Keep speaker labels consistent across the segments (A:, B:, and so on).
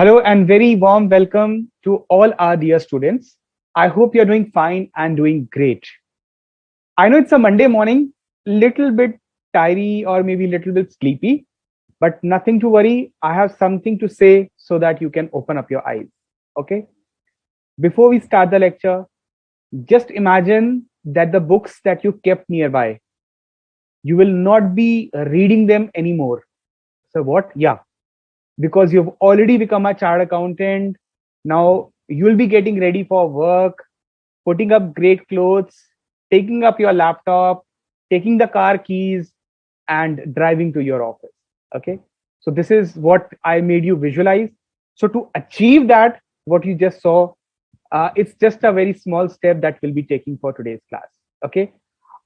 A: Hello and very warm welcome to all our dear students. I hope you're doing fine and doing great. I know it's a Monday morning, little bit tiry or maybe little bit sleepy, but nothing to worry. I have something to say so that you can open up your eyes. Okay. Before we start the lecture, just imagine that the books that you kept nearby, you will not be reading them anymore. So what? Yeah, because you've already become a chartered accountant. Now you'll be getting ready for work, putting up great clothes, taking up your laptop, taking the car keys, and driving to your office. Okay. So this is what I made you visualize. So to achieve that, what you just saw, it's just a very small step that we'll be taking for today's class. Okay.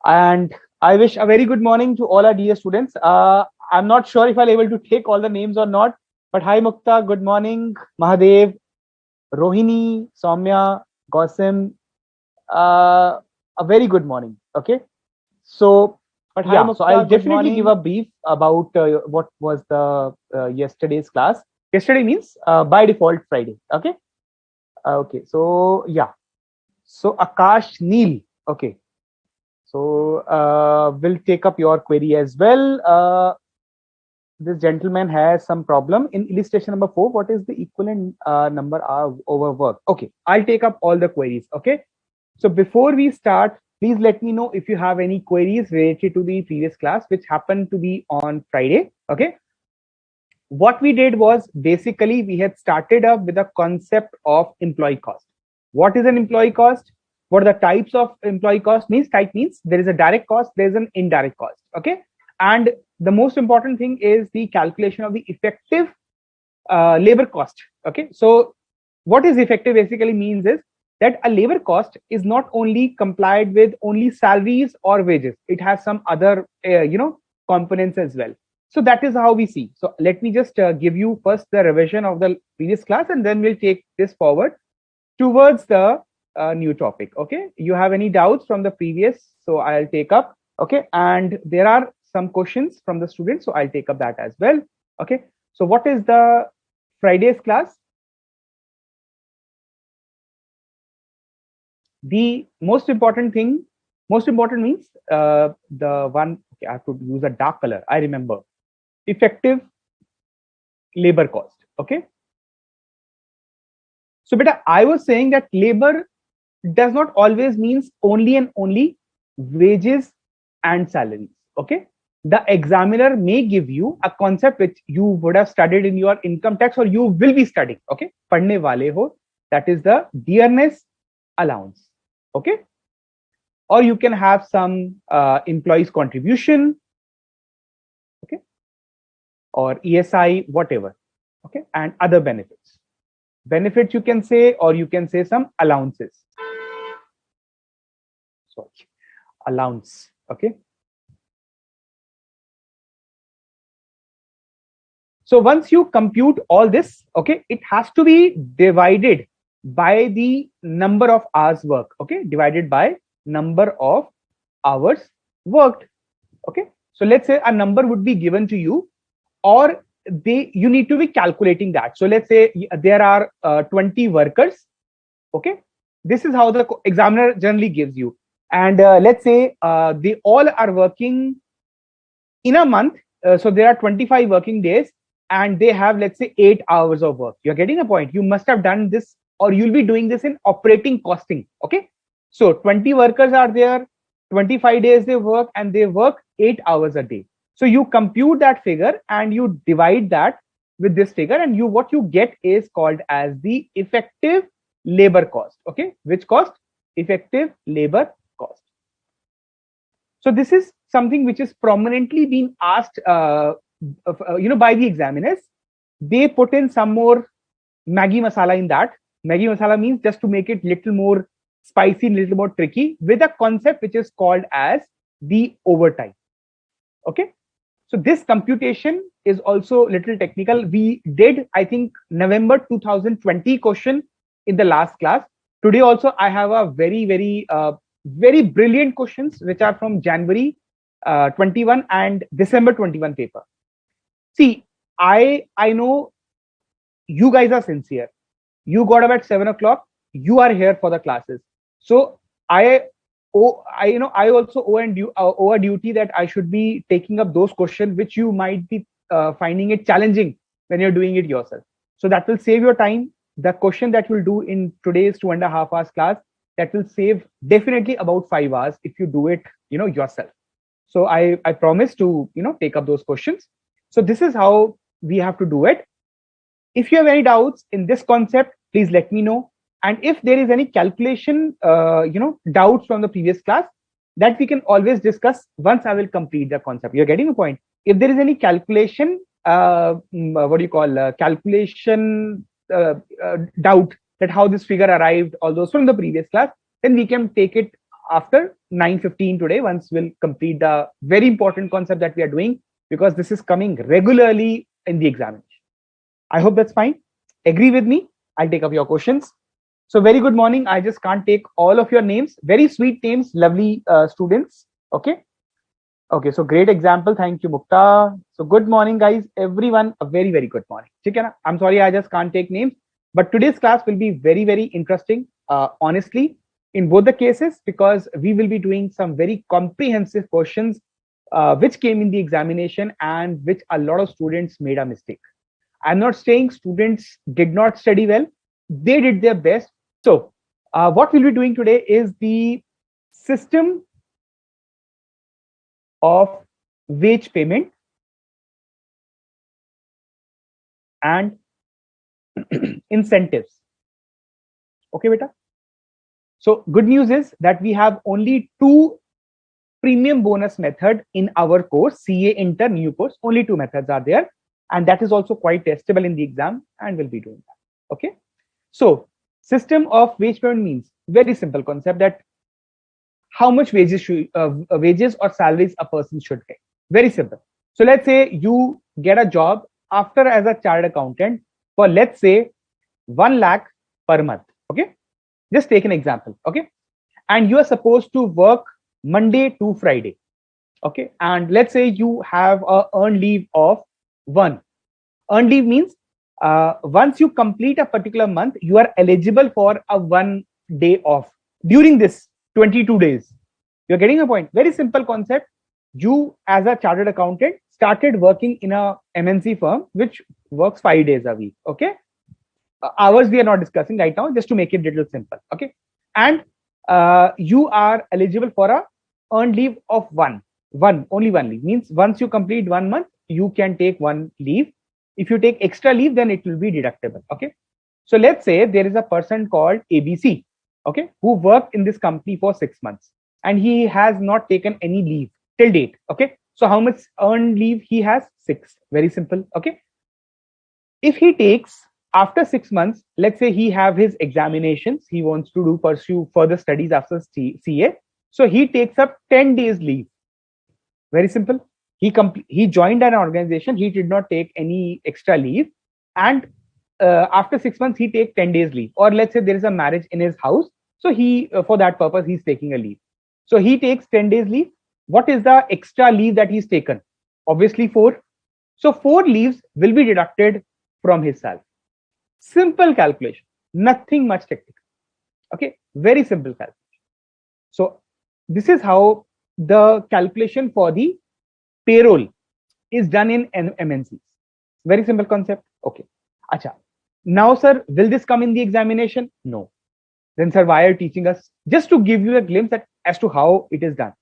A: And I wish a very good morning to all our dear students. I'm not sure if I'll able to take all the names or not, but hi Mukta, good morning. Mahadev, Rohini, Soumya, Gausim, a very good morning. Okay. So,
B: But hi
A: yeah, so I'll
B: Mukta, good
A: definitely give
B: morning.
A: a brief about what was the yesterday's class. Yesterday means by default Friday. Okay. Okay. So, yeah. So, Akash Neil. Okay. So, we'll take up your query as well. This gentleman has some problem in illustration number 4. What is the equivalent number over work? Okay. I'll take up all the queries. Okay. So before we start, please let me know if you have any queries related to the previous class, which happened to be on Friday. Okay. What we did was basically we had started up with the concept of employee cost. What is an employee cost? What are the types of employee cost? Means type means there is a direct cost, there is an indirect cost. Okay. And the most important thing is the calculation of the effective labor cost. Okay. So what is effective basically means is that a labor cost is not only complied with only salaries or wages, it has some other components as well. So that is how we see. So let me just give you first the revision of the previous class, and then we'll take this forward towards the new topic. Okay, you have any doubts from the previous, so I'll take up. Okay, and there are some questions from the students, so I'll take up that as well. Okay, so what is the Friday's class? The most important thing, most important means the one, okay, I have to use a dark color. I remember effective labor cost. Okay. So, beta, I was saying that labor does not always means only and only wages and salaries. Okay. The examiner may give you a concept which you would have studied in your income tax or you will be studying. Okay. Padne wale ho. That is the dearness allowance. Okay. Or you can have some employees contribution, okay, or ESI, whatever, okay, and other benefits. Benefits you can say, or you can say some allowances. Sorry, allowance, okay. So once you compute all this, okay, it has to be divided by the number of hours work, okay, divided by number of hours worked, okay. So let's say a number would be given to you, or you need to be calculating that. So let's say there are 20 workers. Okay, this is how the examiner generally gives you. And let's say they all are working in a month. So there are 25 working days, and they have, let's say, 8 hours of work. You're getting a point. You must have done this, or you'll be doing this in operating costing. Okay, so 20 workers are there, 25 days they work, and they work 8 hours a day. So you compute that figure and you divide that with this figure, and what you get is called as the effective labor cost. Okay, which cost? Effective labor cost. So this is something which is prominently being asked, by the examiners. They put in some more Maggi masala in that. Maggi masala means just to make it little more spicy, little more tricky, with a concept which is called as the overtime. Okay. So this computation is also little technical. We did, I think, November 2020 question in the last class. Today also I have a very brilliant questions which are from January 21 and December 21 paper. See, I know you guys are sincere. You got up at 7 o'clock. You are here for the classes. So I also owe a duty that I should be taking up those questions which you might be finding it challenging when you're doing it yourself. So that will save your time. The question that you'll do in today's 2.5 hours class, that will save definitely about 5 hours if you do it, yourself. So I promise to, take up those questions. So this is how we have to do it. If you have any doubts in this concept, please let me know. And if there is any calculation, doubts from the previous class, that we can always discuss once I will complete the concept. You're getting the point. If there is any calculation, calculation doubt that how this figure arrived, all those from the previous class, then we can take it after 9:15 today, once we'll complete the very important concept that we are doing, because this is coming regularly in the examination. I hope that's fine. Agree with me? I'll take up your questions. So very good morning. I just can't take all of your names. Very sweet names, lovely students. Okay. Okay. So great example. Thank you, Mukta. So good morning, guys. Everyone, a very, very good morning. I'm sorry, I just can't take names. But today's class will be very, very interesting, honestly, in both the cases, because we will be doing some very comprehensive questions which came in the examination and which a lot of students made a mistake. I'm not saying students did not study well. They did their best. So what we'll be doing today is the system of wage payment and incentives. Okay, beta? So good news is that we have only 2 premium bonus method in our course, CA Intern new course. Only 2 methods are there. And that is also quite testable in the exam, and we'll be doing that. Okay. So system of wage payment means very simple concept, that how much wages or salaries a person should get. Very simple. So let's say you get a job after as a chartered accountant for, let's say, 1 lakh per month. Okay. Just take an example. Okay. And you are supposed to work Monday to Friday. Okay. And let's say you have a earned leave of 1. Earned leave means once you complete a particular month, you are eligible for a 1 day off during this 22 days. You're getting a point. Very simple concept. You, as a chartered accountant, started working in a MNC firm which works 5 days a week. Okay. Hours we are not discussing right now, just to make it a little simple. Okay. And you are eligible for a earned leave of only one leave. Means once you complete 1 month, you can take 1 leave. If you take extra leave, then it will be deductible. Okay. So let's say there is a person called ABC, okay, who worked in this company for 6 months and he has not taken any leave till date. Okay. So how much earned leave he has? 6. Very simple. Okay. If he takes after 6 months, let's say he have his examinations, he wants to pursue further studies after CA. So he takes up 10 days leave. Very simple. He joined an organization. He did not take any extra leave, and after 6 months he take 10 days leave. Or let's say there is a marriage in his house, so he for that purpose he's taking a leave. So he takes 10 days leave. What is the extra leave that he's taken? Obviously 4. So 4 leaves will be deducted from his salary. Simple calculation, nothing much technical. Okay, very simple calculation. So this is how the calculation for the payroll is done in MNCs. Very simple concept. Okay. Acha. Now, sir, will this come in the examination? No. Then, sir, why are you teaching us? Just to give you a glimpse as to how it is done.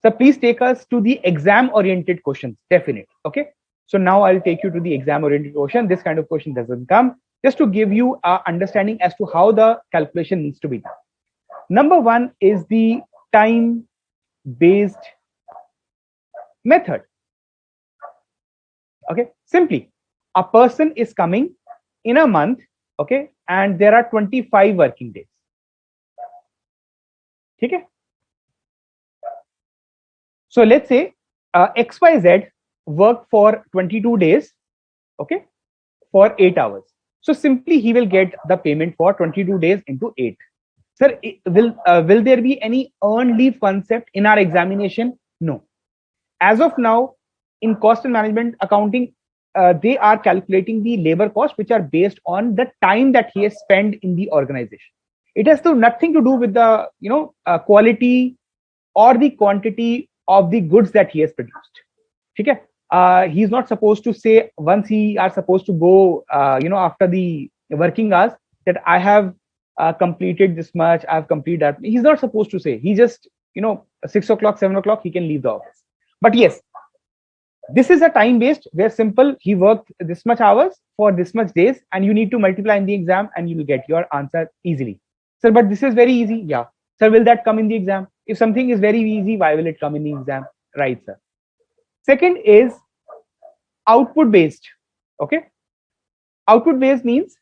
A: So please take us to the exam-oriented questions. Definitely. Okay. So now I'll take you to the exam-oriented question. This kind of question doesn't come. Just to give you an understanding as to how the calculation needs to be done. Number 1 is the time-based method. Okay, simply a person is coming in a month, okay, and there are 25 working days. Okay. So let's say XYZ worked for 22 days, okay, for 8 hours. So simply he will get the payment for 22 days into 8. Sir, will there be any earned leave concept in our examination? No. As of now, in cost and management accounting, they are calculating the labor cost, which are based on the time that he has spent in the organization. It has to nothing to do with the quality or the quantity of the goods that he has produced. Okay. He's not supposed to say once he are supposed to go after the working hours that I have completed this much, I've completed that. He's not supposed to say. He just 6 o'clock, 7 o'clock, he can leave the office. But yes, this is a time based where simple, he worked this much hours for this much days, and you need to multiply in the exam and you will get your answer easily. Sir, but this is very easy. Yeah. Sir, will that come in the exam? If something is very easy, why will it come in the exam? Right, sir. Second is output based. Okay. Output based means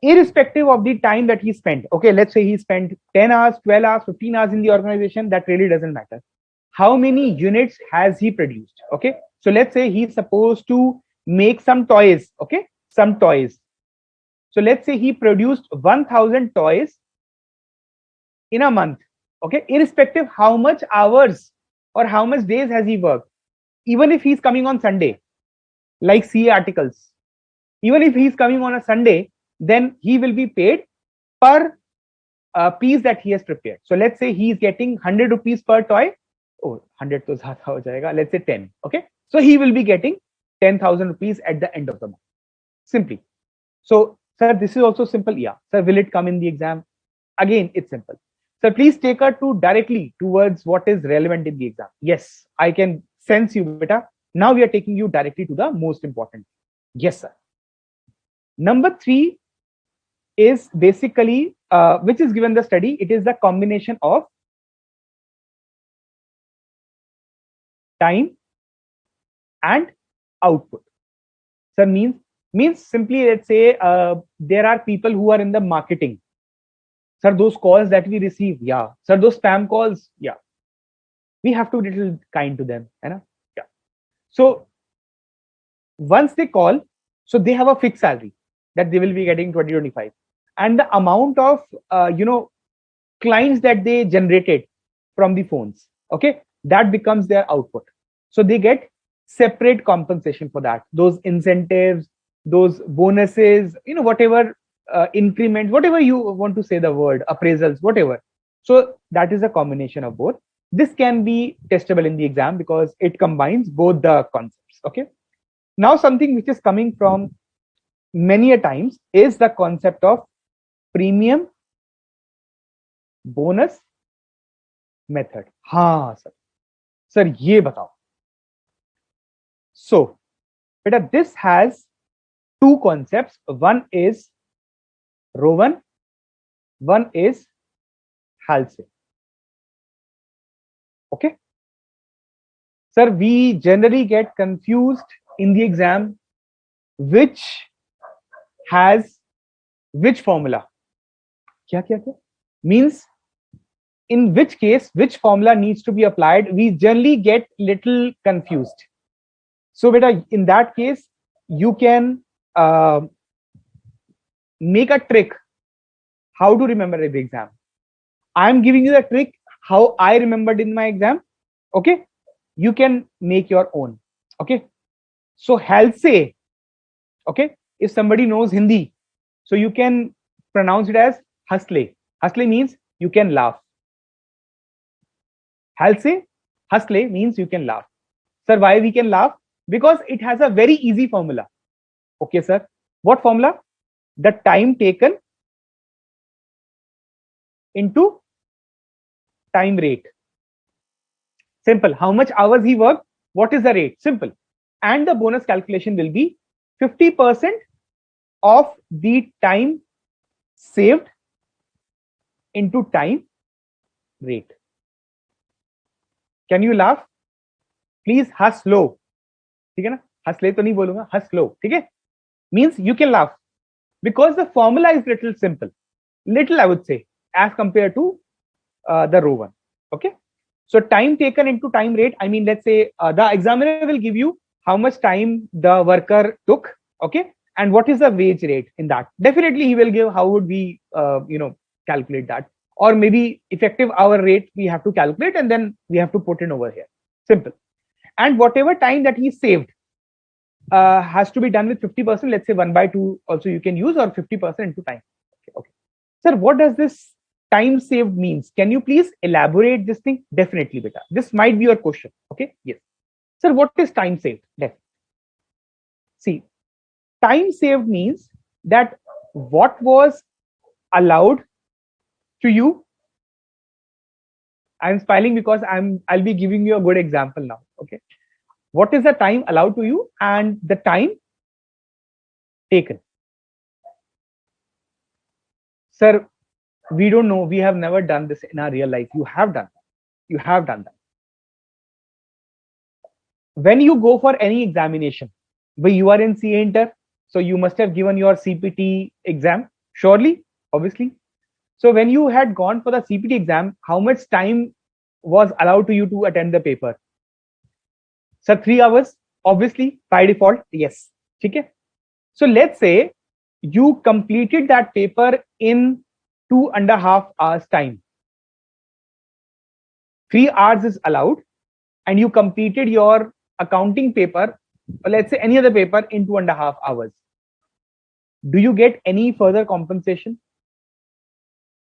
A: irrespective of the time that he spent. Okay, let's say he spent 10 hours, 12 hours, 15 hours in the organization, that really doesn't matter. How many units has he produced? Okay, so let's say he's supposed to make some toys. Okay, some toys. So let's say he produced 1000 toys in a month. Okay, irrespective how much hours or how much days has he worked, even if he's coming on Sunday, like CA articles, even if he's coming on a Sunday, then he will be paid per piece that he has prepared. So let's say he's getting 100 rupees per toy. Oh, 100 to zyada ho jayega. Let's say 10. Okay. So he will be getting 10,000 rupees at the end of the month. Simply. So, sir, this is also simple. Yeah. Sir, will it come in the exam? Again, it's simple. Sir, please take her to directly towards what is relevant in the exam. Yes, I can sense you, beta. Now we are taking you directly to the most important. Yes, sir. Number 3 is basically, which is given the study, it is the combination of time and output. Sir, means simply, let's say there are people who are in the marketing. Sir, those calls that we receive, yeah. Sir, those spam calls, yeah. We have to be little kind to them, you know? Yeah. So once they call, so they have a fixed salary that they will be getting 2025, and the amount of clients that they generated from the phones, okay, that becomes their output. So they get separate compensation for that, those incentives, those bonuses, whatever increments, whatever you want to say, the word appraisals, whatever. So that is a combination of both. This can be testable in the exam because it combines both the concepts. Okay. Now something which is coming from many a times is the concept of premium bonus method. हाँ sir ये बताओ. So beta, this has two concepts. One is Rowan, one is Halsey. Okay. Sir, we generally get confused in the exam which has which formula. Kya? Means in which case which formula needs to be applied. We generally get little confused. So beta, in that case, you can make a trick how to remember the exam. I'm giving you the trick how I remembered in my exam. Okay, you can make your own. Okay, so Halsey. Okay, if somebody knows Hindi, so you can pronounce it as Hasle. Hasle means you can laugh. Halsey, Hasle means you can laugh. Sir, why we can laugh? Because it has a very easy formula. Okay, sir. What formula? The time taken into time rate. Simple. How much hours he worked? What is the rate? Simple. And the bonus calculation will be 50% of the time saved into time rate. Can you laugh? Please hush slow. ठीक है ना? हंस ले तो नहीं बोलूंगा, हंस लो. ठीक है? Means you can laugh because the formula is little simple. Little, I would say, as compared to the Rowan. Okay. So time taken into time rate. I mean, let's say the examiner will give you how much time the worker took. Okay. And what is the wage rate in that? Definitely he will give how would we, calculate that, or maybe effective hour rate we have to calculate and then we have to put it over here. Simple. And whatever time that he saved, has to be done with 50%. Let's say 1/2 also you can use, or 50% into time. Okay. Sir, what does this time saved means? Can you please elaborate this thing? Definitely, beta. This might be your question. Okay. Yes. Sir, what is time saved? See, time saved means that what was allowed to you. I'm smiling because I'll be giving you a good example now. Okay. What is the time allowed to you and the time taken? Sir, we don't know. We have never done this in our real life. You have done that. You have done that. When you go for any examination, but you are in CA Inter, so you must have given your CPT exam, surely, obviously. So when you had gone for the CPT exam, how much time was allowed to you to attend the paper? Sir, 3 hours, obviously, by default, yes. Okay. So let's say you completed that paper in 2.5 hours time. 3 hours is allowed, and you completed your accounting paper, or let's say any other paper, in 2.5 hours. Do you get any further compensation?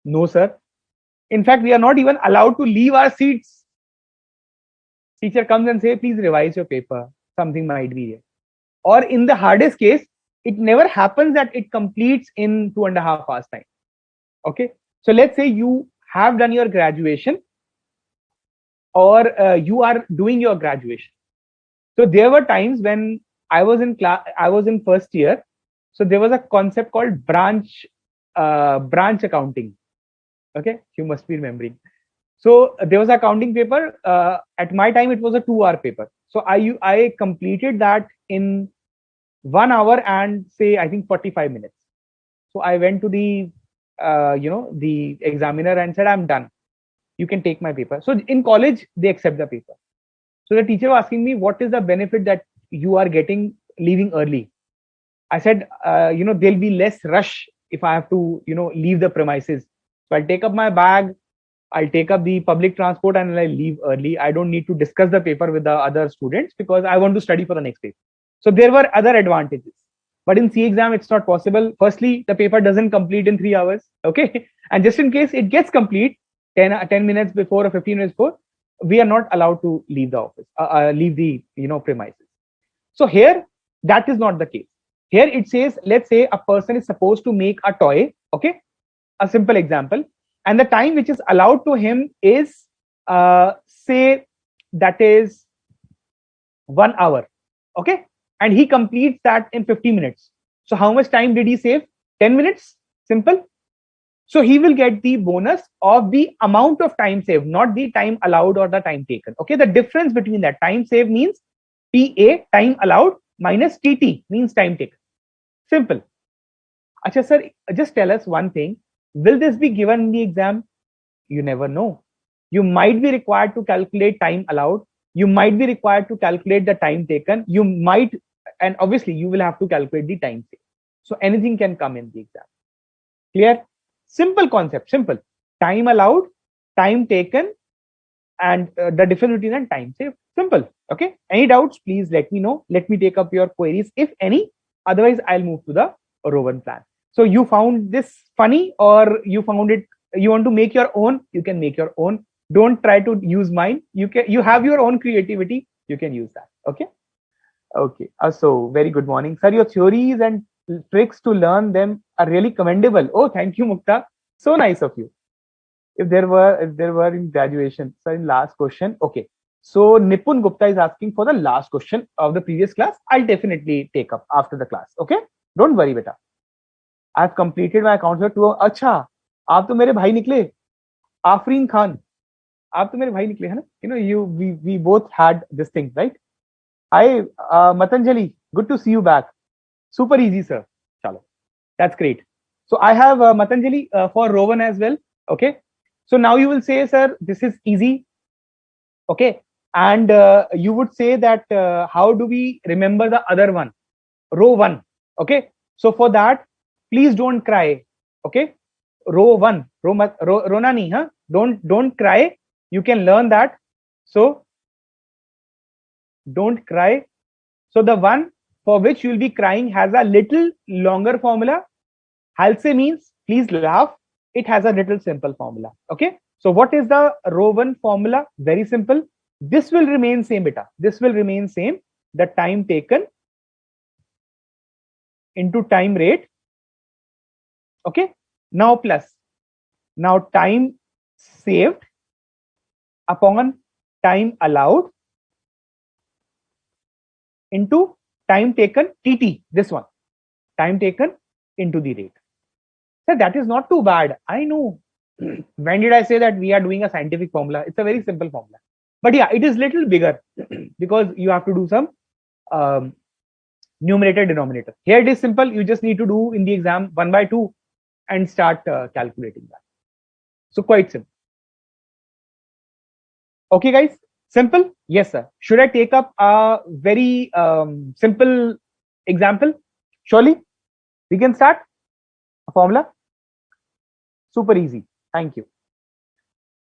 A: No, sir. In fact, we are not even allowed to leave our seats. Teacher comes and say, please revise your paper. Something might be here. Or in the hardest case, it never happens that it completes in 2.5 hours time. Okay. So let's say you have done your graduation, or you are doing your graduation. So there were times when I was in class, I was in first year. So there was a concept called branch accounting. Okay, you must be remembering. So there was an accounting paper. At my time, it was a 2-hour paper. So I completed that in 1 hour and say I think 45 minutes. So I went to the the examiner and said, I'm done. You can take my paper. So in college, they accept the paper. So the teacher was asking me, what is the benefit that you are getting leaving early? I said, there'll be less rush if I have to, leave the premises. So I'll take up my bag, I'll take up the public transport, and I'll leave early. I don't need to discuss the paper with the other students because I want to study for the next paper. So there were other advantages. But in C exam, it's not possible. Firstly, the paper doesn't complete in 3 hours. Okay. And just in case it gets complete 10 minutes before or 15 minutes before, we are not allowed to leave the office, leave the premises. So here, that is not the case. Here it says, let's say a person is supposed to make a toy. Okay. A simple example. And the time which is allowed to him is, say, that is 1 hour. Okay. And he completes that in 50 minutes. So how much time did he save? 10 minutes. Simple. So he will get the bonus of the amount of time saved, not the time allowed or the time taken. Okay. The difference between that, time saved means TA, time allowed, minus TT, means time taken. Simple. Acha sir, just tell us one thing. Will this be given in the exam? You never know. You might be required to calculate time allowed. You might be required to calculate the time taken. You might, and obviously you will have to calculate the time saved. So anything can come in the exam. Clear? Simple concept, simple. Time allowed, time taken, and the difference between and time saved. Simple. Okay. Any doubts, please let me know. Let me take up your queries, if any. Otherwise, I'll move to the Rowan plan. So you found this funny, or you found it, you want to make your own? You can make your own. Don't try to use mine. You have your own creativity. You can use that. Okay. Okay. So very good morning, sir. Your theories and tricks to learn them are really commendable. Oh, thank you, Mukta. So nice of you. If there were in graduation. So in last question. Okay. So Nipun Gupta is asking for the last question of the previous class. I'll definitely take up after the class. Okay. Don't worry, beta. I've completed my account for 2 hours. अच्छा, आप तो मेरे भाई निकले. Afreen Khan. आप तो मेरे भाई निकले है ना? We both had this thing, right? Hi, Matanjali. Good to see you back. Super easy, sir. Chalo. That's great. So I have Matanjali for Rowan as well. Okay. So now you will say, sir, this is easy. Okay. And you would say that how do we remember the other one? Row 1. Okay. So for that, please don't cry. Okay. Row 1. Rona nahi, huh? Don't cry. You can learn that. So don't cry. So the one for which you will be crying has a little longer formula. Halsey means please laugh. It has a little simple formula. Okay. So what is the Rowan formula? Very simple. This will remain same, beta. This will remain same. The time taken into time rate. Okay. Now plus. Now time saved upon time allowed into time taken TT. This one. Time taken into the rate. So that is not too bad. I know. When did I say that we are doing a scientific formula? It's a very simple formula. But yeah, it is little bigger because you have to do some numerator denominator. Here it is simple. You just need to do in the exam 1 by 2 and start calculating that. So quite simple. Okay, guys. Simple? Yes, sir. Should I take up a very simple example? Surely we can start a formula. Super easy. Thank you.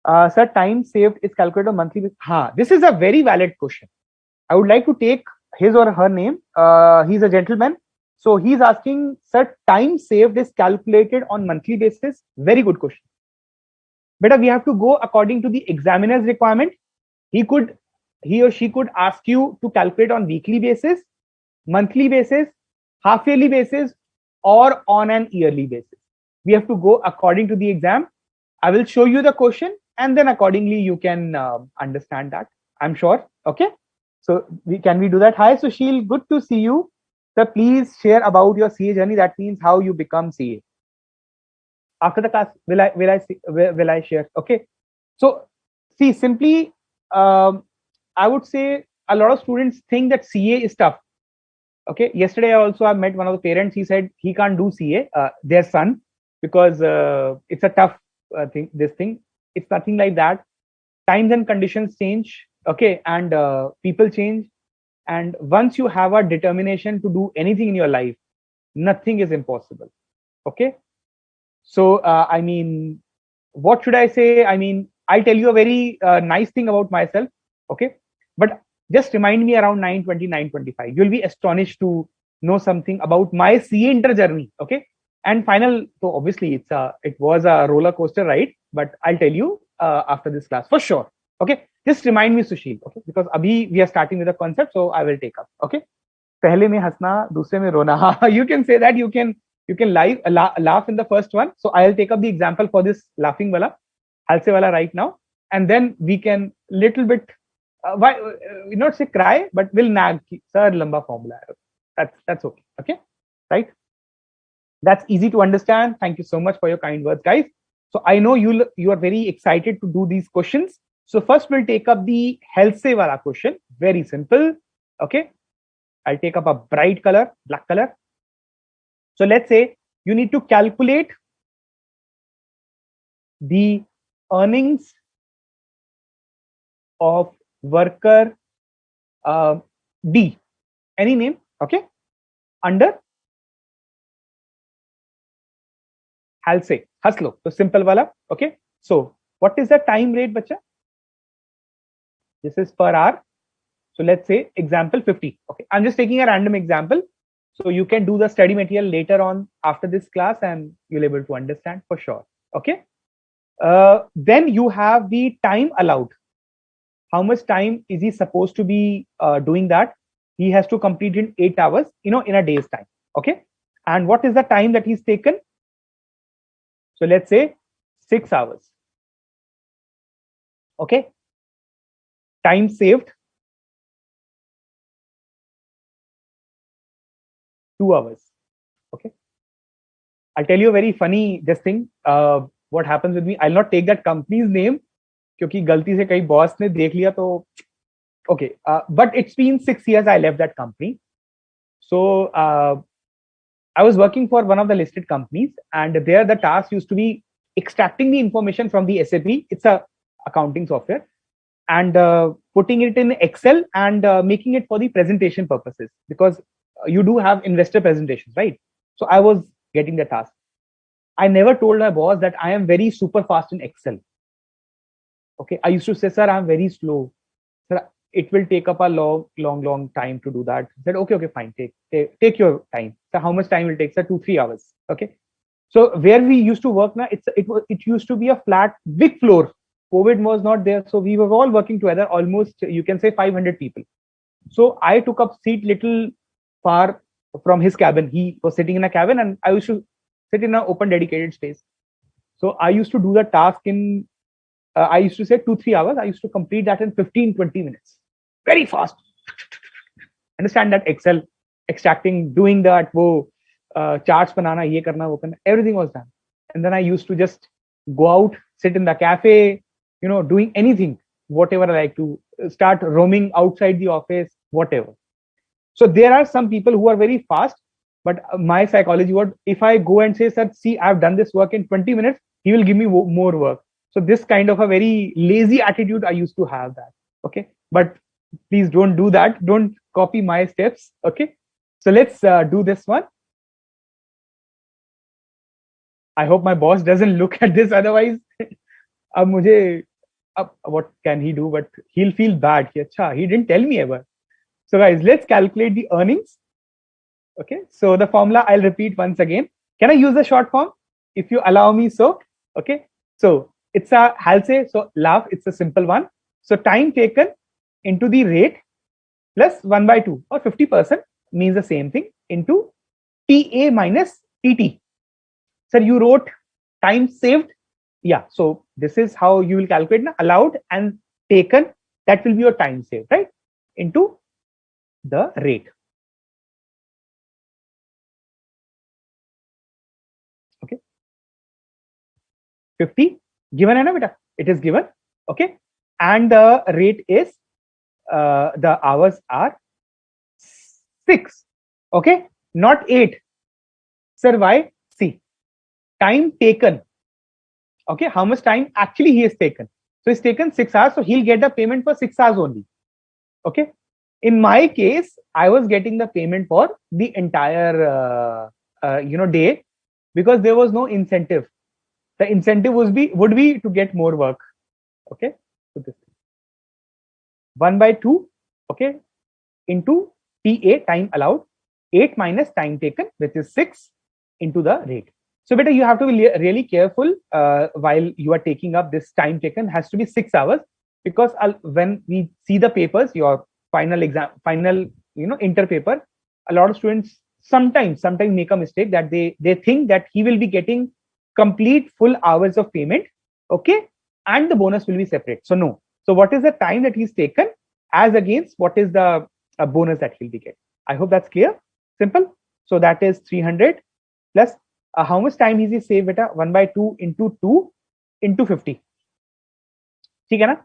A: Sir, time saved is calculated on monthly basis. This is a very valid question. I would like to take his or her name. He's a gentleman. So he's asking, sir, time saved is calculated on monthly basis. Very good question. But we have to go according to the examiner's requirement. He or she could ask you to calculate on weekly basis, monthly basis, half yearly basis, or on an yearly basis. We have to go according to the exam. I will show you the question and then accordingly you can understand that, I'm sure. Okay. So can we do that? Hi, Sushil. Good to see you. Sir, please share about your CA journey. That means how you become CA. After the class, will I share? Okay. So see, simply, I would say a lot of students think that CA is tough. Okay. Yesterday also I met one of the parents. He said he can't do CA, their son, because it's a tough thing. This thing, it's nothing like that. Times and conditions change. Okay, and people change. And once you have a determination to do anything in your life, nothing is impossible. Okay. So I mean, what should I say? I mean, I'll tell you a very nice thing about myself. Okay, but just remind me around 9:20, 9:25. You'll be astonished to know something about my CA inter journey. Okay, and final. So obviously, it was a roller coaster ride, but I'll tell you after this class for sure. Okay, just remind me, Sushil. Okay, because abhi we are starting with a concept, so I will take up. Okay, पहले में हंसना, दूसरे में रोना. You can say that. You can laugh in the first one. So I'll take up the example for this laughing wala, Halsey wala right now, and then we can little bit not say cry, but we'll nag. Sir, lamba formula. That's okay. Okay, right? That's easy to understand. Thank you so much for your kind words, guys. So I know you are very excited to do these questions. So first we'll take up the Halsey wala question. Very simple. Okay, I'll take up a bright color, black color. So let's say you need to calculate the earnings of worker D, any name, okay, under Halsey. Haslo. So simple wala. Okay. So what is the time rate, bacha? This is per hour. So let's say example 50. Okay. I'm just taking a random example. So you can do the study material later on after this class and you'll be able to understand for sure. Okay. Then you have the time allowed. How much time is he supposed to be doing that? He has to complete in 8 hours, in a day's time. Okay. And what is the time that he's taken? So let's say 6 hours. Okay. Time saved 2 hours. Okay. I'll tell you a very funny this thing. What happens with me? I'll not take that company's name क्योंकि गलती से कहीं boss ने देख लिया तो okay. But it's been 6 years I left that company. So I was working for one of the listed companies, and there the task used to be extracting the information from the SAP. It's a accounting software, and putting it in Excel and making it for the presentation purposes, because you do have investor presentations, right? So I was getting the task. I never told my boss that I am very super fast in Excel. Okay, I used to say, sir, I'm very slow. Sir, it will take up a long time to do that. I said, okay, fine, take your time. So how much time will take? Sir, 2-3 hours. Okay. So where we used to work now, it used to be a flat, big floor. COVID was not there, so we were all working together. Almost, you can say, 500 people. So I took up seat little far from his cabin. He was sitting in a cabin, and I used to sit in an open, dedicated space. So I used to do the task in, I used to say 2-3 hours. I used to complete that in 15-20 minutes. Very fast. Understand that Excel, extracting, doing that, charts banana, ye karna, wo karna, everything was done. And then I used to just go out, sit in the cafe, doing anything, whatever I like to, start roaming outside the office, whatever. So there are some people who are very fast, but my psychology was, if I go and say, sir, see, I've done this work in 20 minutes, he will give me more work. So this kind of a very lazy attitude, I used to have that. Okay. But please don't do that. Don't copy my steps. Okay. So let's do this one. I hope my boss doesn't look at this. Otherwise, what can he do? But he'll feel bad. He didn't tell me ever. So guys, let's calculate the earnings. Okay. So the formula, I'll repeat once again. Can I use the short form? If you allow me so. Okay. So it's a Halsey. So laugh, it's a simple one. So time taken into the rate plus 1/2 or 50% means the same thing into TA minus TT. Sir, you wrote time saved. Yeah. So this is how you will calculate allowed and taken. That will be your time saved, right? Into the rate. Okay. 50 given hai na beta? It is given. Okay. And the rate is, the hours are 6. Okay. Not 8. Sir, why? See, time taken. Okay. How much time actually he has taken? So he's taken 6 hours. So he'll get the payment for 6 hours only. Okay. In my case, I was getting the payment for the entire, day, because there was no incentive. The incentive would be to get more work. Okay. So this 1/2. Okay. Into TA, time allowed, 8 minus time taken, which is 6, into the rate. So beta, you have to be really careful while you are taking up this time taken. Has to be 6 hours, because when we see the papers, your final exam, inter paper, a lot of students sometimes make a mistake that they think that he will be getting complete full hours of payment. Okay. And the bonus will be separate. So no. So what is the time that he's taken as against what is the bonus that he'll be getting? I hope that's clear. Simple. So that is 300 plus how much time is he saved, beta? 1/2 into 2 into 50. Okay, na?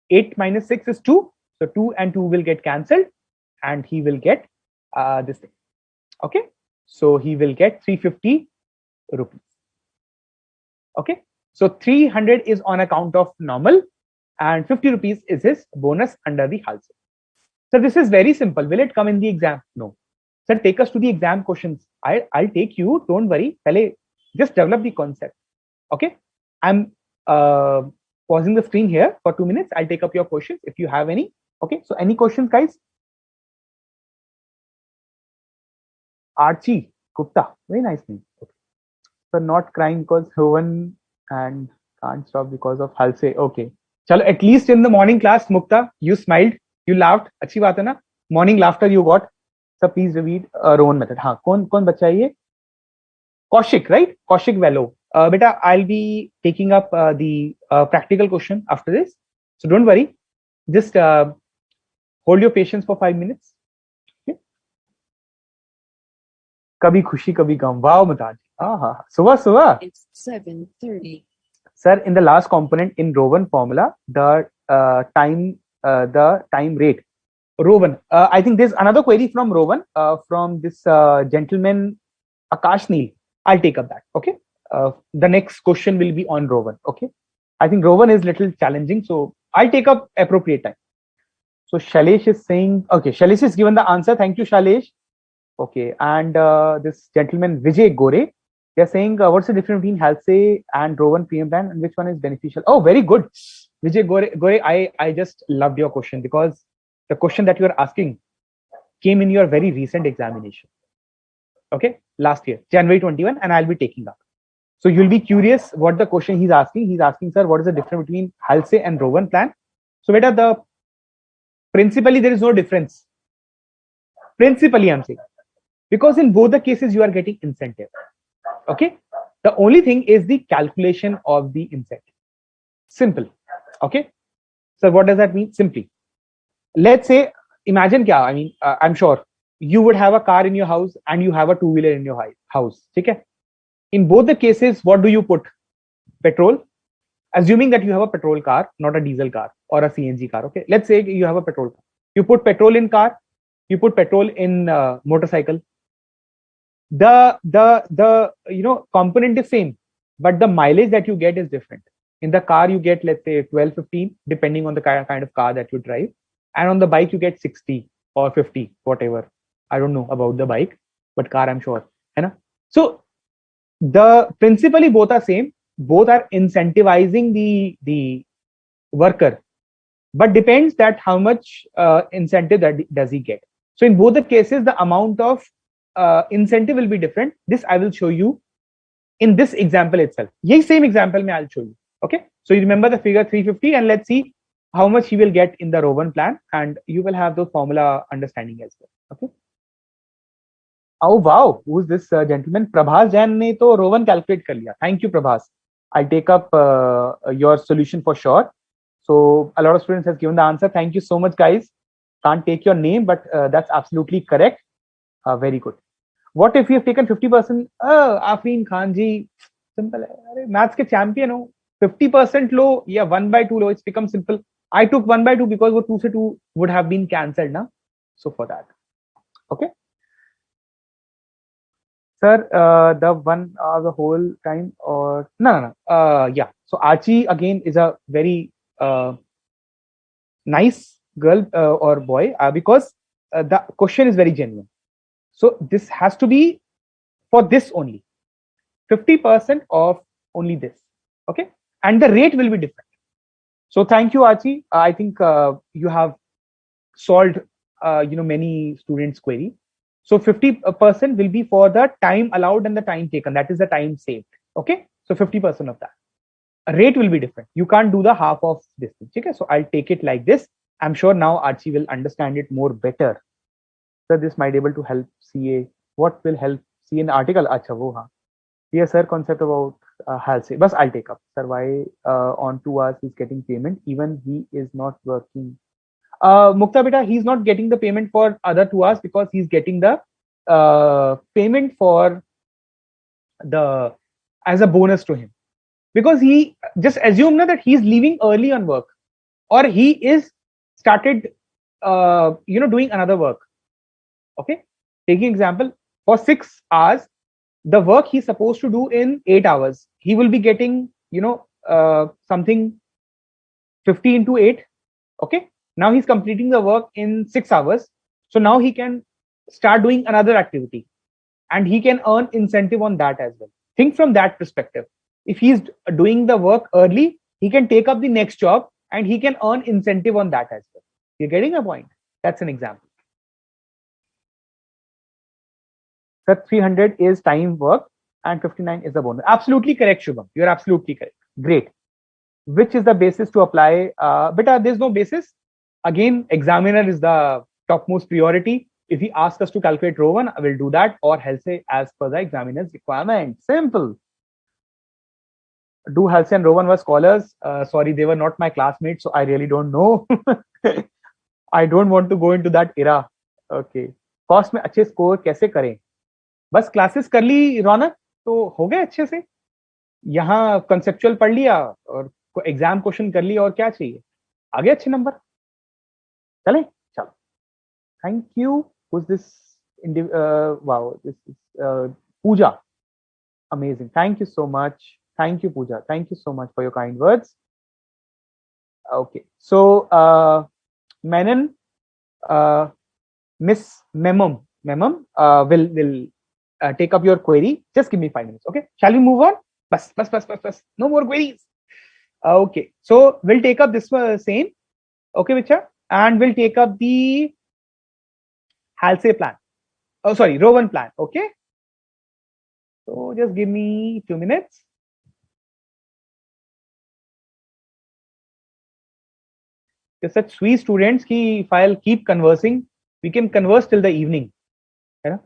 A: 8 minus 6 is 2. So 2 and 2 will get cancelled, and he will get this thing. Okay. So he will get 350 rupees. Okay. So 300 is on account of normal, and 50 rupees is his bonus under the Halsey. So this is very simple. Will it come in the exam? No. Sir, take us to the exam questions. I'll take you. Don't worry. Just develop the concept. Okay. I'm pausing the screen here for 2 minutes. I'll take up your questions if you have any. Okay. So any questions, guys? Archie Gupta. Very nice name. Okay. So not crying because Rowan and can't stop because of Halsey. Okay. Chalo, at least in the morning class, Mukta, you smiled, you laughed. Achhi baat hai na? Morning laughter you got. So please repeat Rowan method. हाँ, कौन बच्चा है ये? Kaushik, right? Kaushik Velo. Beta, I'll be taking up the practical question after this. So don't worry. Just hold your patience for 5 minutes. Okay? Kabhi khushi, kabhi gum. Wow, Mataj. Suba.
B: It's 7:30.
A: Sir, in the last component in Rowan formula, the time rate. Rowan. I think there's another query from Rowan, from this gentleman, Akash Neil. I'll take up that. Okay. The next question will be on Rowan. Okay. I think Rowan is little challenging, so I'll take up appropriate time. So Shailesh is saying, okay, Shailesh has given the answer. Thank you, Shailesh. Okay. And this gentleman, Vijay Gore, they're saying, what's the difference between Halsey and Rowan PM plan, and which one is beneficial? Oh, very good. Vijay Gore, I just loved your question, because the question that you are asking came in your very recent examination. Okay, last year, January 21, and I'll be taking up. So you'll be curious what the question he's asking. He's asking, sir, what is the difference between Halsey and Rowan plan? So beta, principally there is no difference. Principally, I'm saying, because in both the cases you are getting incentive. Okay, the only thing is the calculation of the incentive. Simple. Okay, so what does that mean? Simply, let's say, imagine kya, I mean, I'm sure you would have a car in your house and you have a two-wheeler in your house. Okay, in both the cases, what do you put? Petrol, assuming that you have a petrol car, not a diesel car or a CNG car. Okay, let's say you have a petrol car. You put petrol in car, you put petrol in motorcycle. The component is same, but the mileage that you get is different. In the car you get, let's say, 12, 15, depending on the kind of car that you drive, and on the bike you get 60 or 50, whatever. I don't know about the bike, but car I'm sure. So the principally both are same, both are incentivizing the worker, but depends that how much incentive that does he get. So in both the cases, the amount of incentive will be different. This I will show you in this example itself. Yeh same example I'll show you. Okay, so you remember the figure 350, and let's see how much he will get in the Rowan plan, and you will have those formula understanding as well. Okay. Oh wow, who's this gentleman? Prabhas Jain ne to Rowan calculate kar liya. Thank you, Prabhas. I'll take up your solution for sure. So a lot of students have given the answer. Thank you so much, guys. Can't take your name, but that's absolutely correct. Very good. What if we have taken 50%? Afreen Khan ji, simple. Maths ke champion ho. 50% low, yeah, 1/2 low. It's become simple. I took 1/2 because 2 se 2 would have been cancelled now. So for that, okay. Sir, the one the whole time or no. Yeah. So Archie again is a very nice girl or boy because the question is very genuine. So this has to be for this only. 50% of only this. Okay, and the rate will be different. So thank you, Archie. I think you have solved many students' query. So 50% will be for the time allowed and the time taken. That is the time saved. Okay. So 50% of that. A rate will be different. You can't do the half of this thing. Okay. So I'll take it like this. I'm sure now Archie will understand it more better. So this might be able to help CA. What will help CA in the article? Acha, wo, haan. Yes, sir. Concept about Halsey. Bas I'll take up. Sir, why on 2 hours he's getting payment even he is not working? Mukta beta, he's not getting the payment for other 2 hours because he's getting the payment for the as a bonus to him, because he just assume that he's leaving early on work or he is started doing another work. Okay, taking example, for 6 hours the work he's supposed to do in 8 hours, he will be getting something 50 into 8. Okay, now he's completing the work in 6 hours. So now he can start doing another activity and he can earn incentive on that as well. Think from that perspective. If he's doing the work early, he can take up the next job and he can earn incentive on that as well. You're getting a point? That's an example. So 300 is time work and 59 is the bonus. Absolutely correct, Shubham. You're absolutely correct. Great. Which is the basis to apply? Beta, there's no basis. Again, examiner is the topmost priority. If he asks us to calculate Rowan, I will do that, or Halsey as per the examiner's requirement. Simple. Do Halsey and Rowan were scholars? Sorry, they were not my classmates, so I really don't know. I don't want to go into that era. Okay. Cost में अच्छे score कैसे करें? बस classes कर ली रौनक तो हो गए अच्छे से. यहाँ कंसेप्चुअल पढ़ लिया और एग्जाम क्वेश्चन कर लिया और क्या चाहिए? आगे अच्छे नंबर. चले चलो. Thank you. Who's this? Wow, this is Pooja. Amazing. Thank you so much. Thank you, Pooja. Thank you so much for your kind words. Okay. So, Menon, Miss Memum will take up your query. Just give me 5 minutes. Okay. Shall we move on? Bas. No more queries. Okay. So we'll take up this same. Okay, Vicha. and we'll take up the Halsey plan. Oh, sorry, Rowan plan. Okay. So just give me 2 minutes. You're such sweet students. If I'll keep conversing, we can converse till the evening. Yeah?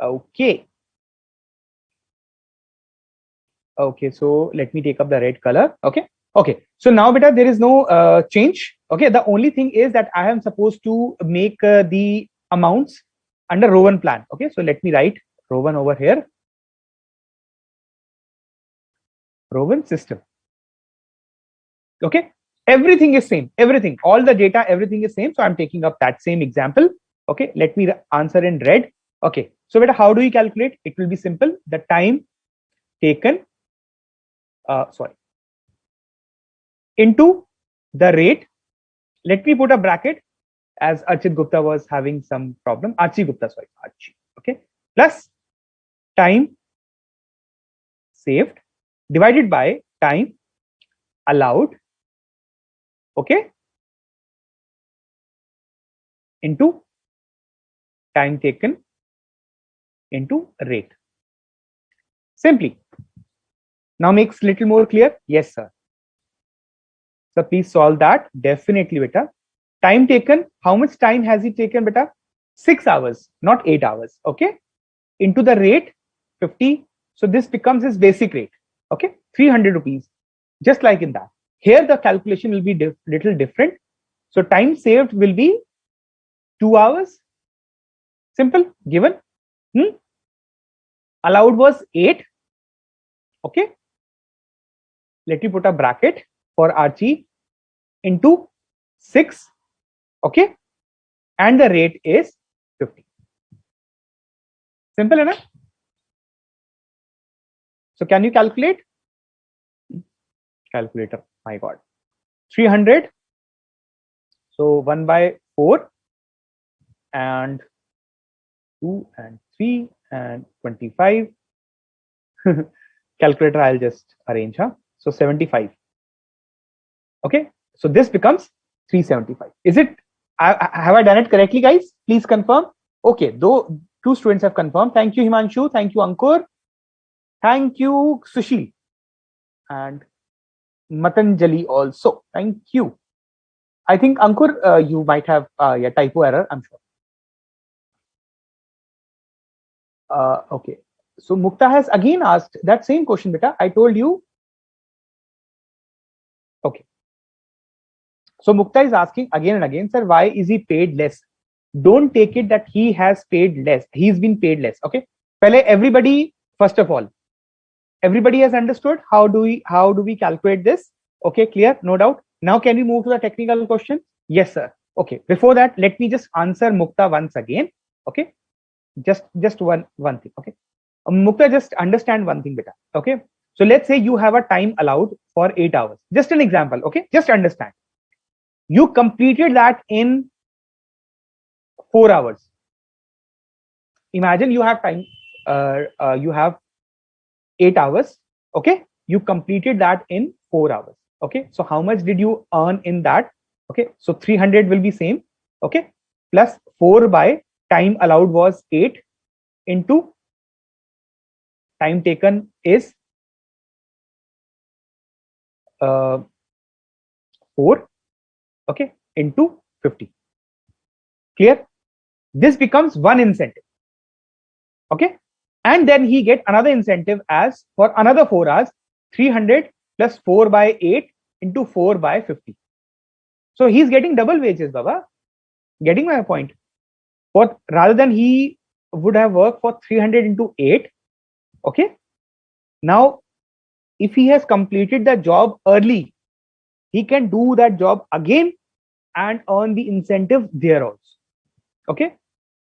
A: Okay. Okay, so let me take up the red color. Okay. Okay. So now, beta, there is no change. Okay. The only thing is that I am supposed to make the amounts under Rowan plan. Okay. So let me write Rowan over here. Rowan system. Okay. Everything is same. Everything, all the data, everything is same. So I'm taking up that same example. Okay. Let me answer in red. Okay. So beta, how do we calculate? It will be simple. The time taken, into the rate. Let me put a bracket as Archit Gupta was having some problem. Archie Gupta, sorry, Archie. Okay. Plus time saved divided by time allowed. Okay. Into time taken into rate. Simply. Now makes little more clear. Yes, sir. So please solve that. Definitely, beta. Time taken. How much time has he taken, beta? 6 hours, not 8 hours. Okay. Into the rate 50. So this becomes his basic rate. Okay. 300 rupees. Just like in that. Here the calculation will be little different. So time saved will be 2 hours. Simple. Given. Allowed was 8. Okay. Let me put a bracket for Archie into 6. Okay. And the rate is 50. Simple enough. So can you calculate? Calculator. My God. 300. So 1 by 4 and 2 and 3 and 25. Calculator, I'll just arrange. So 75. Okay. So this becomes 375. Is it? Have I done it correctly, guys? Please confirm. Okay. Though 2 students have confirmed. Thank you, Himanshu. Thank you, Ankur. Thank you, Sushil. And Matanjali also. Thank you. I think, Ankur, you might have a typo error, I'm sure. Okay. So Mukta has again asked that same question, beta. I told you. Okay. So Mukta is asking again and again, sir, why is he paid less? Don't take it that he has paid less. He's been paid less. Okay. Pehle everybody, first of all, everybody has understood how do we calculate this? Okay, clear, no doubt. Now can we move to the technical question? Yes, sir. Okay. Before that, let me just answer Mukta once again. Okay. Just one thing. Okay. Mukta, just understand one thing, beta. Okay. So let's say you have a time allowed for 8 hours. Just an example. Okay. Just understand. You completed that in 4 hours. Imagine you have time. You have 8 hours. Okay. You completed that in 4 hours. Okay. So how much did you earn in that? Okay. So 300 will be same. Okay. Plus 4 by time allowed was 8 into time taken is 4. Okay. Into 50. Clear? This becomes one incentive. Okay. And then he get another incentive as for another 4 hours, 300 plus 4 by 8 into 4 by 50. So he's getting double wages, Baba. Getting my point? For rather than he would have worked for 300 into 8. Okay. Now, if he has completed the job early, he can do that job again and earn the incentive there also. Okay.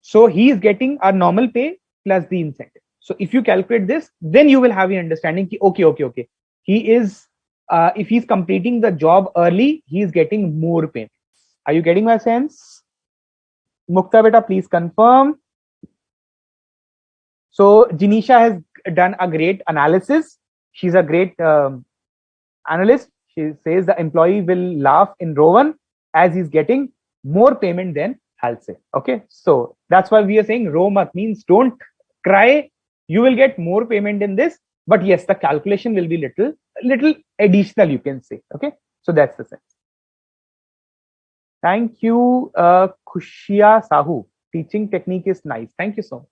A: So he is getting a normal pay plus the incentive. So if you calculate this, then you will have an understanding. Okay. He is, if he's completing the job early, he is getting more pay. Are you getting my sense? Mukta beta, please confirm. So Janisha has done a great analysis. She's a great analyst. she says the employee will laugh in Rowan as he's getting more payment than Halsey. Okay, so that's why we are saying Romat means don't cry. You will get more payment in this, but yes, the calculation will be little additional, you can say. Okay, so that's the sense. Thank you, Khushia Sahu. Teaching technique is nice. Thank you so much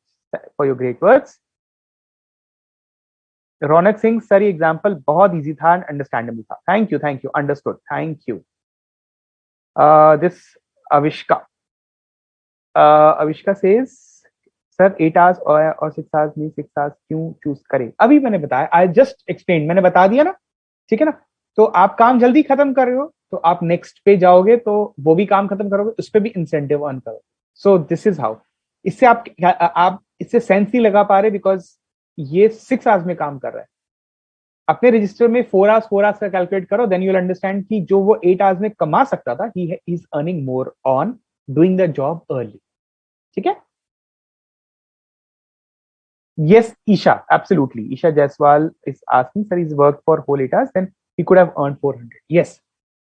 A: for your great words. Raunak Singh sir ये example बहुत easy था and understandable था. Thank you understood. Thank you. This Avishka says sir 8 hours और 6 hours में 6 hours क्यों choose करें. अभी मैंने बताया, आई जस्ट एक्सप्लेन, मैंने बता दिया ना, ठीक है ना. तो आप काम जल्दी खत्म कर रहे हो तो आप नेक्स्ट पे जाओगे तो वो भी काम खत्म करोगे, उस पर भी इंसेंटिव अर्न करो. So this is how. इससे आप इससे सेंस नहीं लगा पा रहे बिकॉज ये 6 आवर्स में काम कर रहा है. अपने रजिस्टर में 4 आवर्स का कैलकुलेट करो, देन यू विल अंडरस्टैंड कि जो वो 8 आवर्स में कमा सकता था, he is earning more on doing the job early. ठीक है. Yes, Isha, absolutely. Isha Jaiswal is asking, sir, he's worked for whole 8 hours, then he could have earned 400. Yes.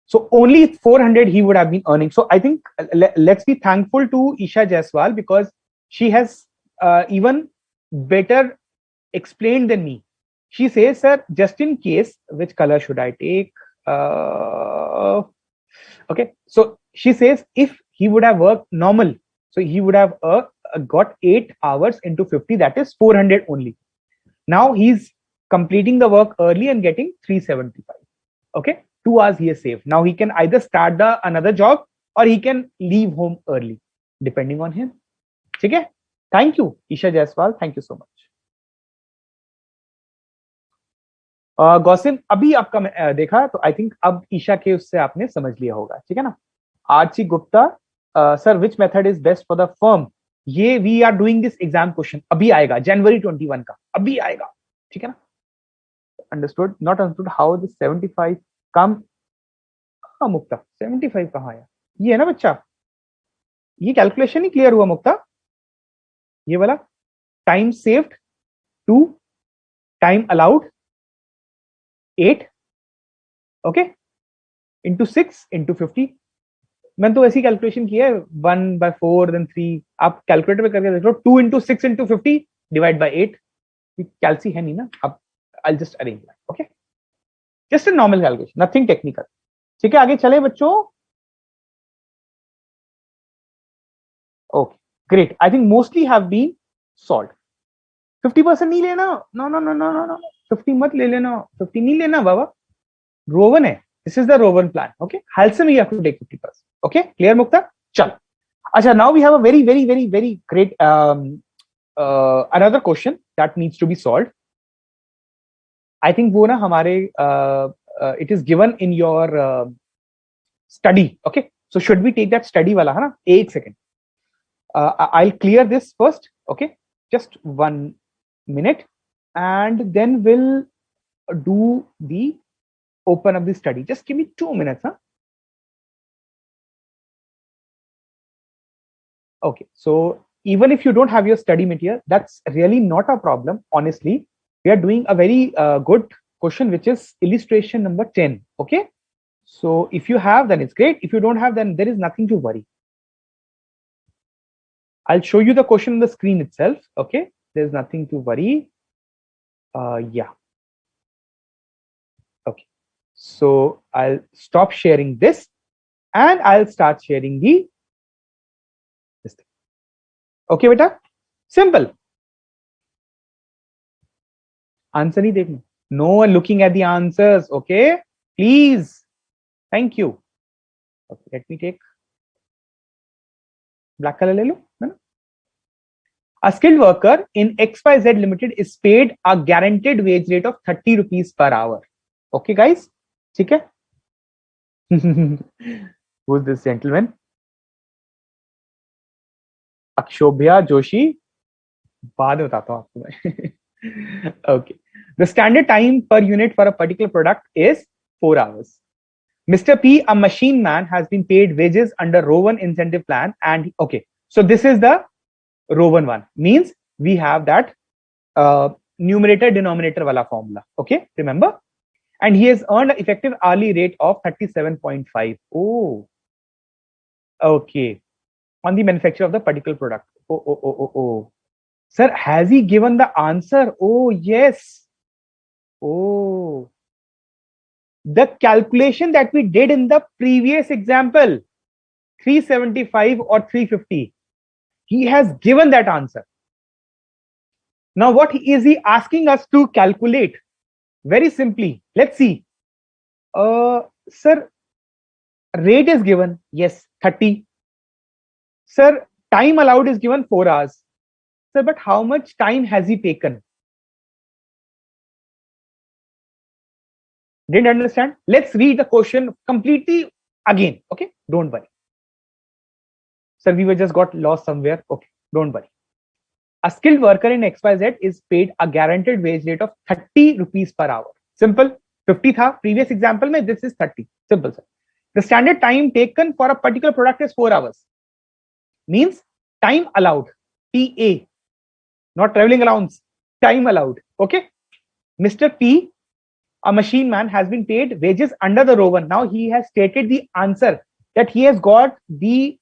A: So only 400 he would have been earning. So I think let's be thankful to Isha Jaiswal because she has even better explained than me. She says, sir, just in case, which color should I take? Okay. So she says if he would have worked normal, so he would have got 8 hours into 50, that is 400 only. Now he's completing the work early and getting 375. Okay, 2 hours he has saved. Now he can either start another job or he can leave home early, depending on him. Okay, thank you, Isha Jaiswal. Thank you so much. गौसिम, अभी आपका देखा तो I think अब ईशा के उससे आपने समझ लिया होगा. ठीक है ना. Archi Gupta, sir which method is best for the firm. ये we are doing this exam question, अभी आएगा जनवरी 21 का, अभी आएगा. ठीक है ना. Understood. Not understood how this 75 कम. हाँ मुक्ता, 75 कहाँ आया. ये है ना बच्चा, ये कैलकुलेशन ही क्लियर हुआ मुक्ता. ये वाला time saved 2, time allowed 8, okay, into 6 into 50. मैंने तो ऐसी कैलकुलेशन किया है 1/4 देन 3. आप कैलकुलेटर पे करके देख लो. 2 इंटू 6 इंटू 50 डिवाइड बाई 8. कैलसी है नहीं ना. अब I just arrange that. Okay, just a normal calculation, nothing technical. ठीक है, आगे चले बच्चों. Okay great. I think mostly have been solved. 50% नहीं लेना. No no no no no no, 50 मत ले लेना. 50 नहीं लेना बाबा. रोवन है. This is the Rowan plan. Okay. Halsey, you have to take 50%. Okay. Clear, Mukta? Chal. Acha, now we have a very great another question that needs to be solved. I think वो ना हमारे it is given in your study. Okay. So should we take that study वाला है ना? एक second. I'll clear this first. Okay. Just 1 minute, and then we'll do the open up the study. Just give me 2 minutes. Huh? Okay, so even if you don't have your study material, that's really not a problem. Honestly, we are doing a very good question, which is illustration number 10. Okay, so if you have, then it's great. If you don't have, then there is nothing to worry. I'll show you the question on the screen itself. Okay, there's nothing to worry. Yeah. Okay. So I'll stop sharing this and I'll start sharing this thing. Okay, beta? Simple. Answer nahi dekhna. No one looking at the answers. Okay, please. Thank you. Okay, let me take black color le lo. A skilled worker in XYZ Limited is paid a guaranteed wage rate of 30 rupees per hour. Okay, guys. ठीक है. Who's this gentleman? अक्षोभ्या Joshi. बाद में बताता हूँ आपको मैं. Okay. The standard time per unit for a particular product is 4 hours. Mr. P, a machine man, has been paid wages under Rowan incentive plan, and okay. So this is the Rowan one. Means we have that numerator denominator wala formula. Okay, remember. and he has earned an effective hourly rate of 37.5. Oh, okay. On the manufacture of the particular product. Oh. Sir, has he given the answer? Oh, yes. Oh, the calculation that we did in the previous example, 375 or 350, he has given that answer. Now, what is he asking us to calculate? Very simply, let's see. Sir, rate is given. Yes, 30. Sir, time allowed is given 4 hours. Sir, but how much time has he taken? Didn't understand? Let's read the question completely again. Okay, don't worry. Sir, we were just got lost somewhere. Okay, don't worry. A skilled worker in XYZ is paid a guaranteed wage rate of 30 rupees per hour. Simple. 50 tha previous example mein, this is 30. Simple, sir. The standard time taken for a particular product is 4 hours. Means time allowed, TA, not traveling allowance, time allowed. Okay. Mr. P, a machine man, has been paid wages under the Rowan. Now he has stated the answer that he has got the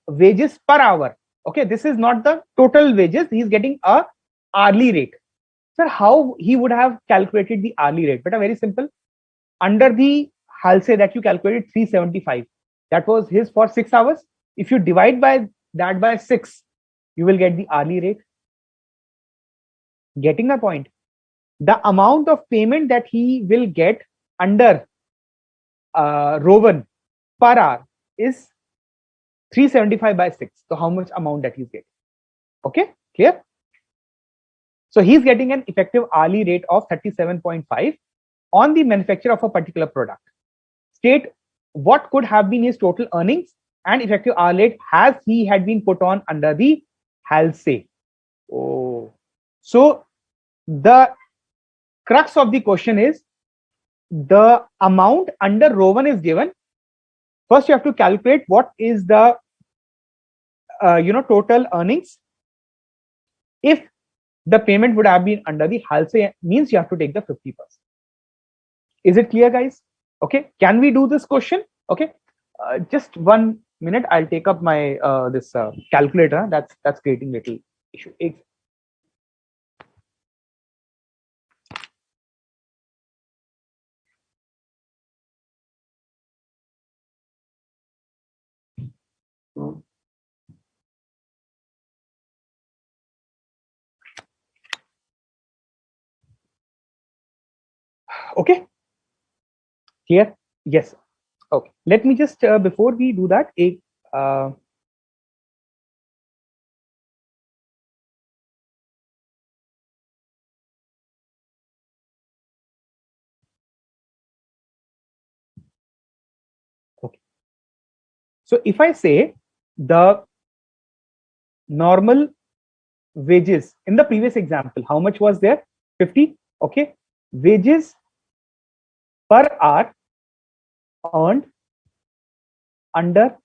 A: wages per hour. Okay, this is not the total wages. He is getting a hourly rate. Sir, how he would have calculated the hourly rate? But very simple. Under the Halsey that you calculated 375, that was his for 6 hours. If you divide by that by 6, you will get the hourly rate. Getting the point? The amount of payment that he will get under Rowan per hour is 375 by 6. So how much amount that he's getting? Okay, clear? So he's getting an effective hourly rate of 37.5 on the manufacture of a particular product. State what could have been his total earnings and effective hourly rate has he had been put on under the Halsey. Oh, so the crux of the question is the amount under Rowan is given. First, you have to calculate what is the total earnings. If the payment would have been under the Halsey, means you have to take the 50%. Is it clear, guys? Okay, can we do this question? Okay, just 1 minute. I'll take up my this calculator. That's creating little issue. Okay, clear? Yes. Okay, let me just before we do that, okay. So if I say the normal wages in the previous example, how much was there? 50. Okay, wages per hour earned under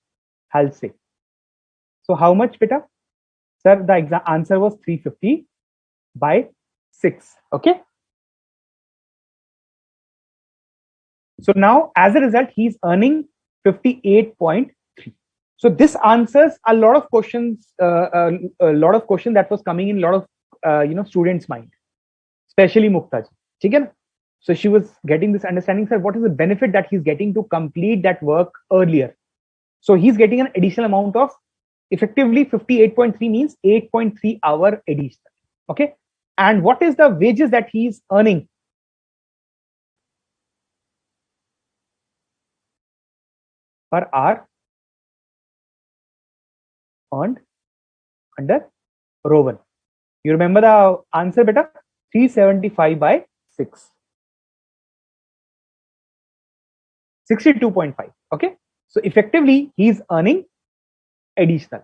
A: Halsey. So how much, beta? Sir, the answer was 350 by 6. Okay. So now, as a result, he's earning 58.3. So this answers a lot of questions, a lot of questions that was coming in a lot of students' mind, especially Mukta ji. Okay? So she was getting this understanding, sir, what is the benefit that he's getting to complete that work earlier? So he's getting an additional amount of effectively 58.3 means 8.3 hour additional. Okay. And what is the wages that he's earning? Per hour earned under Rowan. You remember the answer, beta? 375 by 6. 62.5. Okay. So effectively, he's earning additional.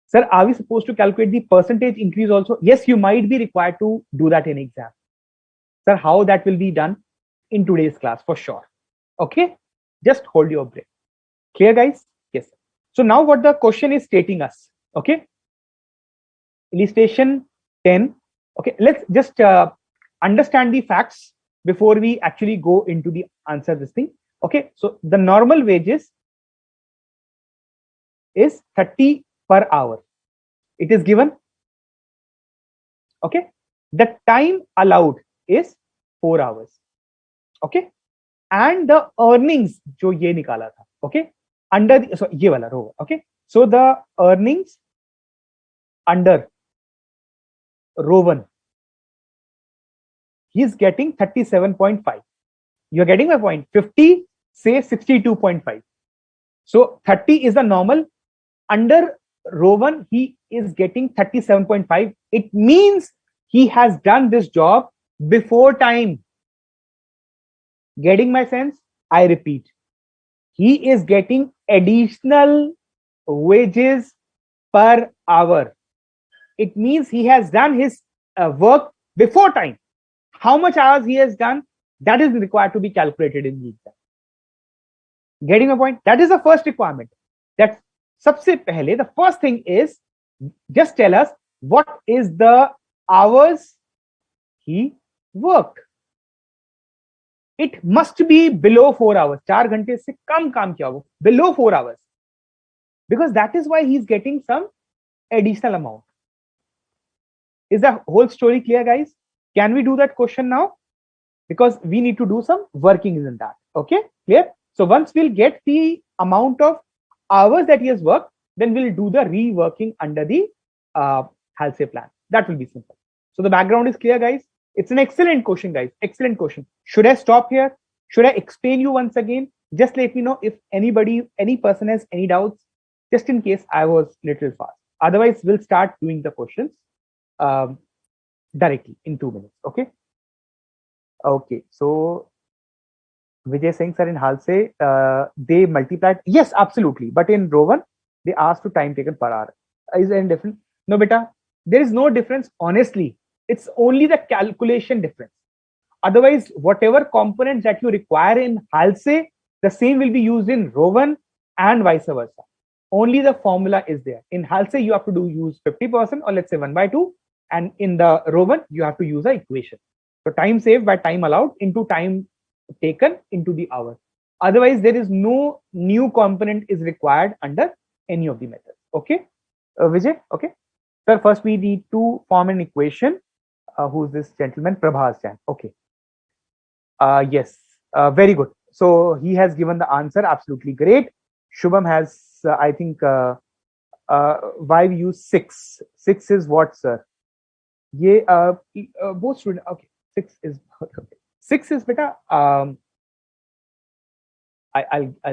A: Sir, are we supposed to calculate the percentage increase also? Yes, you might be required to do that in exam. Sir, how that will be done in today's class for sure. Okay. Just hold your breath. Clear, guys? Yes. So now what the question is stating us. Okay. Illustration 10. Okay. Let's just understand the facts before we actually go into the answer this thing. Okay, so the normal wages is 30 per hour. It is given. Okay, the time allowed is 4 hours. Okay, and the earnings जो ये निकाला था. Okay, under the, so ये वाला रो. Okay, so the earnings under Rowan, he is getting 37.5. You're getting my point. 50 say 62.5. So 30 is the normal. Under Rowan, he is getting 37.5. It means he has done this job before time. Getting my sense? I repeat. He is getting additional wages per hour. It means he has done his work before time. How much hours he has done, that is required to be calculated in the exam. Getting my point? That is the first requirement. That सबसे पहले, the first thing is just tell us what is the hours he worked. It must be below 4 hours. 4 घंटे से कम काम किया वो, below 4 hours, because that is why he's getting some additional amount. Is the whole story clear, guys? Can we do that question now? Because we need to do some workings in that. Okay, clear? So once we'll get the amount of hours that he has worked, then we'll do the reworking under the Halsey plan. That will be simple. So the background is clear, guys. It's an excellent question, guys. Excellent question. Should I stop here? Should I explain you once again? Just let me know if any person has any doubts, just in case I was little fast. Otherwise, we'll start doing the questions directly in 2 minutes. Okay. Okay. So Vijay Singh sir, in Halsey, they multiplied. Yes, absolutely. But in Rowan, they asked to time taken per hour. Is there any difference? No, beta. There is no difference. Honestly, it's only the calculation difference. Otherwise, whatever components that you require in Halsey, the same will be used in Rowan and vice versa. Only the formula is there. In Halsey, you have to use 50%, or let's say 1/2. And in the Rowan, you have to use an equation. So time saved by time allowed into time taken into the hour. Otherwise, there is no new component is required under any of the methods. Okay, Vijay. Okay, sir. First, we need to form an equation. Who's this gentleman? Prabhas Jain. Okay. Yes. Very good. So he has given the answer. Absolutely great. Shubham has, I think, why we use 6. 6 is what, sir? Ye both student. Okay. 6 is okay. 6 is beta. I'll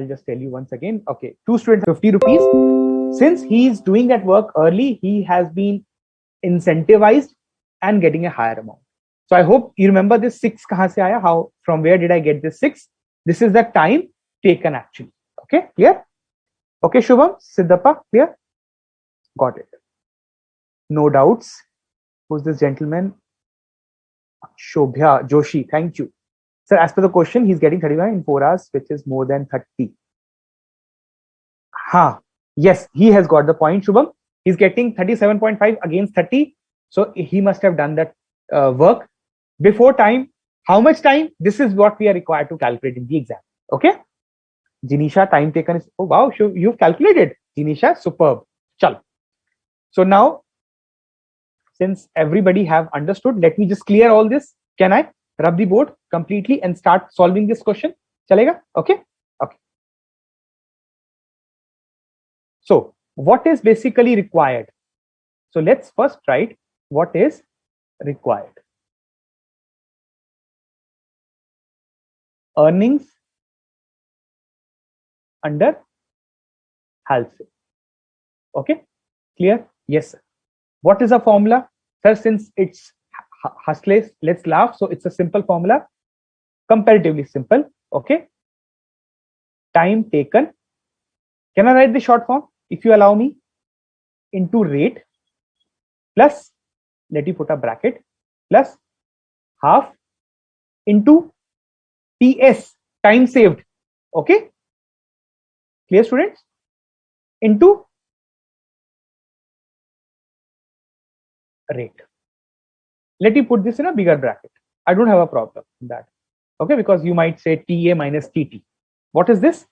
A: just tell you once again. Okay, 2 students 50 rupees. Since he is doing that work early, he has been incentivized and getting a higher amount. So I hope you remember this 6 kahan se aaya? How, from where did I get this 6? This is the time taken actually. Okay, clear? Okay, Shubham, Siddhappa, clear? Got it. No doubts. Who's this gentleman? Shobhya Joshi, thank you. Sir, as per the question, he's getting 31 in 4 hours, which is more than 30. Yes, he has got the point, Shubham. He's getting 37.5 against 30. So he must have done that work before time. How much time? This is what we are required to calculate in the exam. Okay. Jinisha, time taken is, oh wow, you've calculated. Jinisha, superb. Chal. So now, since everybody have understood, let me just clear all this. Can I rub the board completely and start solving this question? Chalega? Okay. Okay. So what is basically required? So let's first write what is required. Earnings under Halsey. Okay, clear? Yes, sir. What is the formula? Sir, since it's Halsey, let's laugh. So it's a simple formula, comparatively simple. Okay. Time taken. Can I write the short form, if you allow me? Into rate plus, let you put a bracket, plus half into TS, time saved. Okay. Clear, students? Into rate. Let me put this in a bigger bracket. I don't have a problem in that. Okay, because you might say TA minus TT. What is this?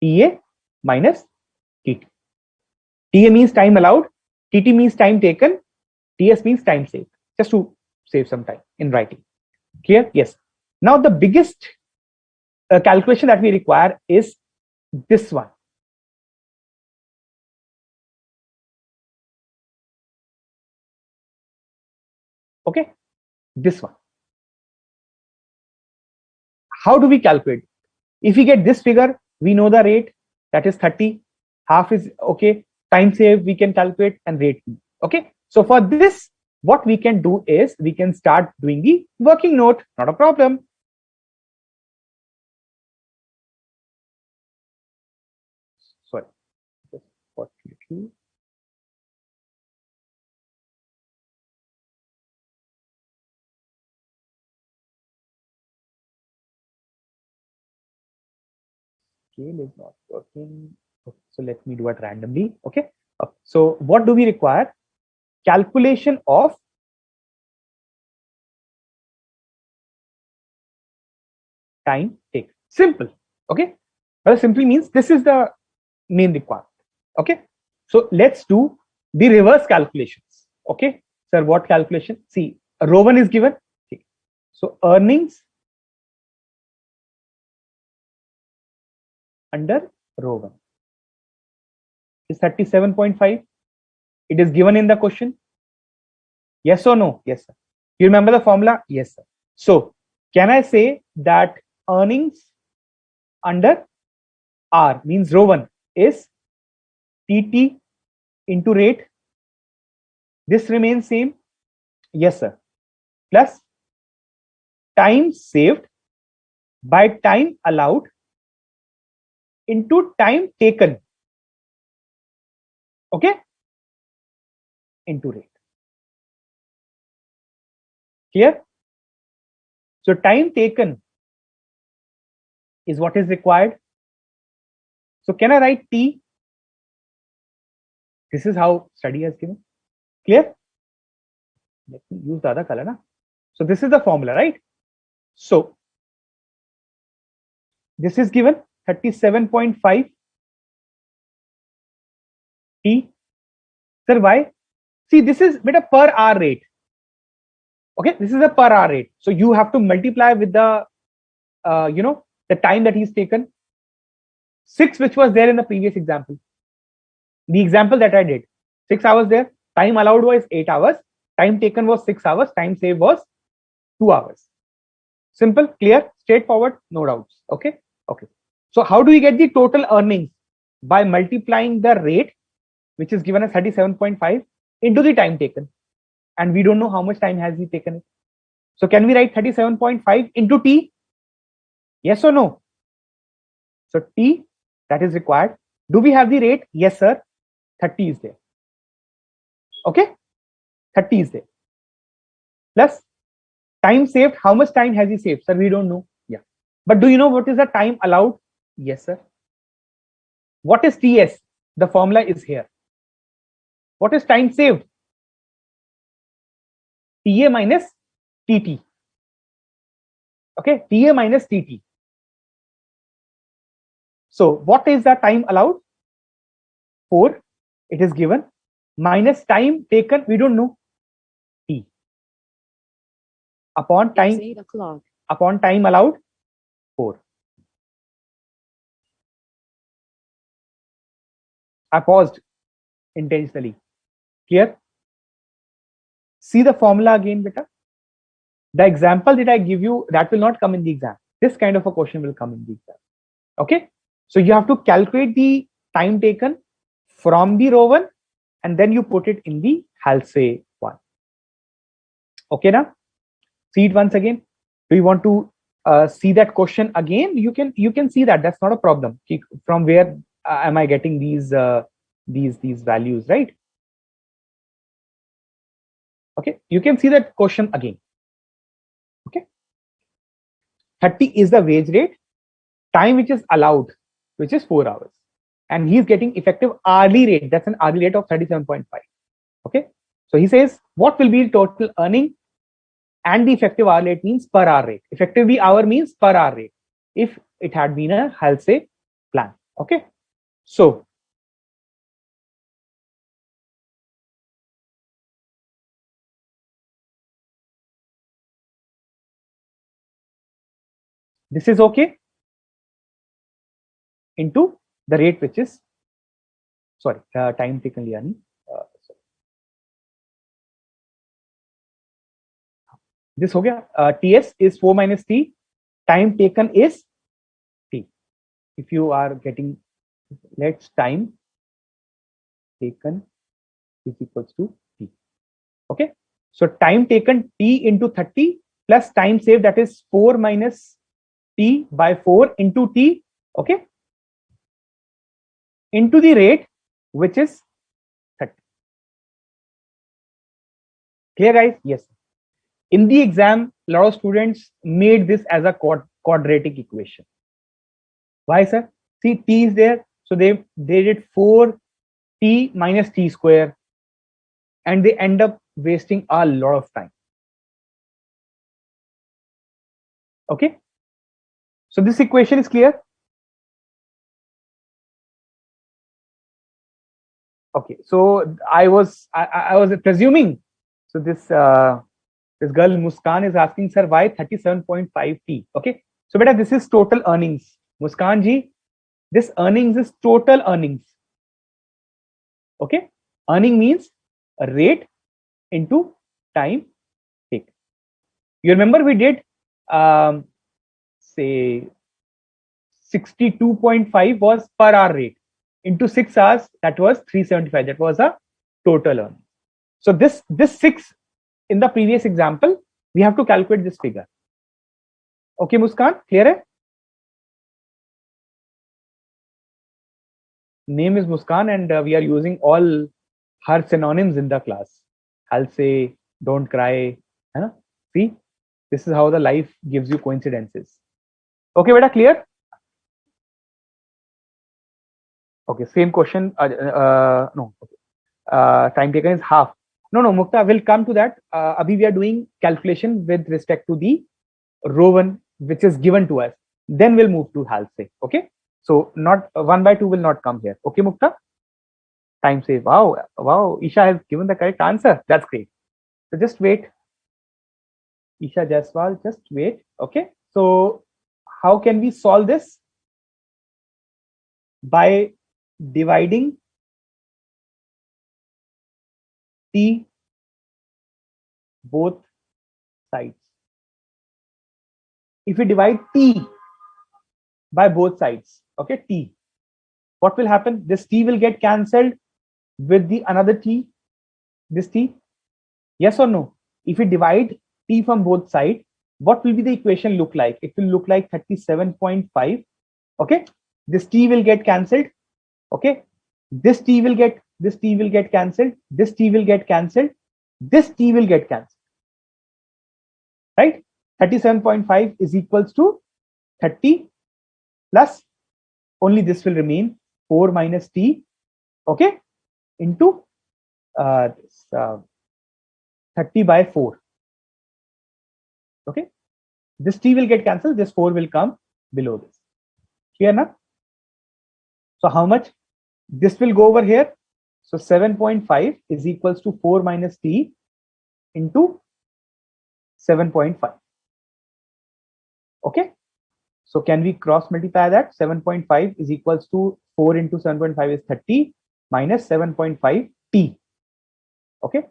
A: TA minus TT. TA means time allowed, TT means time taken, TS means time saved, just to save some time in writing. Clear? Yes. Now the biggest calculation that we require is this one. Okay, this one. How do we calculate? If we get this figure, we know the rate, that is 30. Half is okay. Time save we can calculate, and rate. Okay. So for this, what we can do is we can start doing the working note. Not a problem. Sorry. Just fortunately. Scale is not working. Okay, so let me do it randomly. Okay. So what do we require? Calculation of time take. Simple. Okay. Well, simply means this is the main requirement. Okay. So let's do the reverse calculations. Okay. Sir, what calculation? See, Rowan is given. Okay. So earnings under Rowan is 37.5. It is given in the question. Yes or no? Yes, sir. You remember the formula? Yes, sir. So can I say that earnings under R means Rowan is TT into rate? This remains same. Yes, sir. Plus time saved by time allowed into time taken. Okay? Into rate. Clear? So time taken is what is required. So can I write T? This is how study has given. Clear? Let me use the other color. Na? So this is the formula, right? So this is given 37.5 T. Sir, why? See, this is bit of per hour rate. Okay, this is a per hour rate. So you have to multiply with the, the time that he's taken. 6, which was there in the previous example. The example that I did, 6 hours there. Time allowed was 8 hours. Time taken was 6 hours. Time saved was 2 hours. Simple, clear, straightforward, no doubts. Okay. Okay. So how do we get the total earnings? By multiplying the rate, which is given as 37.5, into the time taken. And we don't know how much time has he taken it. So can we write 37.5 into T? Yes or no? So T, that is required. Do we have the rate? Yes, sir. 30 is there. Okay. 30 is there. Plus time saved. How much time has he saved? Sir, we don't know. Yeah. But do you know what is the time allowed? Yes, sir. What is TS? The formula is here. What is time saved? TA minus TT. Okay, TA minus TT. So what is the time allowed? 4. It is given. Minus time taken, we don't know. T. Upon time.
B: It's 8 o'clock.
A: Upon time allowed, 4. I paused intentionally. Clear? See the formula again, beta. The example that I give you, that will not come in the exam. This kind of a question will come in the exam. Okay. So you have to calculate the time taken from the Rowan, and then you put it in the Halsey one. Okay, now see it once again. Do you want to see that question again? You can see that. That's not a problem. From where am I getting these values, right? Okay, you can see that question again. Okay, 30 is the wage rate, time which is allowed, which is 4 hours, and he's getting effective hourly rate. That's an hourly rate of 37.5. Okay, so he says what will be total earning and the effective hour rate means per hour rate. Effective hour means per hour rate if it had been a Halsey plan. Okay, so this is okay into the rate which is, sorry, time taken liya nahi. Sorry. This हो गया. TS is 4 minus T, time taken is T. If you are getting, let's time taken is equals to T. Okay, so time taken T into 30 plus time saved, that is 4 minus T by 4 into T, okay, into the rate which is 30. Clear, guys? Yes. In the exam, a lot of students made this as a quadratic equation. Why, sir? See, T is there, so they did 4T minus T square, and they end up wasting a lot of time. Okay, so this equation is clear. Okay, so I was presuming, so this this girl Muskan is asking, sir, why 37.5 T? Okay, so beta, this is total earnings. Muskan ji, this earnings is total earnings. Okay, earning means a rate into time taken. You remember we did say 62.5 was per hour rate into 6 hours, that was 375. That was a total earning. So this 6 in the previous example, we have to calculate this figure. Okay, Muskan, clear hai? Name is Muskan, and we are using all her synonyms in the class. Halsey, don't cry. Hai? See, this is how the life gives you coincidences. Okay, beta, clear? Okay, same question. No, okay. Time taken is half. No, Mukta, will come to that. Abhi we are doing calculation with respect to the Rowan, which is given to us. Then we'll move to Halsey. Okay, so not 1 by 2 will not come here. Okay, Mukta. Time save. Wow. Isha has given the correct answer. That's great. So just wait. Isha Jaswal, just wait. Okay. So how can we solve this? By dividing T both sides. If we divide T by both sides, okay, T, what will happen? This T will get cancelled with the another T, this T. Yes or no? If we divide T from both sides, what will be the equation look like? It will look like 37.5. Okay, this T will get cancelled. Okay, this T will get cancelled. This T will get cancelled. This T will get cancelled. Right? 37.5 is equals to 30 plus, only this will remain, 4 minus T, okay, into this, 30 by 4. Okay, this T will get cancelled, this 4 will come below this. Clear now? So how much? This will go over here. So 7.5 is equals to 4 minus T into 7.5. Okay, so can we cross multiply that? 7.5 is equals to 4 into 7.5 is 30 minus 7.5 T. Okay,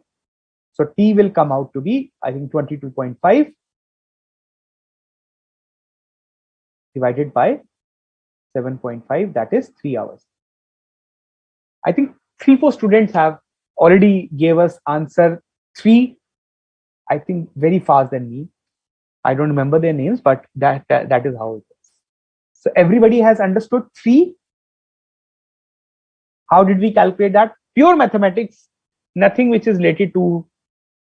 A: so T will come out to be, I think, 22.5 divided by 7.5, that is 3 hours. I think 3-4 students have already gave us answer 3, I think, very fast than me. I don't remember their names, but that is how it is. So everybody has understood 3. How did we calculate that? Pure mathematics, nothing which is related to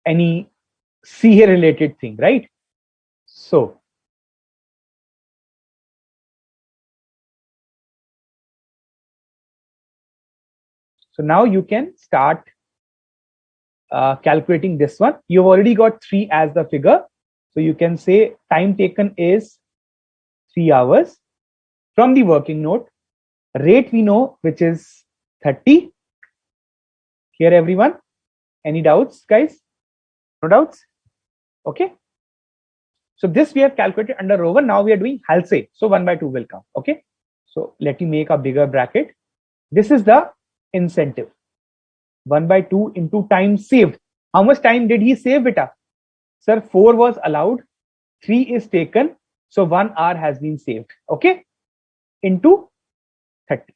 A: any CA related thing, right? So now you can start calculating this one. You've already got 3 as the figure. So you can say time taken is 3 hours. From the working note, rate we know, which is 30. Here, everyone. Any doubts, guys? No doubts? Okay. So this we have calculated under Rowan. Now we are doing Halsey. So 1 by 2 will come. Okay. So let me make a bigger bracket. This is the incentive. 1 by 2 into time saved. How much time did he save, beta? Sir, 4 was allowed. 3 is taken. So 1 hour has been saved. Okay. Into 30.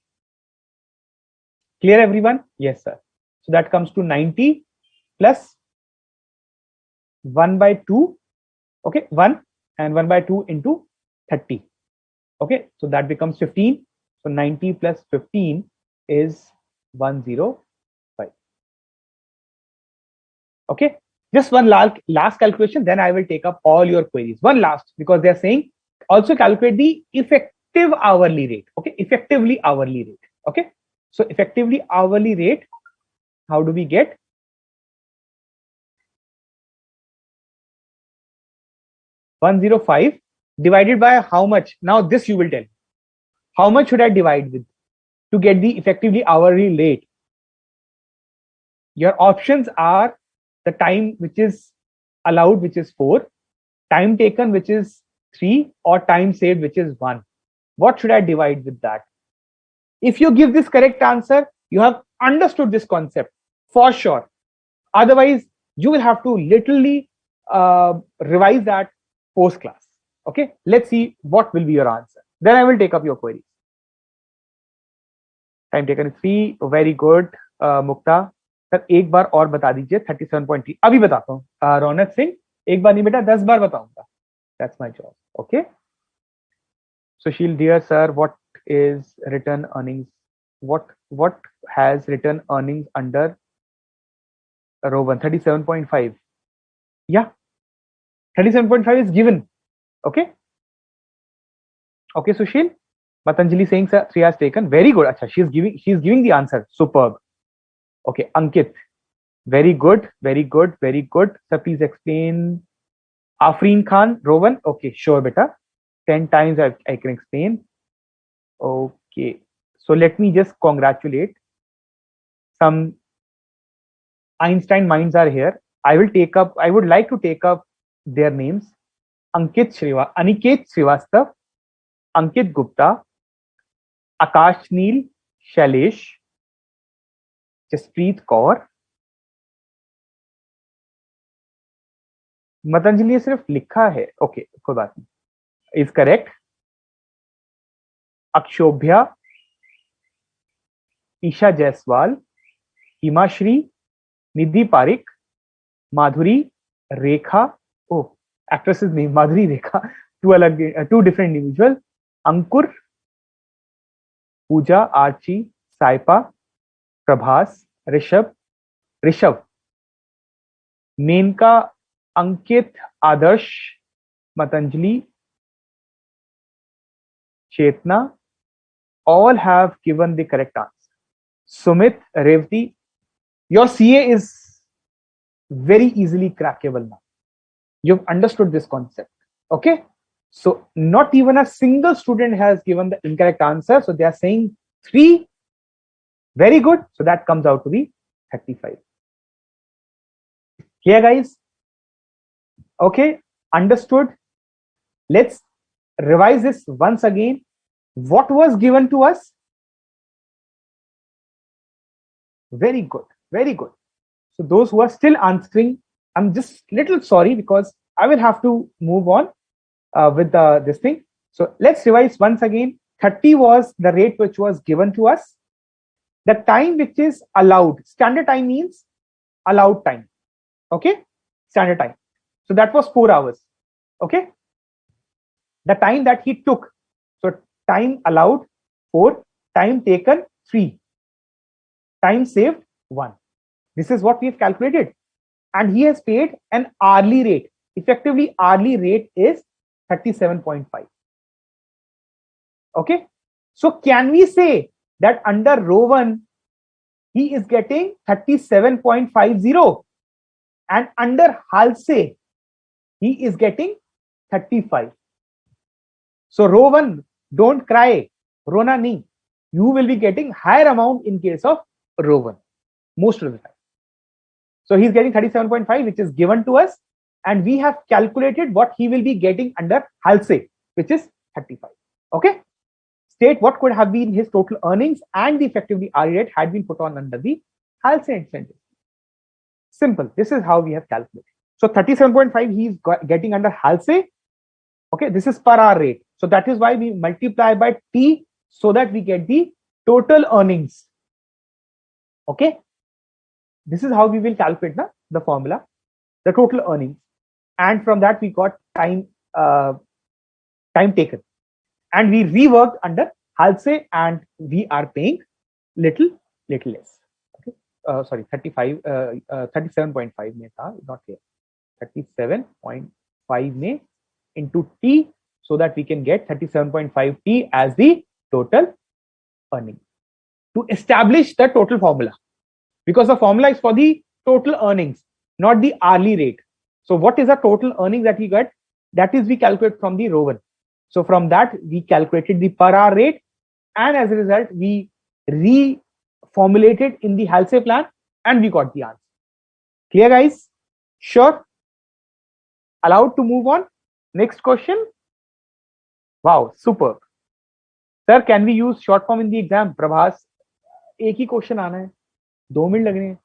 A: Clear, everyone? Yes, sir. So that comes to 90 plus 1 by 2. Okay. 1 and 1 by 2 into 30. Okay. So that becomes 15. So 90 plus 15 is 105. Okay. Just one last calculation, then I will take up all your queries. One last, because they are saying also calculate the effective hourly rate. Okay. Effectively hourly rate. Okay. So effectively hourly rate, how do we get? $105 divided by how much? Now this you will tell. How much should I divide with to get the effectively hourly rate? Your options are the time which is allowed, which is 4, time taken, which is 3, or time saved, which is 1. What should I divide with that? If you give this correct answer, you have understood this concept for sure. Otherwise, you will have to literally revise that post class. Okay, let's see what will be your answer. Then I will take up your queries. Time taken is 3. Very good, Mukta. Sir एक बार और बता दीजिए 37.3. अभी बताता हूँ. रौनक सिंह, एक बार नहीं बेटा 10 बार बताऊंगा. That's my job. Okay. Sushil, dear sir, what is return earnings? What has return earnings under Rowan? 37.5. Yeah, 37.5 is given. Okay. Okay, Sushil. Matanjali saying sir 3 hours taken. Very good. Acha, she's giving the answer. Superb. Okay, Ankit. Very good, very good, very good. Sir, please explain. Afreen Khan, Rowan. Okay, sure, beta. 10 times I can explain. Okay. So let me just congratulate. Some Einstein minds are here. I would like to take up their names. Aniket Srivastav, Ankit Gupta, Akash Neel, Shailesh, Jasprit Kaur. मतंजलि ने सिर्फ लिखा है. Okay, कोई बात नहीं. Is correct. Akshobhya, Isha Jaiswal, Himashree, Nidhi Pareek, Madhuri, Rekha. Oh, actresses name Madhuri, Rekha. Two different individual. Ankur, Pooja, Archi, Saipa, Prabhas, Rishabh, Menka, Ankit, Adarsh, Matanjali, Chetna, all have given the correct answer. Sumit, Revati, your CA is very easily crackable now. You've understood this concept. Okay. So not even a single student has given the incorrect answer. So they are saying 3. Very good. So that comes out to be 35. Here, guys. Okay, understood. Let's revise this once again. What was given to us? Very good. Very good. So those who are still answering, I'm just little sorry because I will have to move on with this thing. So let's revise once again. 30 was the rate which was given to us. The time which is allowed, standard time means allowed time. Okay, standard time. So that was 4 hours. Okay, the time that he took. So time allowed 4, time taken 3, time saved 1. This is what we have calculated. And he has paid an hourly rate. Effectively, hourly rate is 37.5. Okay, so can we say that under Rowan, he is getting 37.50? and under Halsey, he is getting 35. So Rowan, don't cry. Rona nahi. You will be getting higher amount in case of Rowan, most of the time. So he's getting 37.5, which is given to us. And we have calculated what he will be getting under Halsey, which is 35. Okay. State what could have been his total earnings and the effectively RE rate had been put on under the Halsey incentive. Simple. This is how we have calculated. So 37.5 he is getting under Halsey. Okay, this is per hour rate. So that is why we multiply by T so that we get the total earnings. Okay, this is how we will calculate the formula, the total earnings, and from that we got time taken, and we reworked under Halsey, and we are paying little less. Okay, sorry, 35, 37.5 mein tha, not here. 37.5 mein into T, so that we can get 37.5 T as the total earning. To establish the total formula, because the formula is for the total earnings, not the hourly rate. So what is the total earnings that we get? That is we calculate from the Rowan. So from that we calculated the per hour rate, and as a result we reformulated in the Halsey plan, and we got the answer. Clear, guys? Sure? Allowed to move on? Next question. Wow, super. Sir, can we use short form in the exam? Prabhas, एक ही question आना है, 2 minute लगने हैं.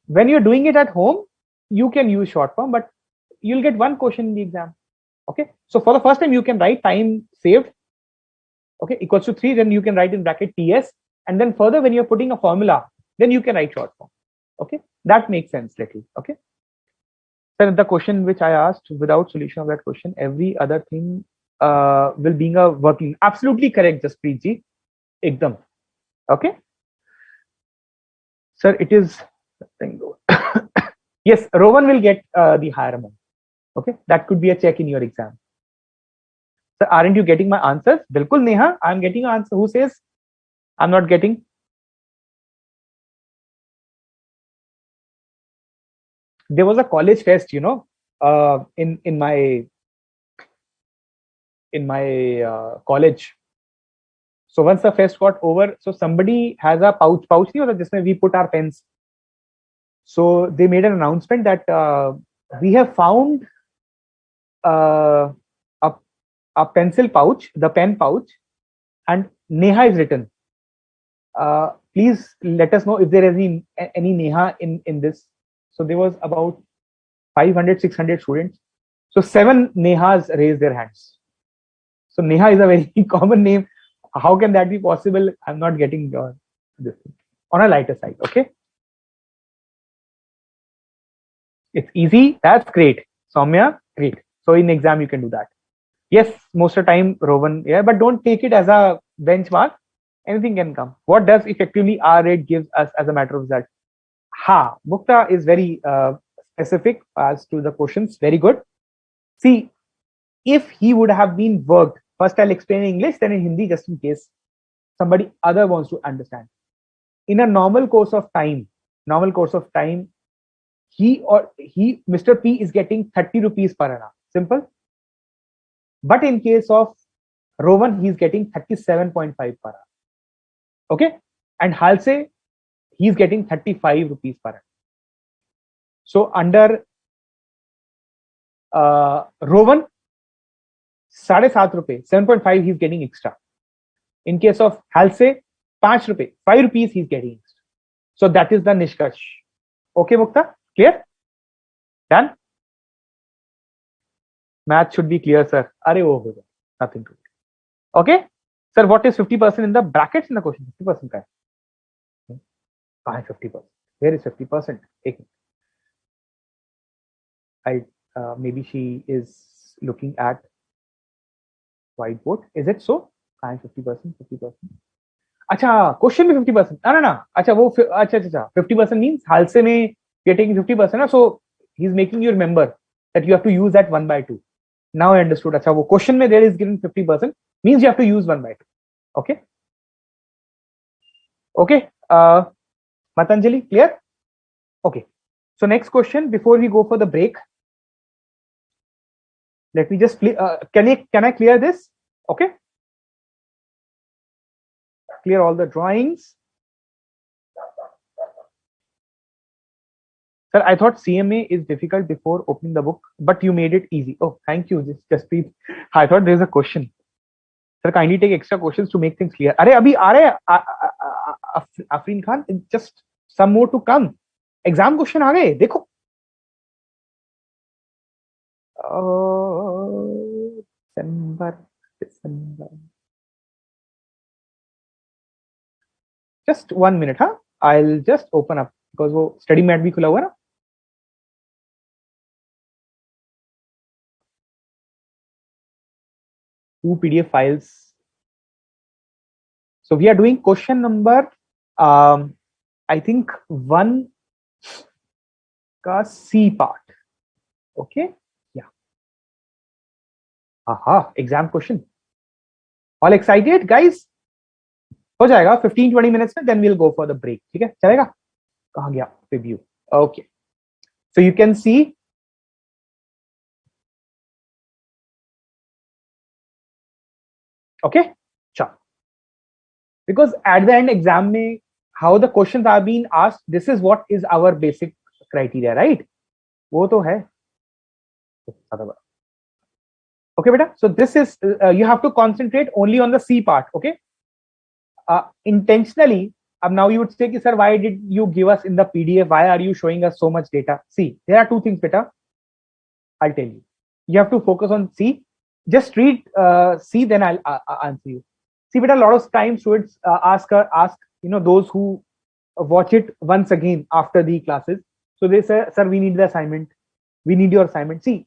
A: When you're doing it at home, you can use short form, but you'll get one question in the exam. Okay, so for the first time you can write time saved, okay, equals to 3, then you can write in bracket TS, and then further when you're putting a formula, then you can write short form. Okay, that makes sense little. Okay, so the question which I asked, without solution of that question, every other thing will being a working. Absolutely correct, Jaspreet ji. Ekdam. Okay. Sir, it is yes, Rowan will get the higher amount. Okay, that could be a check in your exam. Sir, aren't you getting my answers? Bilkul Neha, I'm getting an answer. Who says I'm not getting? There was a college fest, you know, in my college. So once the fest got over, so somebody has a pouch nahi hota jisme we put our pens. So they made an announcement that we have found a pencil pouch, the pen pouch, and Neha is written. Please let us know if there is any Neha in this. So there was about 500, 600 students. So 7 Nehas raised their hands. So Neha is a very common name. How can that be possible? I'm not getting this on a lighter side. Okay, it's easy. That's great. Soumya, great. So in exam you can do that. Yes, most of the time Rowan, yeah, but don't take it as a benchmark. Anything can come. What does effectively R rate gives us as a matter of result? Ha, Mukta is very specific as to the questions. Very good. See, if he would have been worked, first I'll explain in English, then in Hindi, just in case somebody other wants to understand. In a normal course of time, Mr. P is getting 30 rupees per hour. Simple. But in case of Rowan, he's getting 37.5 per hour. Okay. And Halsey, he's getting 35 rupees per hour. So under Rowan, 7.5 rupees, 7.5 he's getting extra. In case of Halsey, 5 rupees, 5 rupees he's getting extra. So that is the Nishkash. Okay, Mukta? Clear? Done? Math should be clear, sir. Nothing to it. Okay? Sir, what is 50% in the brackets in the question? 50% ka hai? 50%. Where is 50%? Maybe she is looking at whiteboard. Is it so? 50%. Acha, question में 50%. No. Acha. 50% means Halsey में you're taking 50%. So he's making you remember that you have to use that 1/2. Now I understood. Acha, wo question में there is given 50% means you have to use 1/2. Okay. Okay. Matanjali, clear? Okay. So next question before we go for the break. Let me just can I clear this? Okay. Clear all the drawings. Sir, I thought CMA is difficult before opening the book, but you made it easy. Oh, thank you, Jasprit. I thought there's a question. Sir, kindly take extra questions to make things clear. Are abhi aa rahe Afreen Khan, just some more to come. Exam question aa gaye, dekho. December. Just 1 minute, huh? I'll just open up because वो study mat भी खुला हुआ है ना. Two PDF files. So we are doing question number, I think 1 का C part. Okay. Yeah. Aha. Exam question. All excited, guys? हो जाएगा 15-20 minutes में, then we'll go for the break. ठीक है, चलेगा? कहाँ गया review? Okay. So you can see. Okay. Sure. Because at the end exam में how the questions are being asked, this is what is our basic criteria, right? वो तो है. Okay, beta. So this is you have to concentrate only on the C part. Okay. Intentionally, now you would say, sir, why did you give us in the PDF? Why are you showing us so much data? See, there are two things, beta. I'll tell you. You have to focus on C. Just read C, then I'll answer you. See, beta, a lot of times students ask those who watch it once again after the classes. So they say, sir, we need the assignment. We need your assignment. See,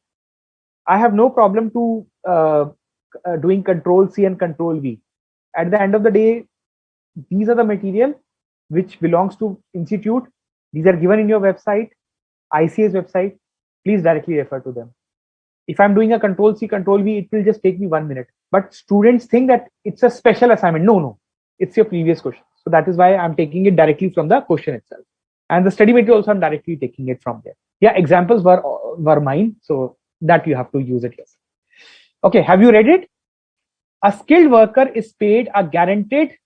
A: I have no problem to doing Control C and Control V. At the end of the day, these are the material which belongs to institute. These are given in your website, ICA's website. Please directly refer to them. If I'm doing a Control C, Control V, it will just take me 1 minute. But students think that it's a special assignment. No, it's your previous question. So that is why I'm taking it directly from the question itself. And the study material also I'm directly taking it from there. Yeah, examples were mine. So that you have to use it yourself. Okay, have you read it? A skilled worker is paid a guaranteed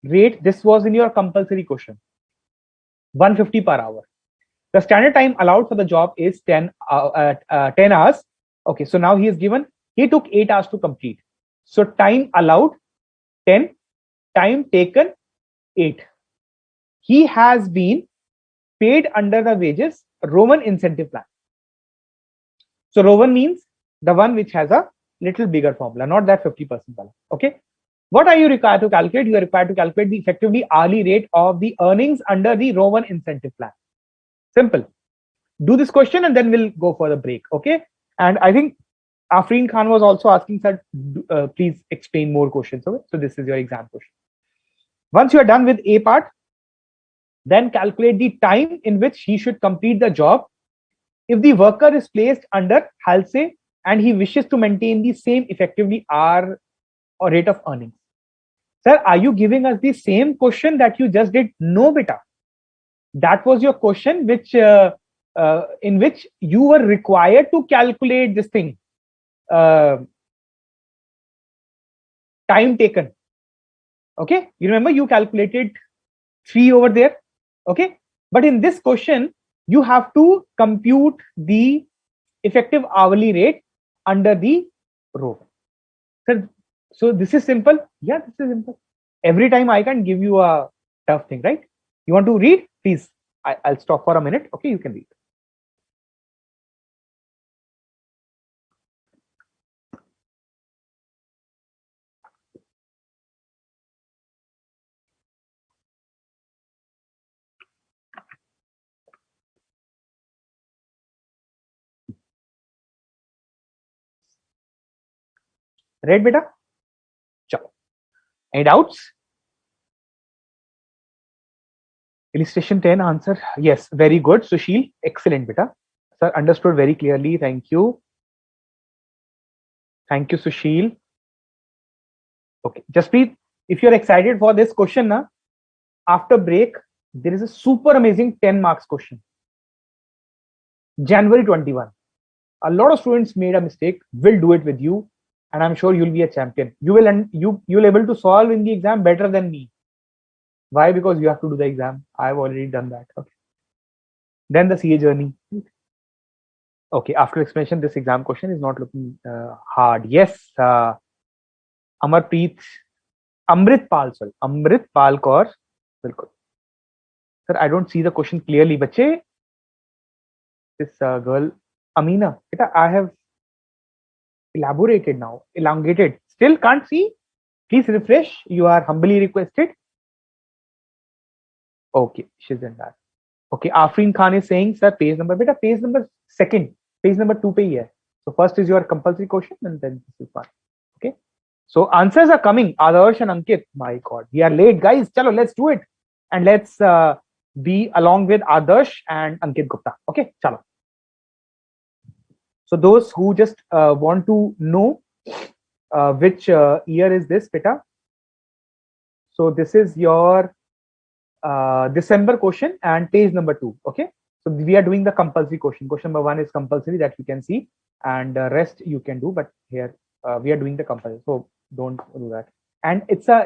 A: rate. This was in your compulsory question. 150 per hour. The standard time allowed for the job is 10 hours. Okay, so now he is given, he took 8 hours to complete. So time allowed 10, time taken 8. He has been paid under the wages Rowan incentive plan. So Rowan means the one which has a little bigger formula, not that 50%. Okay. What are you required to calculate? You are required to calculate the effectively hourly rate of the earnings under the Rowan incentive plan. Simple. Do this question and then we'll go for the break. Okay. And I think Afreen Khan was also asking, sir, please explain more questions. Okay. So this is your exam question. Once you are done with A part, then calculate the time in which he should complete the job. If the worker is placed under Halsey and he wishes to maintain the same effectively hour or rate of earnings. Sir, are you giving us the same question that you just did? No, beta. That was your question which in which you were required to calculate this thing. Time taken. Okay. You remember you calculated 3 over there. Okay. But in this question, you have to compute the effective hourly rate under the row. So this is simple. Yeah, this is simple. Every time I can give you a tough thing, right? You want to read? Please, I'll stop for a minute. Okay, you can read. Read, beta? Chalo. Any doubts? Illustration 10 answer. Yes, very good. Sushil, excellent, beta. Sir, understood very clearly. Thank you. Thank you, Sushil. Okay, Jasprit, if you're excited for this question, after break, there is a super amazing 10 marks question. January 21. A lot of students made a mistake. We'll do it with you, and I'm sure you'll be a champion. You'll able to solve in the exam better than me. Why? Because you have to do the exam. I've already done that. Okay. Then the CA journey. Okay. After explanation, this exam question is not looking hard. Yes. Amarpreet, Amrit Pal, sorry, Amrit Pal Kaur. Bilkul. Sir, I don't see the question clearly. Bache, this girl, Amina, I have elaborated now, elongated. Still can't see. Please refresh. You are humbly requested. Okay, she's in that. Okay, Afrin Khan is saying, sir, page number, page number second, page number 2 pe hai. So first is your compulsory question and then this is one. Okay. So answers are coming. Adarsh and Ankit. My God, we are late, guys. Chalo, let's do it. And let's be along with Adarsh and Ankit Gupta. Okay, chalo. So those who just want to know which year is this, beta. So this is your December question and page number 2. Okay. So we are doing the compulsory question. Question number 1 is compulsory that you can see, and the rest you can do. But here we are doing the compulsory, so don't do that. And it's a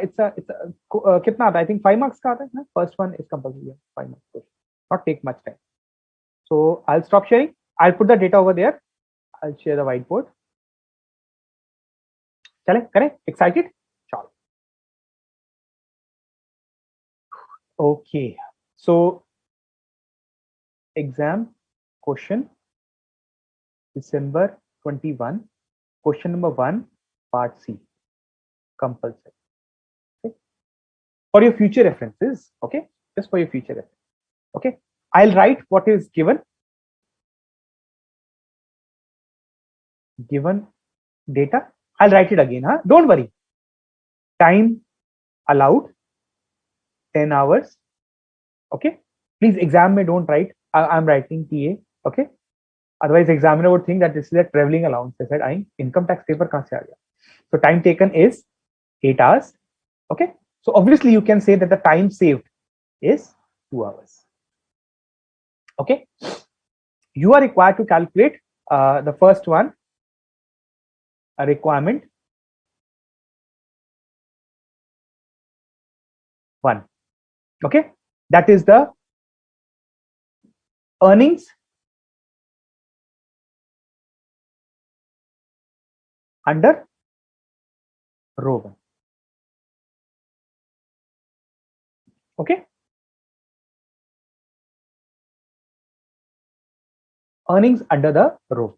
A: kitna aata? I think 5 marks ka aata hai. First one is compulsory. 5 marks question. Not take much time. So I'll stop sharing. I'll put the data over there. I'll share the whiteboard. Chale, kare? Excited? Chalo. Okay. So exam question December 21, question number 1, part C, compulsory. Okay. For your future references, okay, just for your future reference. Okay, I'll write what is given data. I'll write it again, huh? Don't worry. Time allowed 10 hours. Okay, please exam me, don't write. I'm writing TA. Okay, otherwise examiner would think that this is a traveling allowance. I said, I income tax paper kahan se aa gaya? So time taken is 8 hours. Okay, so obviously you can say that the time saved is 2 hours. Okay, you are required to calculate the first one, a requirement 1. Okay, that is the earnings under Rowan. Okay, earnings under the Rowan.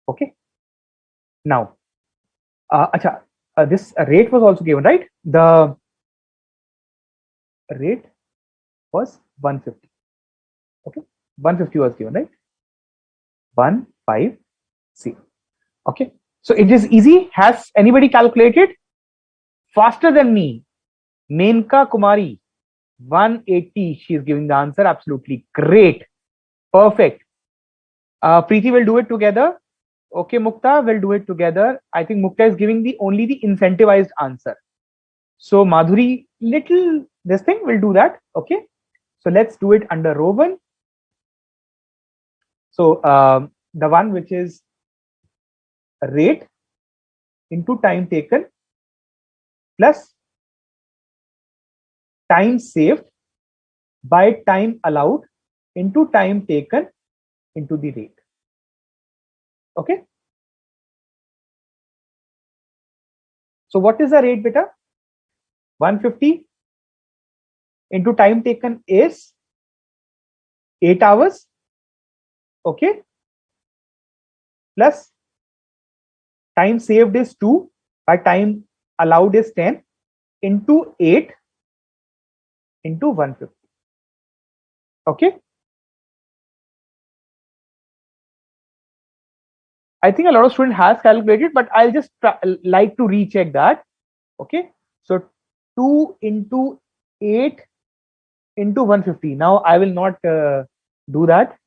A: Okay, now this rate was also given, right? The rate was 150. Okay, 150 was given, right? 150. Okay, so it is easy. Has anybody calculated faster than me? Menka Kumari, 180. She is giving the answer. Absolutely great. Perfect. Preeti will do it together. Okay, Mukta will do it together. I think Mukta is giving only the incentivized answer. So Madhuri, little this thing will do that. Okay, so let's do it under Rowan. So the one which is rate into time taken plus time saved by time allowed into time taken into the rate. Okay, so what is the rate, beta? 150 into time taken is 8 hours. Okay, plus time saved is 2 by time allowed is 10 into 8 into 150. Okay, I think a lot of students has calculated, but I'll just like to recheck that. Okay, so 2 into 8 into 150. Now I will not do that.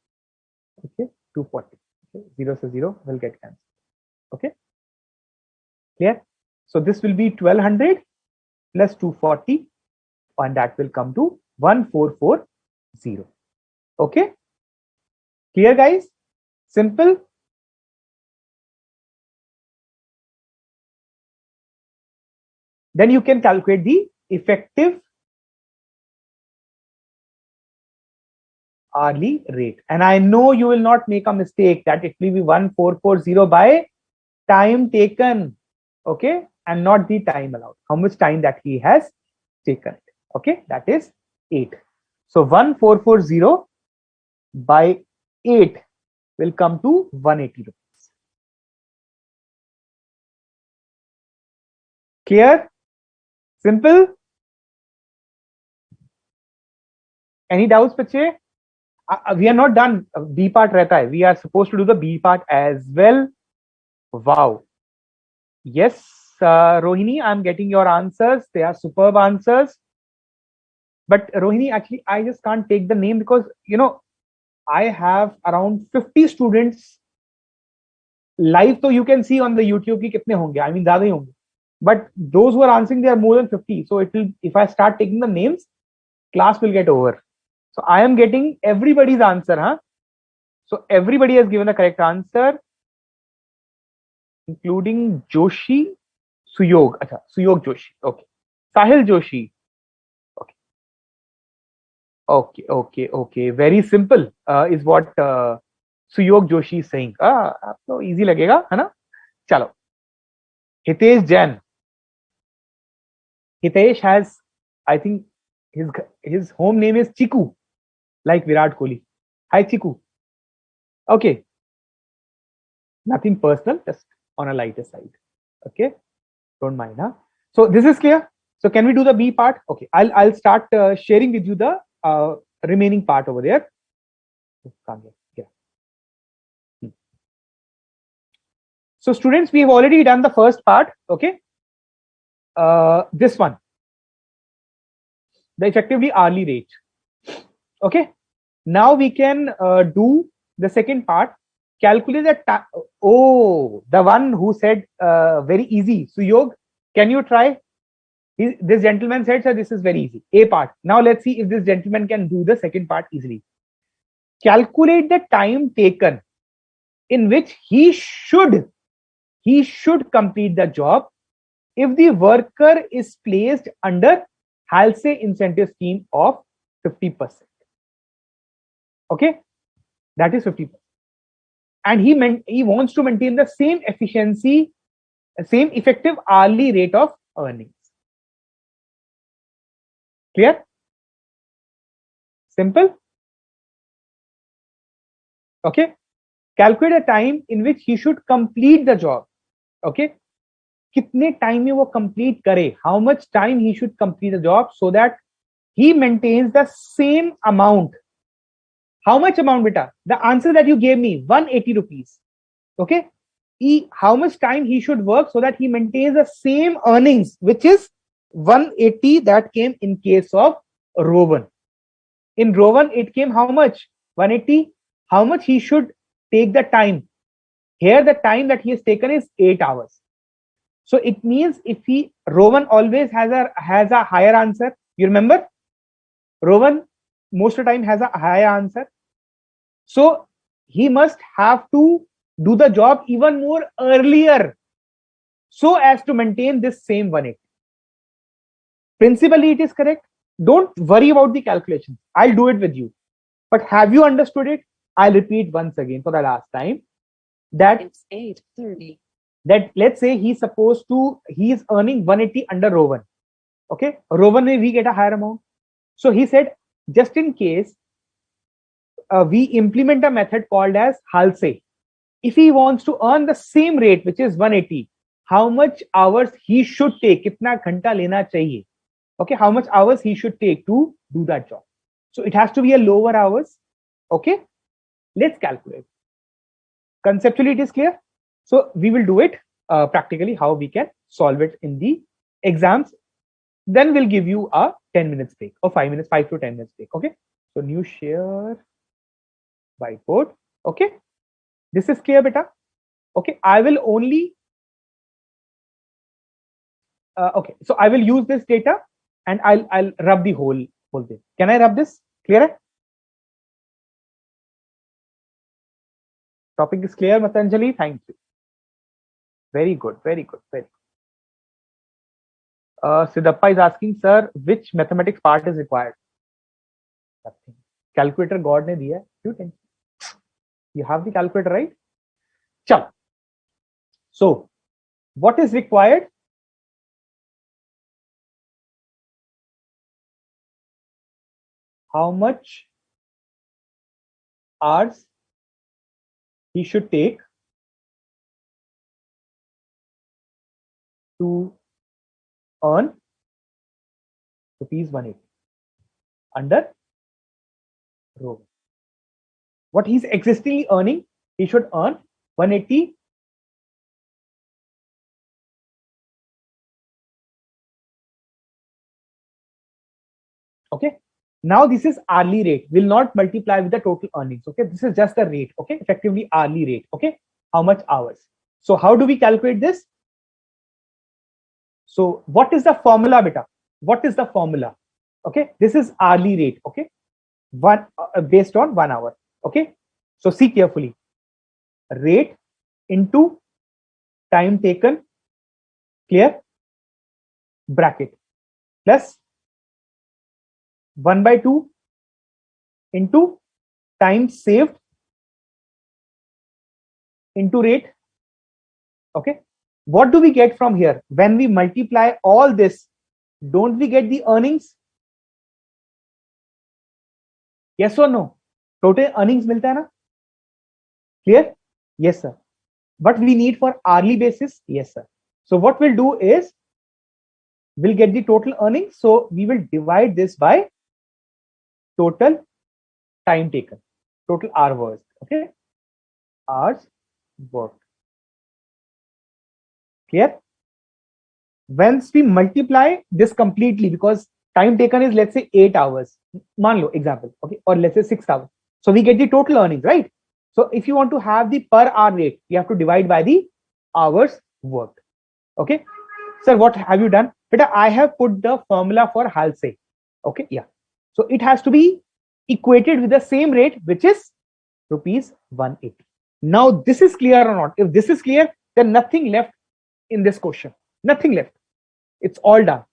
A: Okay, 240. Okay, 0 so 0 will get cancelled. Okay, clear? So this will be 1200 plus 240, and that will come to 1440. Okay, clear guys? Simple. Then you can calculate the effective hourly rate. And I know you will not make a mistake that it will be 1440 by time taken, okay, and not the time allowed. How much time that he has taken it, okay, that is 8. So 1440 by 8 will come to 180 rupees. Clear? Simple? Any doubts, Pache? We are not done. B part rehta hai. We are supposed to do the B part as well. Wow. Yes, Rohini, I'm getting your answers. They are superb answers. But Rohini, actually, I just can't take the name because, I have around 50 students live. So you can see on the YouTube ki kitne honge. I mean, zyada hi honge. But those who are answering, they are more than 50. So it will, if I start taking the names, class will get over. So I am getting everybody's answer, huh? So everybody has given the correct answer, including Joshi, Suyog. Acha, Suyog Joshi. Okay. Sahil Joshi. Okay. Okay. Very simple is what Suyog Joshi is saying. आपको easy लगेगा, है ना? चलो. Hitesh Jain. Hitesh has, I think, his home name is Chiku, like Virat Kohli. Hi Chiku. Okay. Nothing personal, just on a lighter side. Okay. Don't mind, huh? So this is clear. So can we do the B part? Okay, I'll start sharing with you the remaining part over there. Yeah. So students, we have already done the first part. Okay, this one, the effectively hourly rate. Okay, now we can do the second part. Calculate the time. Oh, the one who said very easy. Suyog, can you try? This gentleman said, sir, this is very easy. A part. Now let's see if this gentleman can do the second part easily. Calculate the time taken in which he should complete the job if the worker is placed under Halsey incentive scheme of 50%. Okay, that is 50%. And he wants to maintain the same efficiency, same effective hourly rate of earnings. Clear? Simple? Okay. Calculate a time in which he should complete the job. Okay. कितने time में वो complete करे, how much time he should complete the job so that he maintains the same amount. How much amount बेटा? The answer that you gave me 180 rupees. Okay, how much time he should work so that he maintains the same earnings, which is 180 that came in case of Rowan. In Rowan, it came how much? 180. How much he should take the time? Here, the time that he has taken is 8 hours. So it means if Rowan always has a higher answer. You remember? Rowan most of the time has a higher answer. So he must have to do the job even more earlier so as to maintain this same 180. Principally, it is correct. Don't worry about the calculations. I'll do it with you. But have you understood it? I'll repeat once again for the last time that
B: It's 8:30.
A: That let's say he is earning 180 under Rowan. Okay, Rowan may we get a higher amount. So he said, just in case we implement a method called as Halsey. If he wants to earn the same rate, which is 180, how much hours he should take? Kitna ghanta lena chahiye? Okay, how much hours he should take to do that job? So it has to be a lower hours. Okay, let's calculate. Conceptually, it is clear. So we will do it practically how we can solve it in the exams. Then we'll give you a 10 minutes break or 5 minutes, 5 to 10 minutes break. Okay. So new share whiteboard. Okay. This is clear, beta. Okay. I will only. Okay. So I will use this data and I'll rub the whole thing. Can I rub this? Clear? Topic is clear, Matanjali? Thank you. Very good, very good, very good. Siddhappa is asking, sir, which mathematics part is required? Nothing. Calculator God ने दिया है, क्यों tension? You have the calculator, right? Chal. So, what is required? How much hours he should take to earn rupees 180 under Rowan. What he's existingly earning, he should earn 180. Okay. Now this is hourly rate. Will not multiply with the total earnings. Okay. This is just the rate. Okay. Effectively hourly rate. Okay. How much hours? So how do we calculate this? So what is the formula, beta? What is the formula? Okay. This is hourly rate. Okay. Based on 1 hour. Okay. So see carefully. Rate into time taken, clear, bracket, plus 1/2 into time saved into rate. Okay. What do we get from here? When we multiply all this, don't we get the earnings? Yes or no? Total earnings milta hai na? Clear? Yes, sir. But we need for hourly basis? Yes, sir. So what we'll do is, we'll get the total earnings. So we will divide this by total time taken, total hour worked. Okay. Hours worked. Clear? Once we multiply this completely, because time taken is, let's say, 8 hours. Man lo, example. Okay. Or let's say 6 hours. So we get the total earnings, right? So if you want to have the per hour rate, you have to divide by the hours worked. Okay. Sir, what have you done? But I have put the formula for Halsey. Okay. Yeah. So it has to be equated with the same rate, which is rupees 180. Now this is clear or not? If this is clear, then nothing left in this question. Nothing left. It's all done.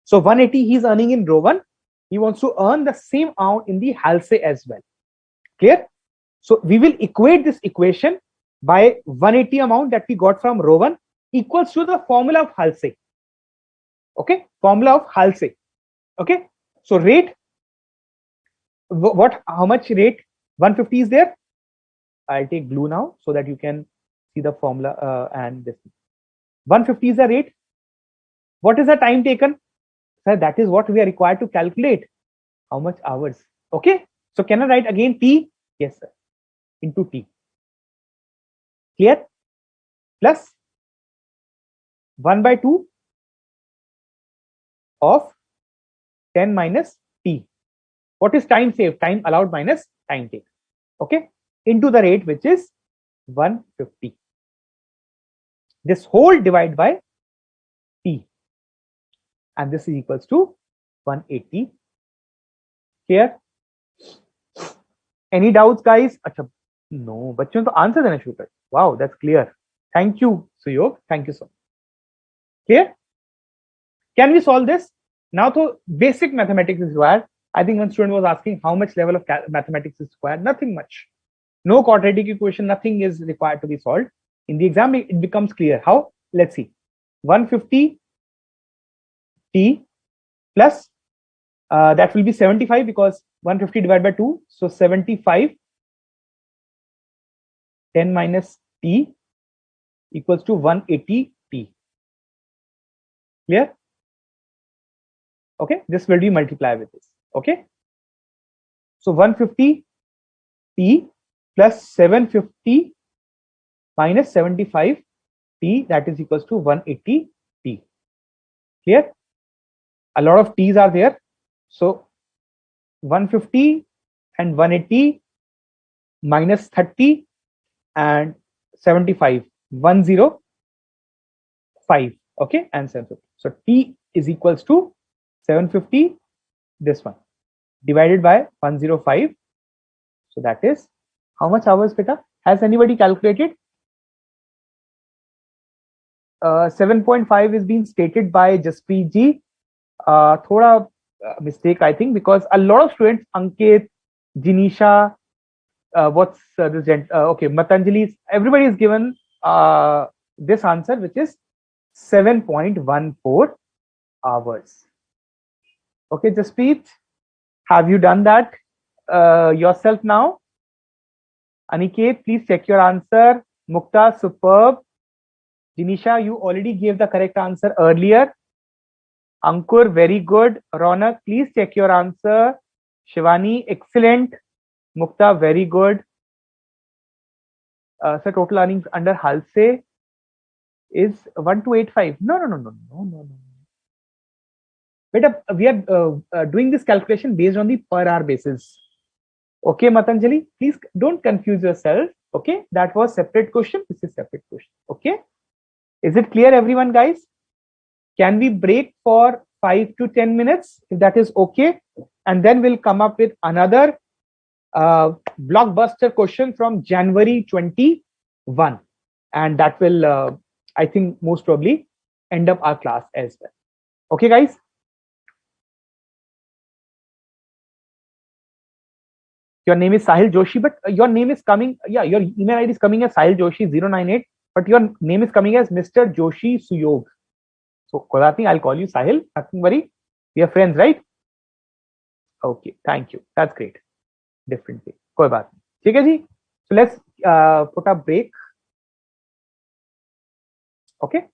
A: So 180 he's earning in Rowan. He wants to earn the same amount in the Halsey as well. Clear? So we will equate this equation by 180 amount that we got from Rowan equals to the formula of Halsey. Okay, formula of Halsey. Okay, so rate, how much rate? 150 is there. I'll take blue now so that you can see the formula and this. 150 is the rate. What is the time taken? Sir, that is what we are required to calculate. How much hours? Okay, so can I write again T? Yes, sir. Into T. Clear? Plus 1/2 of 10 minus T. What is time saved? Time allowed minus time taken. Okay, into the rate, which is 150. This whole divide by T, and this is equals to 180. Clear? Any doubts, guys? Achha, no, बच्चों तो answer देना शुरू कर. Wow, that's clear. Thank you, Suyog. Thank you so much. Clear? Can we solve this? Now, so basic mathematics is required. I think one student was asking how much level of mathematics is required. Nothing much. No quadratic equation, nothing is required to be solved. In the exam, it becomes clear. How? Let's see. 150 T plus, that will be 75 because 150 divided by 2. So 75, 10 minus T equals to 180 T. Clear? Okay, this will be multiplied with this. Okay, so 150 T plus 750 minus 75 T, that is equals to 180 T. Clear? A lot of T's are there. So 150 and 180 minus 30 and 75, 105. Okay, and 750. So T is equals to 750, this one, divided by 105. So that is how much hours, beta? Has anybody calculated? 7.5 is being stated by Jaspreet ji. Thoda mistake, I think, because a lot of students, Ankit, Jinisha, what's this? Okay, Matanjali, everybody is given this answer, which is 7.14 hours. Okay, Jaspreet, have you done that yourself now? Aniket, please check your answer. Mukta, superb. Jinisha, you already gave the correct answer earlier. Ankur, very good. Ronak, please check your answer. Shivani, excellent. Mukta, very good. So total earnings under Halsey is 1285. No. But we are doing this calculation based on the per hour basis. Okay, Matanjali, please don't confuse yourself. Okay, that was separate question. This is separate question. Okay, is it clear, everyone, guys? Can we break for 5 to 10 minutes if that is okay? And then we'll come up with another blockbuster question from January 21. And that will, I think, most probably end up our class as well. Okay, guys? Your name is Sahil Joshi, but your name is coming, yeah, your email ID is coming as Sahil Joshi 098, but your name is coming as Mr. Joshi Suyog. So, Kodati, I'll call you Sahil. Nothing worry. We are friends, right? Okay, thank you. That's great. Different way. कोई बात नहीं. ठीक है जी. So let's put a break. Okay.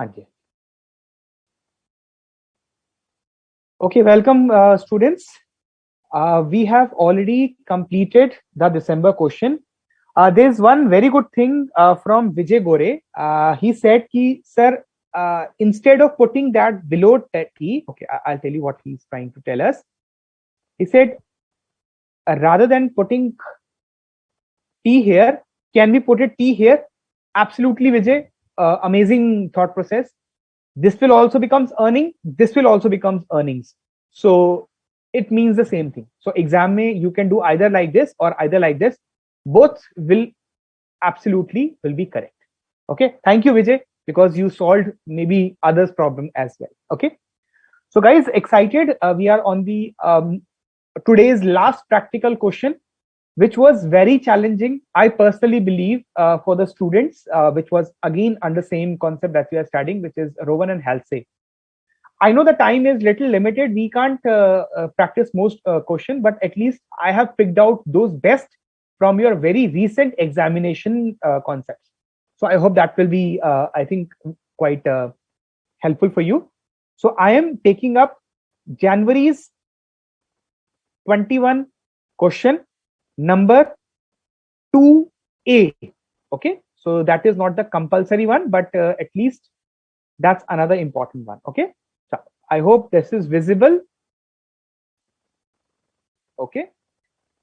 A: हाँ जी. Okay, welcome students. We have already completed the December question. There's one very good thing from Vijay Gore. He said, ki, sir, instead of putting that below T, okay, I'll tell you what he's trying to tell us. He said, rather than putting T here, can we put a T here? Absolutely, Vijay. Amazing thought process. This will also becomes earning. This will also becomes earnings. So it means the same thing. So exam may you can do either like this or either like this. Both will absolutely will be correct. Okay. Thank you, Vijay, because you solved maybe others' problem as well. Okay. So guys, excited. We are on the today's last practical question, which was very challenging. I personally believe for the students, which was again under same concept that we are studying, which is Rowan and Halsey. I know the time is little limited. We can't practice most question, but at least I have picked out those best from your very recent examination concepts. So I hope that will be, I think, quite helpful for you. So I am taking up January's 21 question number 2A. Okay, so that is not the compulsory one, but at least that's another important one. Okay, so I hope this is visible. Okay,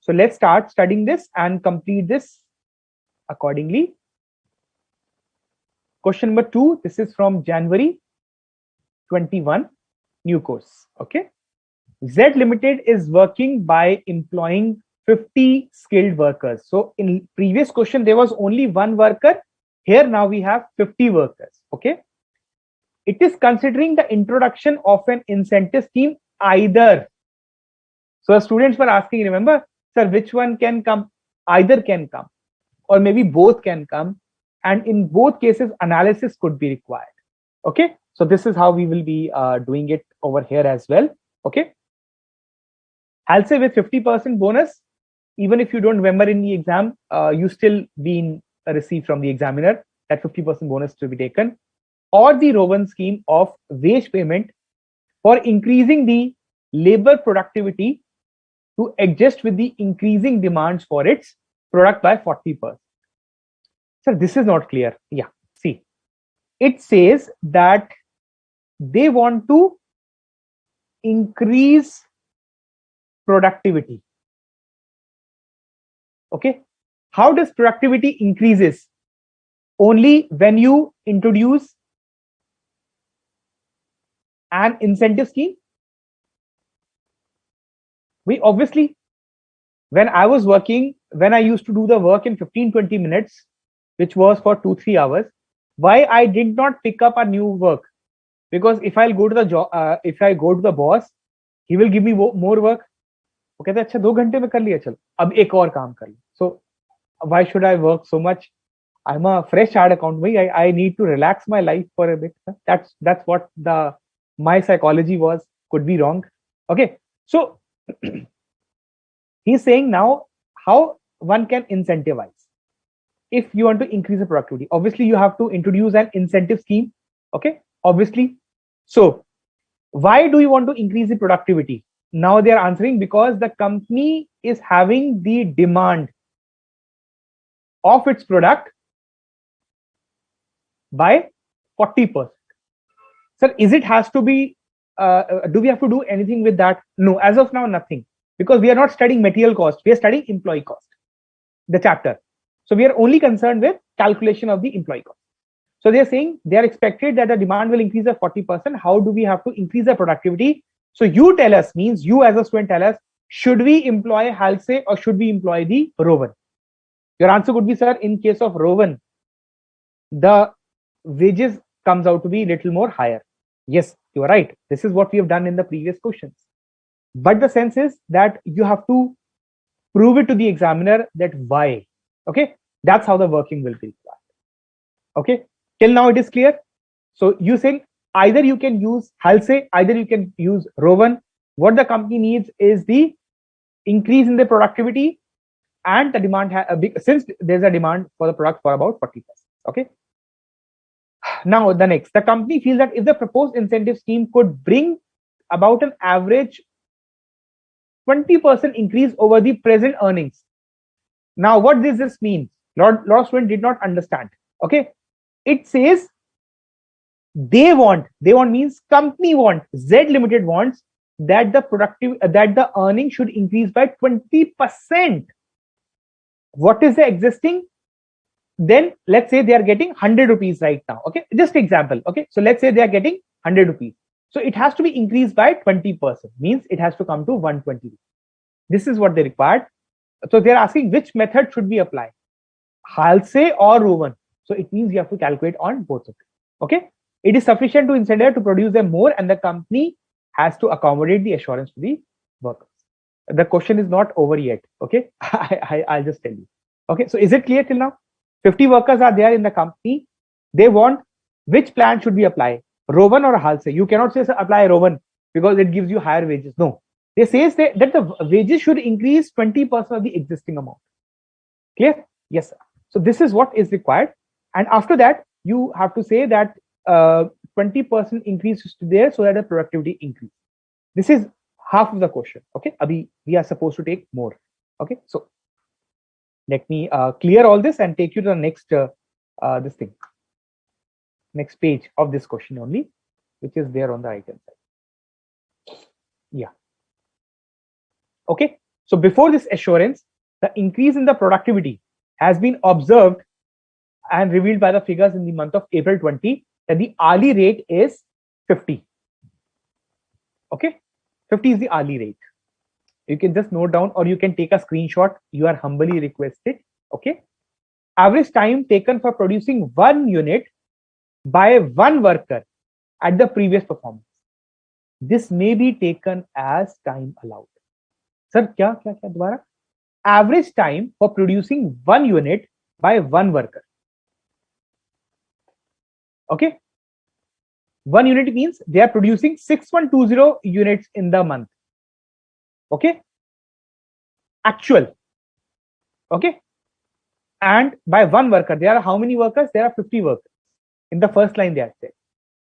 A: so let's start studying this and complete this accordingly. Question number 2, this is from January 21, new course. Okay, Z Limited is working by employing 50 skilled workers. So in previous question, there was only one worker. Here now we have 50 workers. Okay. It is considering the introduction of an incentive scheme either. So students were asking, remember, sir, which one can come? Either can come, or maybe both can come. And in both cases, analysis could be required. Okay. So this is how we will be doing it over here as well. Okay. I'll say with 50% bonus, even if you don't remember in the exam, you still been received from the examiner that 50% bonus to be taken, or the Rowan scheme of wage payment for increasing the labor productivity to adjust with the increasing demands for its product by 40%. Sir, this is not clear. Yeah, see, it says that they want to increase productivity. Okay, how does productivity increases? Only when you introduce an incentive scheme. We obviously, when I was working, when I used to do the work in 15-20 minutes, which was for 2-3 hours, why I did not pick up a new work? Because if I'll go to the job, if I go to the boss, he will give me more work. वो कहते अच्छा 2 घंटे में कर लिया चलो अब एक और काम कर लो. So why should I work so much? I'm a fresh chartered accountant. I need to relax my life for a bit. That's what the my psychology was. Could be wrong. Okay, so he's saying now how one can incentivize. If you want to increase the productivity, obviously you have to introduce an incentive scheme. Okay, obviously. So why do you want to increase the productivity? Now they are answering because the company is having the demand of its product by 40%. Sir, is it has to be, do we have to do anything with that? No, as of now, nothing. Because we are not studying material cost, we are studying employee cost, the chapter. So we are only concerned with calculation of the employee cost. So they are saying they are expected that the demand will increase by 40%. How do we have to increase the productivity? So you tell us, means you as a student tell us, should we employ Halsey or should we employ the Rowan? Your answer would be, sir, in case of Rowan, the wages comes out to be little more higher. Yes, you are right. This is what we have done in the previous questions. But the sense is that you have to prove it to the examiner that why. Okay, that's how the working will be required. Okay, till now it is clear. So you saying either you can use Halsey, either you can use Rowan. What the company needs is the increase in the productivity and the demand since there's a demand for the product for about 40%. Okay, Now, the next, the company feels that if the proposed incentive scheme could bring about an average 20% increase over the present earnings. Now, what does this mean? Lot of students did not understand. Okay, it says they want means company want, Z Limited wants that the earning should increase by 20%. What is the existing? Then let's say they are getting 100 rupees right now. Okay, just example. Okay, so let's say they are getting 100 rupees. So it has to be increased by 20%, means it has to come to 120. This is what they required. So they're asking which method should we apply, Halsey or Rowan. So it means you have to calculate on both of them. Okay, it is sufficient to incentive to produce them more, and the company has to accommodate the assurance to the workers. The question is not over yet. Okay, I'll just tell you. Okay, so is it clear till now? 50 workers are there in the company. They want which plan should we apply, Rowan or Halsey? You cannot say apply Rowan because it gives you higher wages. No, they say that the wages should increase 20% of the existing amount. Clear? Yes, sir. So this is what is required. And after that, you have to say that 20% increase is there so that the productivity increase. This is half of the question. Okay, Abhi, we are supposed to take more. Okay, so let me clear all this and take you to the next next page of this question only, which is there on the right hand side. Yeah. Okay, so before this assurance, the increase in the productivity has been observed and revealed by the figures in the month of April 20 that the hourly rate is 50. Okay, 50 is the hourly rate. You can just note down or you can take a screenshot. You are humbly requested. Okay, average time taken for producing 1 unit by 1 worker at the previous performance. This may be taken as time allowed. Sir, kya dobara? Average time for producing 1 unit by 1 worker. Okay, 1 unit means they are producing 6120 units in the month. Okay, actual. Okay, and by 1 worker, there are how many workers? There are 50 workers. In the first line they are said.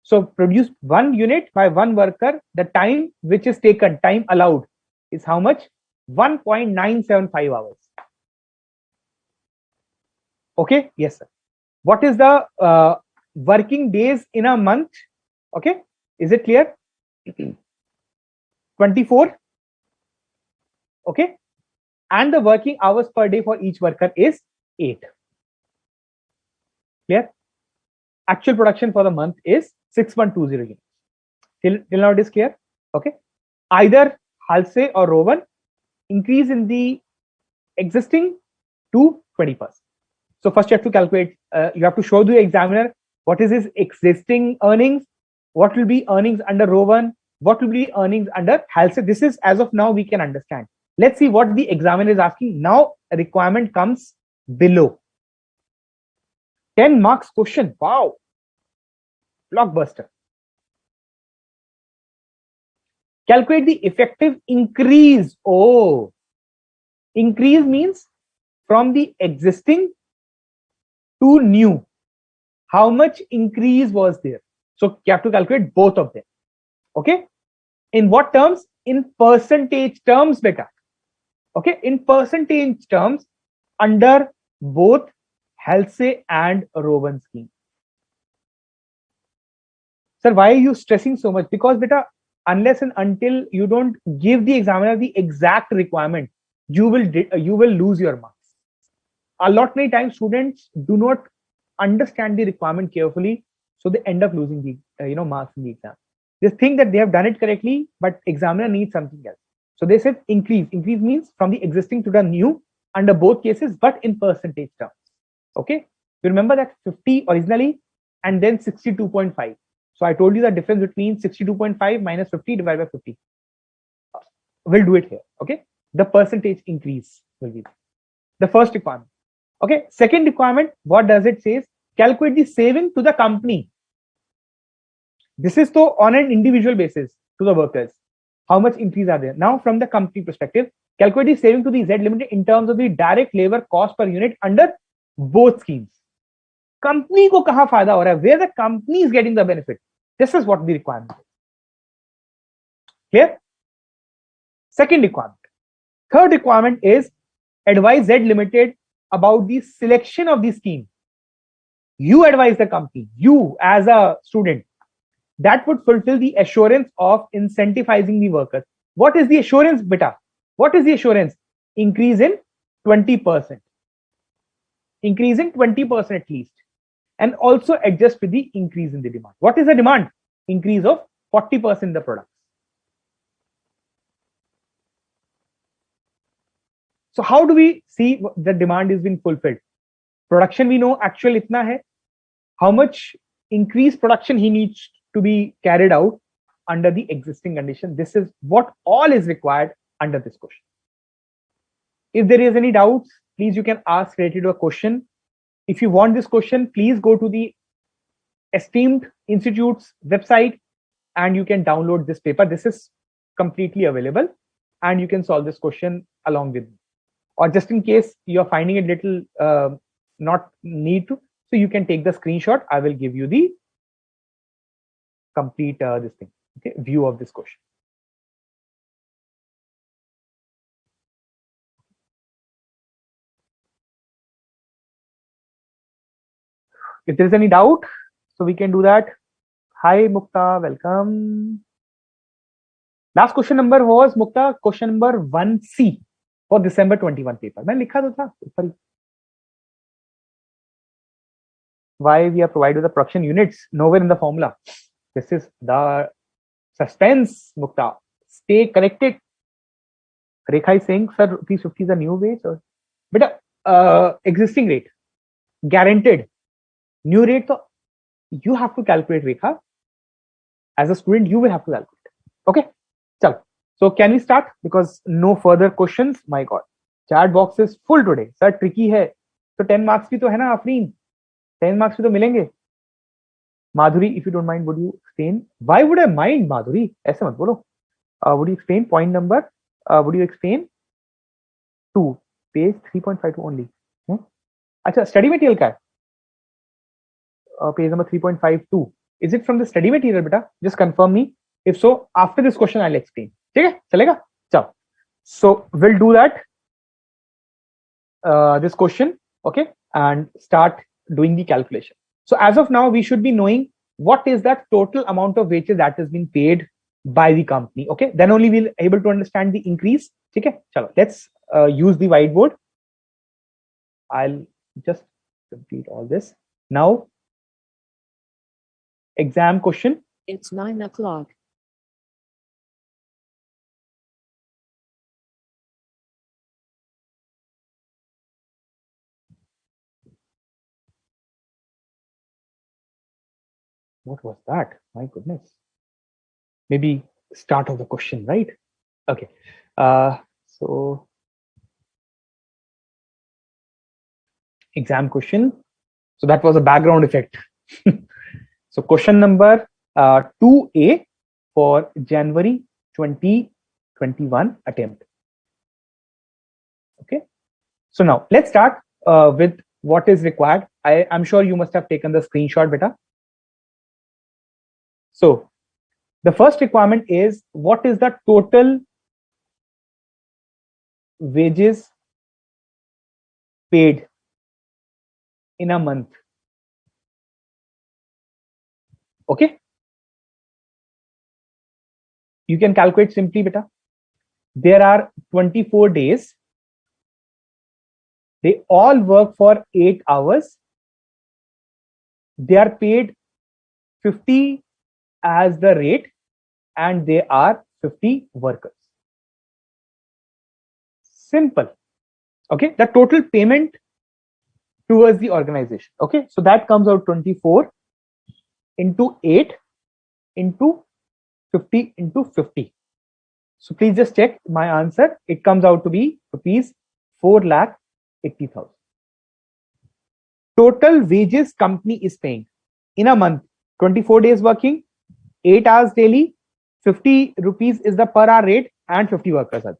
A: So produce 1 unit by 1 worker. The time which is taken, time allowed, is how much? 1.975 hours. Okay, yes, sir. What is the working days in a month? Okay, is it clear? 24. Okay, and the working hours per day for each worker is 8. Clear? Actual production for the month is 6120 units. Till now it is clear. Okay, either Halsey or Rowan increase in the existing to 20%. So first you have to calculate, you have to show the examiner what is his existing earnings, what will be earnings under Rowan, what will be earnings under Halsey. This is as of now we can understand. Let's see what the examiner is asking. Now a requirement comes below. 10 marks question. Wow. Blockbuster. Calculate the effective increase. Oh, increase means from the existing to new. How much increase was there? So you have to calculate both of them. Okay. In what terms? In percentage terms, beta. Okay. In percentage terms under both Halsey and Rowan scheme. Sir, why are you stressing so much? Because beta, unless and until you don't give the examiner the exact requirement, you will lose your marks. A lot many times students do not understand the requirement carefully, so they end up losing the marks in the exam. They think that they have done it correctly, but examiner needs something else. So they said increase. Increase means from the existing to the new under both cases, but in percentage terms. Okay, you remember that 50 originally and then 62.5. So I told you the difference between 62.5 minus 50 divided by 50. We'll do it here. Okay, the percentage increase will be the first requirement. Okay, second requirement, what does it say? Calculate the saving to the company. This is so on an individual basis to the workers. How much increase are there? Now from the company perspective, calculate the saving to the Z Limited in terms of the direct labor cost per unit under both schemes. Company को कहां फायदा हो रहा है, where the company is getting the benefit. This is what the requirement is. Clear? Second requirement. Third requirement is advise Z Limited about the selection of the scheme. You advise the company, you as a student, that would fulfill the assurance of incentivizing the workers. What is the assurance, beta? What is the assurance? Increase in 20%. Increase in 20% at least. And also adjust with the increase in the demand. What is the demand? Increase of 40% in the products. So how do we see the demand is being fulfilled? Production, we know actual itna hai. How much increased production he needs to be carried out under the existing condition. This is what all is required under this question. If there is any doubts, please you can ask related to a question. If you want this question, please go to the esteemed institute's website and you can download this paper. This is completely available and you can solve this question along with me. Or just in case you're finding it little not need to, so you can take the screenshot. I will give you the complete this thing, okay, view of this question. If there is any doubt, so we can do that. Hi Mukta, welcome. Last question number was Mukta, question number 1C for December 21 paper. मैं लिखा तो था ऊपर ही. Why we are provided with the production units? Nowhere in the formula. This is the suspense, Mukta. Stay connected. Rekha is saying, sir, rupees 50 is a new wage or but existing rate, guaranteed. New rate, so you have to calculate, Rekha. As a student, you will have to calculate. Okay, chalo. So can we start? Because no further questions. My God, chat box is full today. Sir, tricky hai. So 10 marks भी तो है ना Afreen. 10 marks भी तो मिलेंगे. Madhuri, if you don't mind, would you explain? Why would I mind, Madhuri? ऐसे मत बोलो. Would you explain point number? Would you explain? 2, page 3.52 only. अच्छा, study material का है? Page number 3.52. Is it from the study material, beta? Just confirm me. If so, after this question, I'll explain. ठीक है? चलेगा? चलो. So we'll do that. This question, okay, and start doing the calculation. So as of now, we should be knowing what is that total amount of wages that has been paid by the company. Okay, then only we'll able to understand the increase. Okay, chalo, let's use the whiteboard. I'll just complete all this now. Exam question.
B: It's 9 o'clock.
A: What was that? My goodness. Maybe start of the question, right? Okay. So exam question. So that was a background effect. So question number 2A for January 2021 attempt. Okay. So now let's start with what is required. I'm sure you must have taken the screenshot, beta. So the first requirement is what is the total wages paid in a month. Okay. You can calculate simply, beta. There are 24 days. They all work for 8 hours. They are paid 50 as the rate and they are 50 workers. Simple. Okay, the total payment towards the organization. Okay, so that comes out 24 into 8 into 50 into 50. So please just check my answer. It comes out to be rupees 4,80,000. Total wages company is paying in a month. 24 days working, 8 hours daily, 50 rupees is the per hour rate and 50 workers are.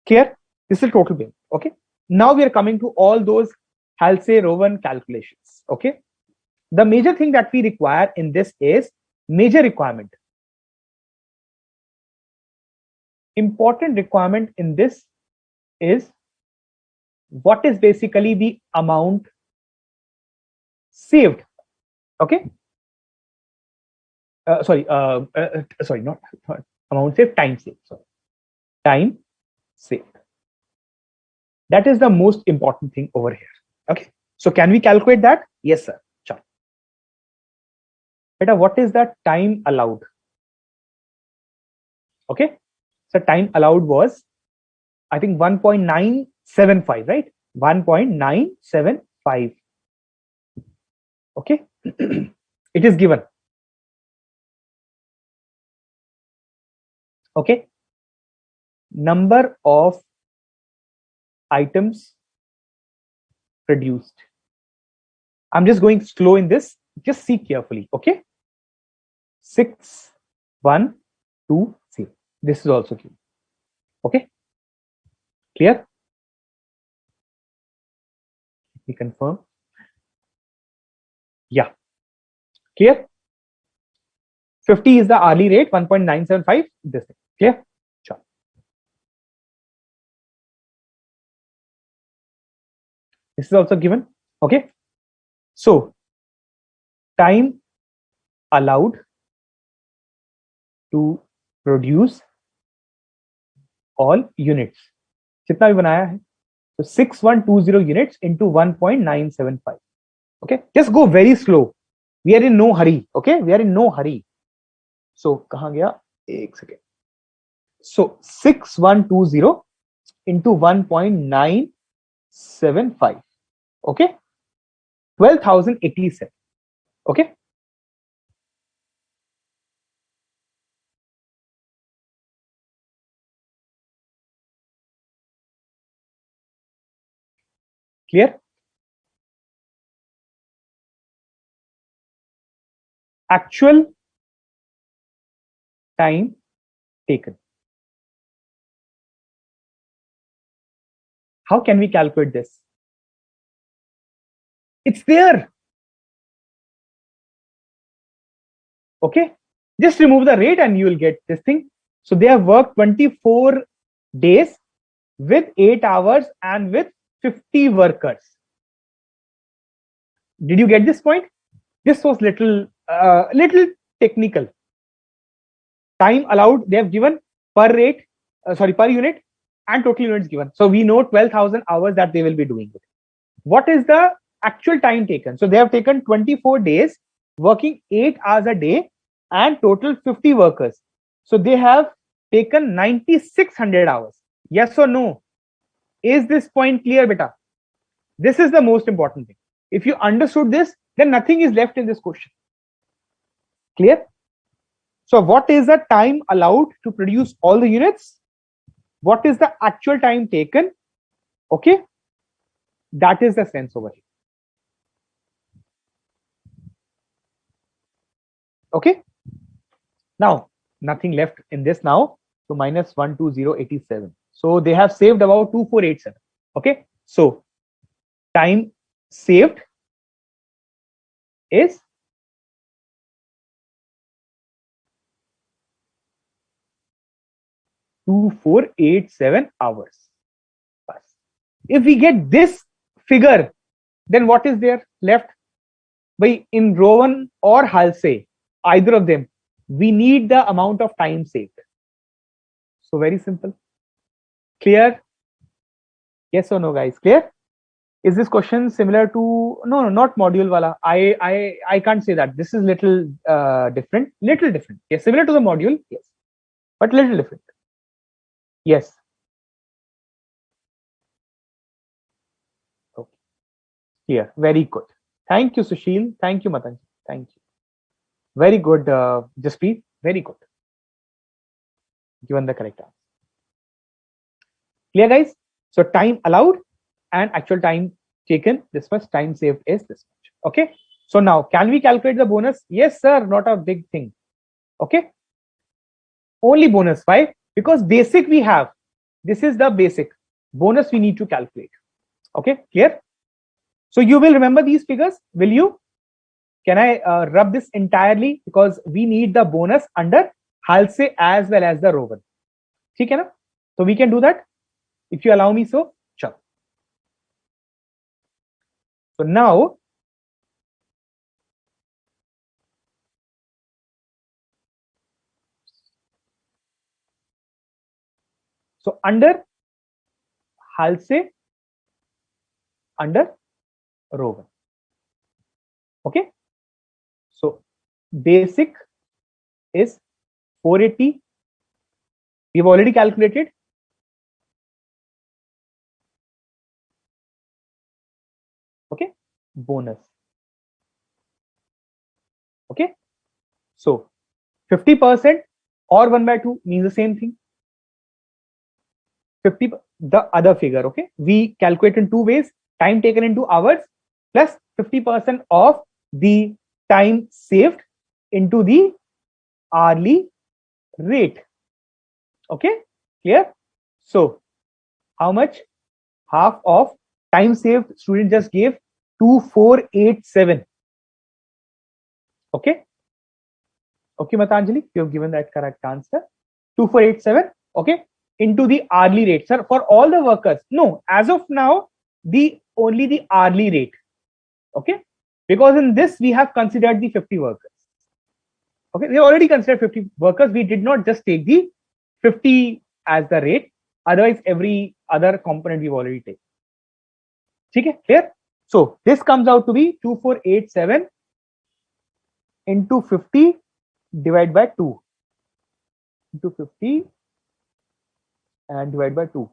A: Clear? This is total payment. Okay. Now we are coming to all those Halsey, Rowan calculations. Okay. The major thing that we require in this is major requirement. Important requirement in this is what is basically the amount saved. Okay. Sorry, not amount saved, time saved. Sorry, time saved. That is the most important thing over here. Okay. So can we calculate that? Yes, sir. Sure. Beta, what is the time allowed? Okay. So time allowed was, I think 1.975, right? 1.975. Okay. It is given. Okay. Number of items produced. I'm just going slow in this. Just see carefully. Okay. 6, 1, 2, 0. This is also given. Okay. Clear? We confirm. Yeah. Clear? 50 is the hourly rate, 1.975. This thing. Clear? Sure. This is also given. Okay. So, time allowed to produce all units. कितना भी बनाया है? So 6120 units into 1.975. Okay. Just go very slow. We are in no hurry. Okay. We are in no hurry. So कहाँ गया? एक second. So 6120 into 1.975. Okay. 12,087. Okay. Clear? Actual time taken. How can we calculate this? It's there. Okay. Just remove the rate and you will get this thing. So they have worked 24 days with 8 hours and with 50 workers. Did you get this point? This was little technical. Time allowed, they have given per unit and total units given. So we know 12,000 hours that they will be doing it. What is the actual time taken? So they have taken 24 days, working 8 hours a day and total 50 workers. So they have taken 9,600 hours. Yes or no? Is this point clear, beta? This is the most important thing. If you understood this, then nothing is left in this question. Clear? So what is the time allowed to produce all the units? What is the actual time taken? Okay. That is the sense over here. Okay. Now, nothing left in this now. So minus 12087. So they have saved about 2487. Okay. So time saved is 2487 hours. If we get this figure, then what is there left? By in Rowan or Halsey, either of them, we need the amount of time saved. So very simple. Clear? Yes or no, guys? Clear? Is this question similar to no, not module wala? I can't say that. This is little different. Little different. Yes, similar to the module, yes, but little different. Yes. Okay. Clear. Very good. Thank you, Sushil. Thank you, Matan. Thank you. Very good, Jaspreet. Very good. Given the correct answer. Clear, guys? So time allowed and actual time taken, this much. Time saved is this much. Okay. So now, can we calculate the bonus? Yes, sir. Not a big thing. Okay. Only bonus. Why? Because basic we have. This is the basic. Bonus we need to calculate. Okay. Clear? So you will remember these figures, will you? Can I rub this entirely, because we need the bonus under Halsey as well as the Rowan. Okay, na? So we can do that if you allow me. So sure. So now so under Halsey, under Rowan. Okay. So basic is 480. We've already calculated. Okay. Bonus. Okay. So 50% or 1/2 means the same thing. 50, the other figure. Okay. We calculate in two ways: time taken into hours plus 50% of the time saved into the hourly rate. Okay. Clear? So how much? Half of time saved, student just gave 2487. Okay. Okay, Matanjali, you have given that correct answer. 2487. Okay. Into the hourly rate, sir, for all the workers. No, as of now, only the hourly rate. Okay. Because in this, we have considered the 50 workers. Okay. We already considered 50 workers. We did not just take the 50 as the rate. Otherwise, every other component we've already taken. Okay, clear? So this comes out to be 2487 into 50 divided by 2 into 50 and divide by 2.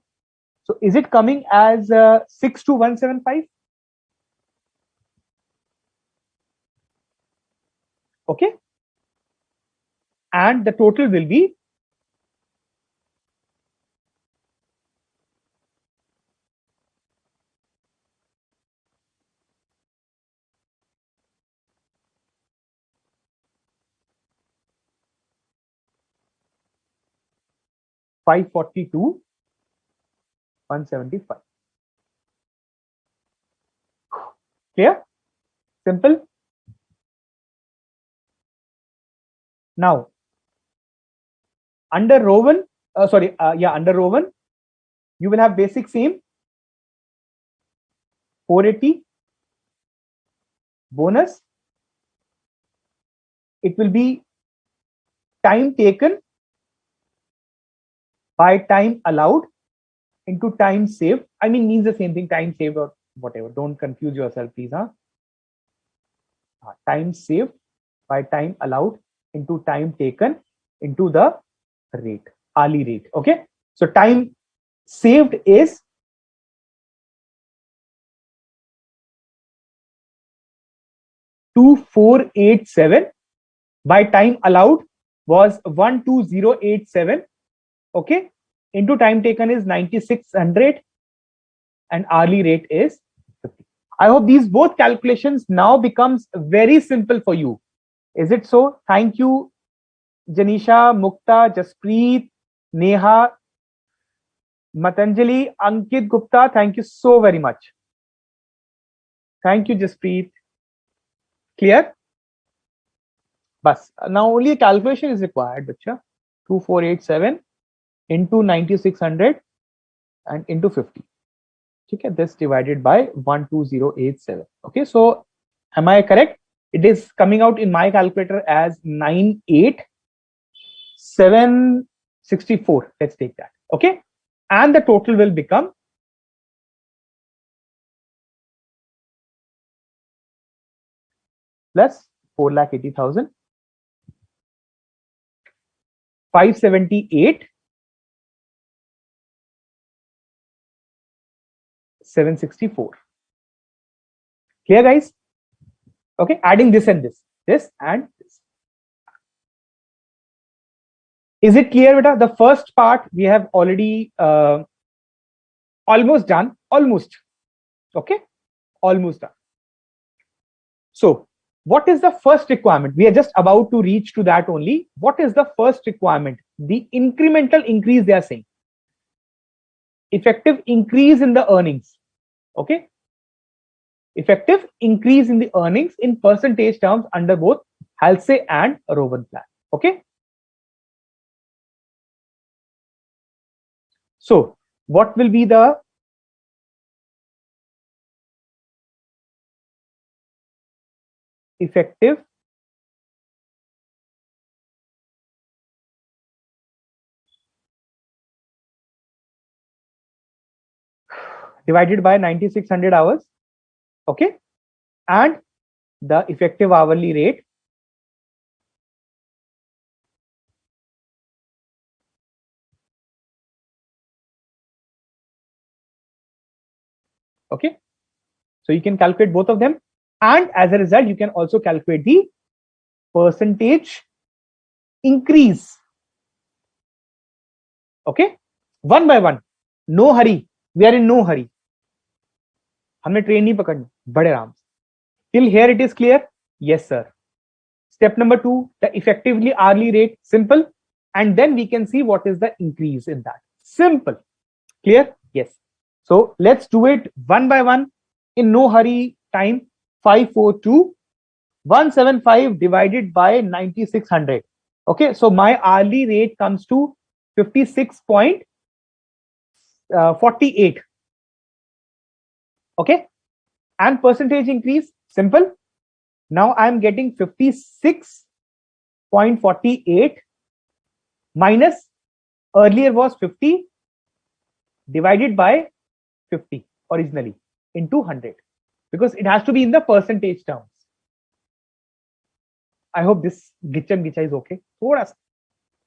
A: So is it coming as 62175? Okay. And the total will be 542,175. Clear? Simple. Now, under Rowan, under Rowan, you will have basic same 480 bonus. It will be time taken by time allowed into time saved. I mean, means the same thing, time saved or whatever. Don't confuse yourself, please. Time saved by time allowed into time taken into the rate, hourly rate. Okay. So time saved is 2487 by time allowed was 12087. Okay. Into time taken is 9600 and hourly rate is 50. I hope these both calculations now becomes very simple for you. Is it so? Thank you, Janisha, Mukta, Jaspreet, Neha, Matanjali, Ankit Gupta. Thank you so very much. Thank you, Jaspreet. Clear? Bas. Now only a calculation is required, bacha. 2487 into 9600 and into 50. Okay, this divided by 12087. Okay, so am I correct? It is coming out in my calculator as 98764. Let's take that. Okay, and the total will become plus 4,80,000, 578, 764. Clear, guys? Okay, adding this and this and this. Is it clear, beta? The first part we have already almost done. Almost. Okay, almost done. So what is the first requirement? We are just about to reach to that only. What is the first requirement? The incremental increase they are saying. Effective increase in the earnings. Okay. effective increase in the earnings in percentage terms under both Halsey and Rowan plan. Okay. So what will be the effective divided by 9600 hours? Okay. And the effective hourly rate okay. So you can calculate both of them, and as a result you can also calculate the percentage increase. Okay, one by one, no hurry, we are in no hurry, हमने train नहीं पकड़नी, बड़े आराम से. Till here it is clear? Yes sir. Step number 2, the effectively hourly rate, simple, and then we can see what is the increase in that. Simple. Clear? Yes. So let's do it one by one in no hurry time. 542 175 divided by 9600. Okay, so my hourly rate comes to 56.48. Okay, and percentage increase, simple. Now I am getting 56.48 minus earlier was 50 divided by 50 originally into 100, because it has to be in the percentage terms. I hope this gicha is okay. Thoda sa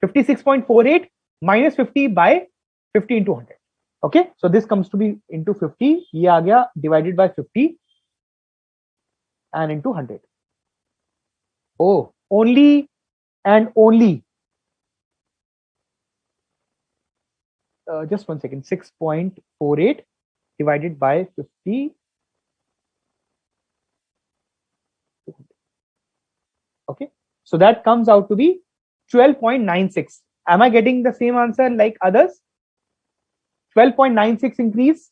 A: 56.48 minus 50 by 50 into 100. Okay, so this comes to be into 50. Ye aa gaya divided by 50 and into 100. Oh, only and only. Just 1 second. 6.48 divided by 50. Okay, so that comes out to be 12.96. Am I getting the same answer like others? 12.96 increase.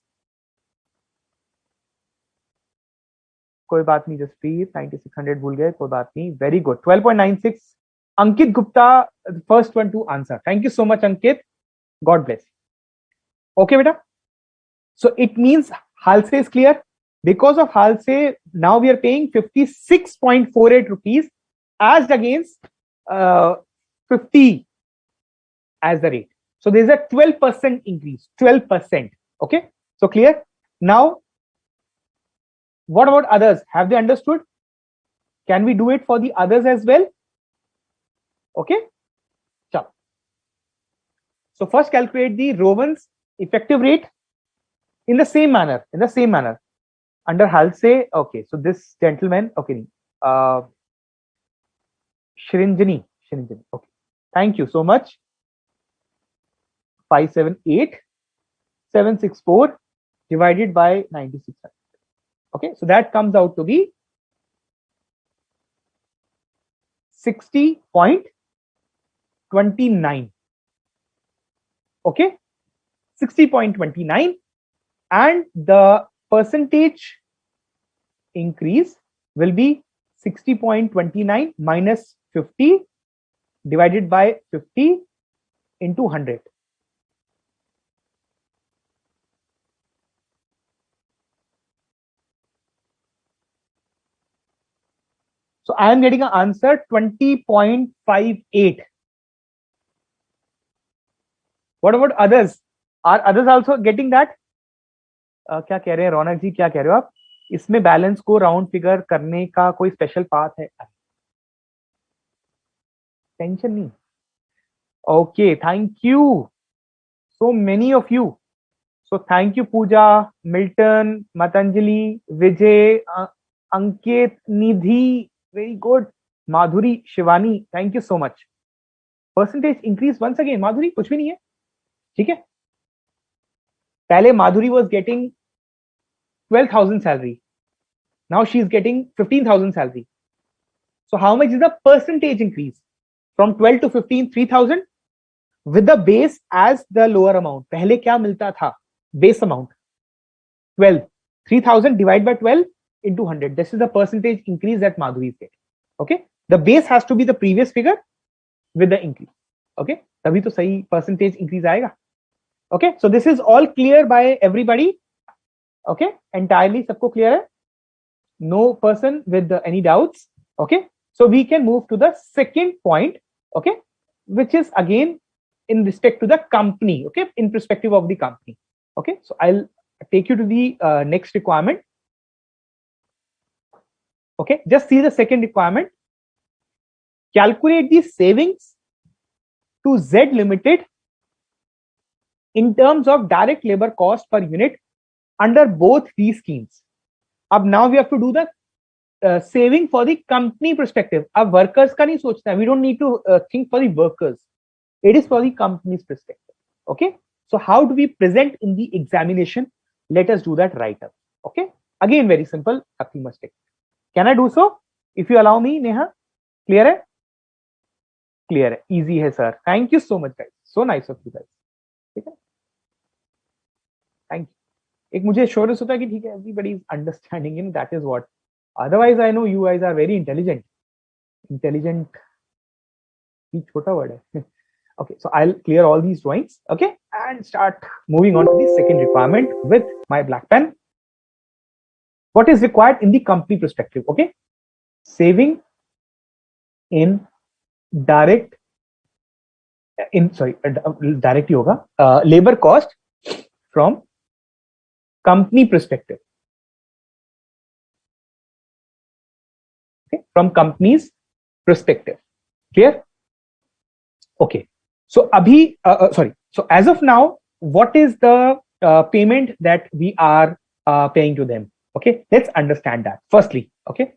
A: कोई बात नहीं, जसप्रीत 9600 भूल गए, कोई बात नहीं. Very good. 12.96. Ankit Gupta, the first one to answer. Thank you so much, Ankit. God bless. Okay, beta. So it means Halsey is clear. Because of Halsey, now we are paying 56.48 rupees as against 50 as the rate. So there is a 12% increase. 12%. Okay. So clear. Now, what about others? Have they understood? Can we do it for the others as well? Okay. So first calculate the Rowan's effective rate in the same manner. Under Halsey. Okay. So this gentleman. Okay. Shrinjani. Okay. Thank you so much. 578 764 divided by 9600. Okay, so that comes out to be 60.29. Okay, 60.29, and the percentage increase will be 60.29 minus 50 divided by 50 into 100. So I am getting an answer 20.58. What about others? Are others also getting that? क्या कह रहे हैं रौनक जी, क्या कह रहे हो आप? इसमें बैलेंस को राउंड फिगर करने का कोई स्पेशल पाथ है? टेंशन नहीं. Okay, thank you. So many of you. So thank you, Pooja, Milton, Matanjali, Vijay, Ankit, Nidhi. Very good. Madhuri, Shivani, thank you so much. Percentage increase once again. Madhuri, कुछ भी नहीं है, ठीक है? पहले Madhuri was getting 12,000 salary. Now she is getting 15,000 salary. So how much is the percentage increase? From 12 to 15, 3,000 with the base as the lower amount. पहले क्या मिलता था? Base amount 12. 3,000 divided by 12. into 100. This is the percentage increase that Madhuri is getting. Okay, the base has to be the previous figure with the increase. Okay, तभी तो सही percentage increase आएगा. Okay, so this is all clear by everybody. Okay, entirely सबको clear है? No person with any doubts. Okay, so we can move to the second point. Okay, which is again in respect to the company. Okay, in perspective of the company. Okay, so I'll take you to the next requirement. Okay, just see the second requirement. Calculate the savings to Z Limited in terms of direct labor cost per unit under both these schemes. अब now we have to do the saving for the company perspective. अब workers का नहीं सोचना है. We don't need to think for the workers. It is for the company's perspective. Okay. So how do we present in the examination? Let us do that right up. Okay. Again, very simple. Nothing much technical. Can I do so? If you allow me, Neha. Clear है? Clear है. Easy है, sir. Thank you so much, guys. So nice of you guys. ठीक है? Thank you. एक मुझे assurance होता है कि ठीक है, everybody is understanding, you know, that is what. Otherwise, I know you guys are very intelligent. Intelligent. ही छोटा word है. Okay, so I'll clear all these drawings. Okay, and start moving on to the second requirement with my black pen. What is required in the company perspective? Okay, saving in direct direct yoga labor cost from company perspective. Okay, from company's perspective. Clear? Okay. So abhi so as of now, what is the payment that we are paying to them? Okay, let's understand that firstly. Okay,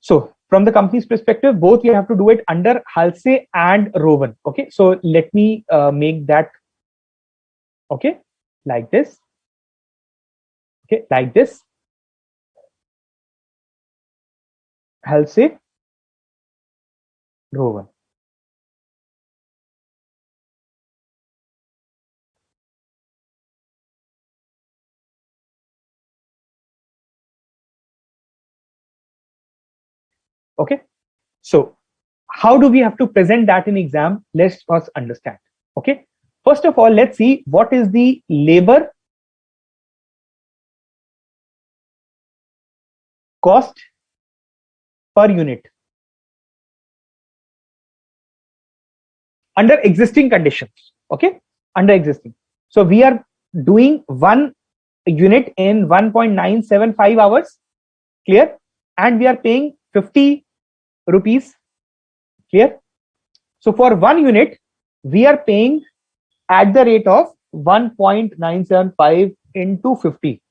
A: so from the company's perspective, both you have to do it under Halsey and Rowan. Okay, so let me make that, okay, like this. Okay, like this. Halsey, Rowan. Okay, so how do we have to present that in exam? Let's first understand. Okay, first of all, let's see what is the labor cost per unit under existing conditions. Okay, under existing. So we are doing one unit in 1.975 hours. Clear? And we are paying 50 rupees. Clear? So for one unit, we are paying at the rate of 1.975 into 50.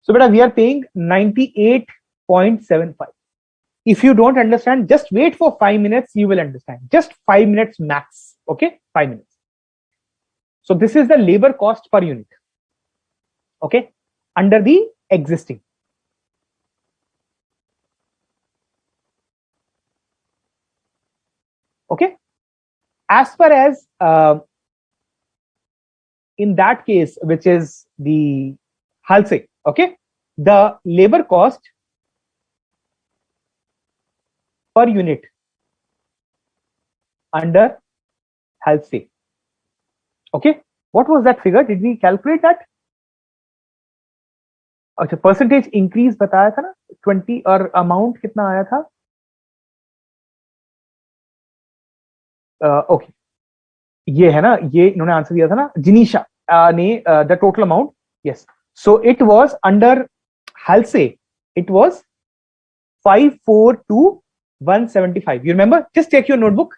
A: So beta, we are paying 98.75. If you don't understand, just wait for 5 minutes, you will understand. Just 5 minutes max. Okay, 5 minutes. So this is the labor cost per unit. Okay, under the existing. Okay, as far as in that case, which is the Halsey, okay, the labor cost per unit under Halsey. Okay, what was that figure? Did we calculate that? अच्छा, percentage increase बताया था ना 20 और amount कितना आया था? Okay, ये है ना, ये इन्होंने आंसर दिया था ना, जिनीशा ने the total amount. Yes, so it was under Halsey, it was 542,175. You remember? Just check your notebook.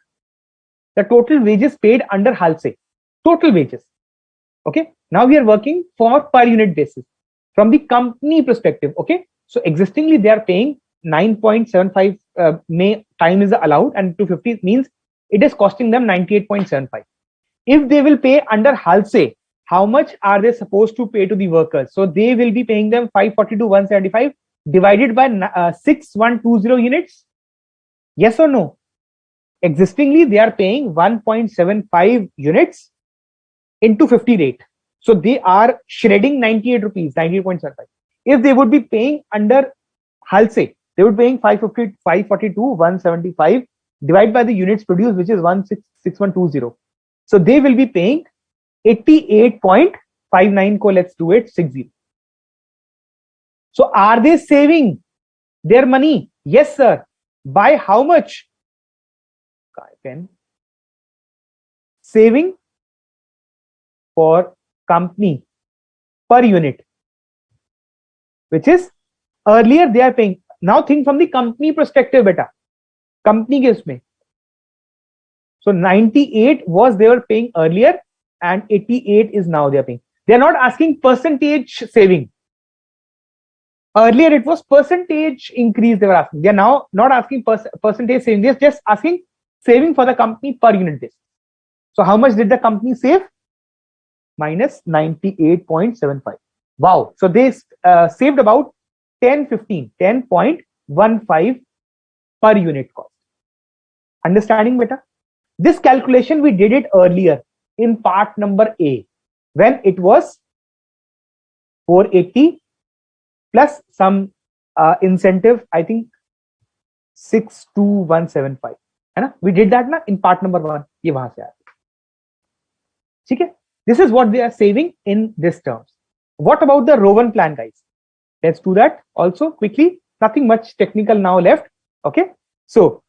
A: The total wages paid under Halsey, total wages. Okay, now we are working for per unit basis from the company perspective. Okay, so existingly they are paying 9.75 may time is allowed, and 250 means it is costing them 98.75. If they will pay under Halsey, how much are they supposed to pay to the workers? So they will be paying them 542,175 divided by 6120 units. Yes or no? Existingly, they are paying 1.75 units into 50 rate. So they are shredding 98 rupees, 98.75. If they would be paying under Halsey, they would paying 550, 542, 175 divided by the units produced, which is 166120. So they will be paying 88.59 ko, let's do it 60. So are they saving their money? Yes, sir. By how much? Saving for company per unit, which is earlier they are paying. Now think from the company perspective, beta. Company के उसमें. So 98 was they were paying earlier and 88 is now they are paying. They are not asking percentage saving. Earlier it was percentage increase they were asking. They are now not asking percentage saving. They are just asking saving for the company per unit basis. So how much did the company save? Minus 98.75. Wow. So they saved about 10.15 per unit cost. Understanding, beta? This calculation we did it earlier in part number A when it was 480 plus some incentive, I think 62175. है ना? We did that na in part number 1. ये वहां से आया. ठीक है? This is what they are saving in this terms. What about the Rowan plan, guys? Let's do that also quickly. Nothing much technical now left. Okay. So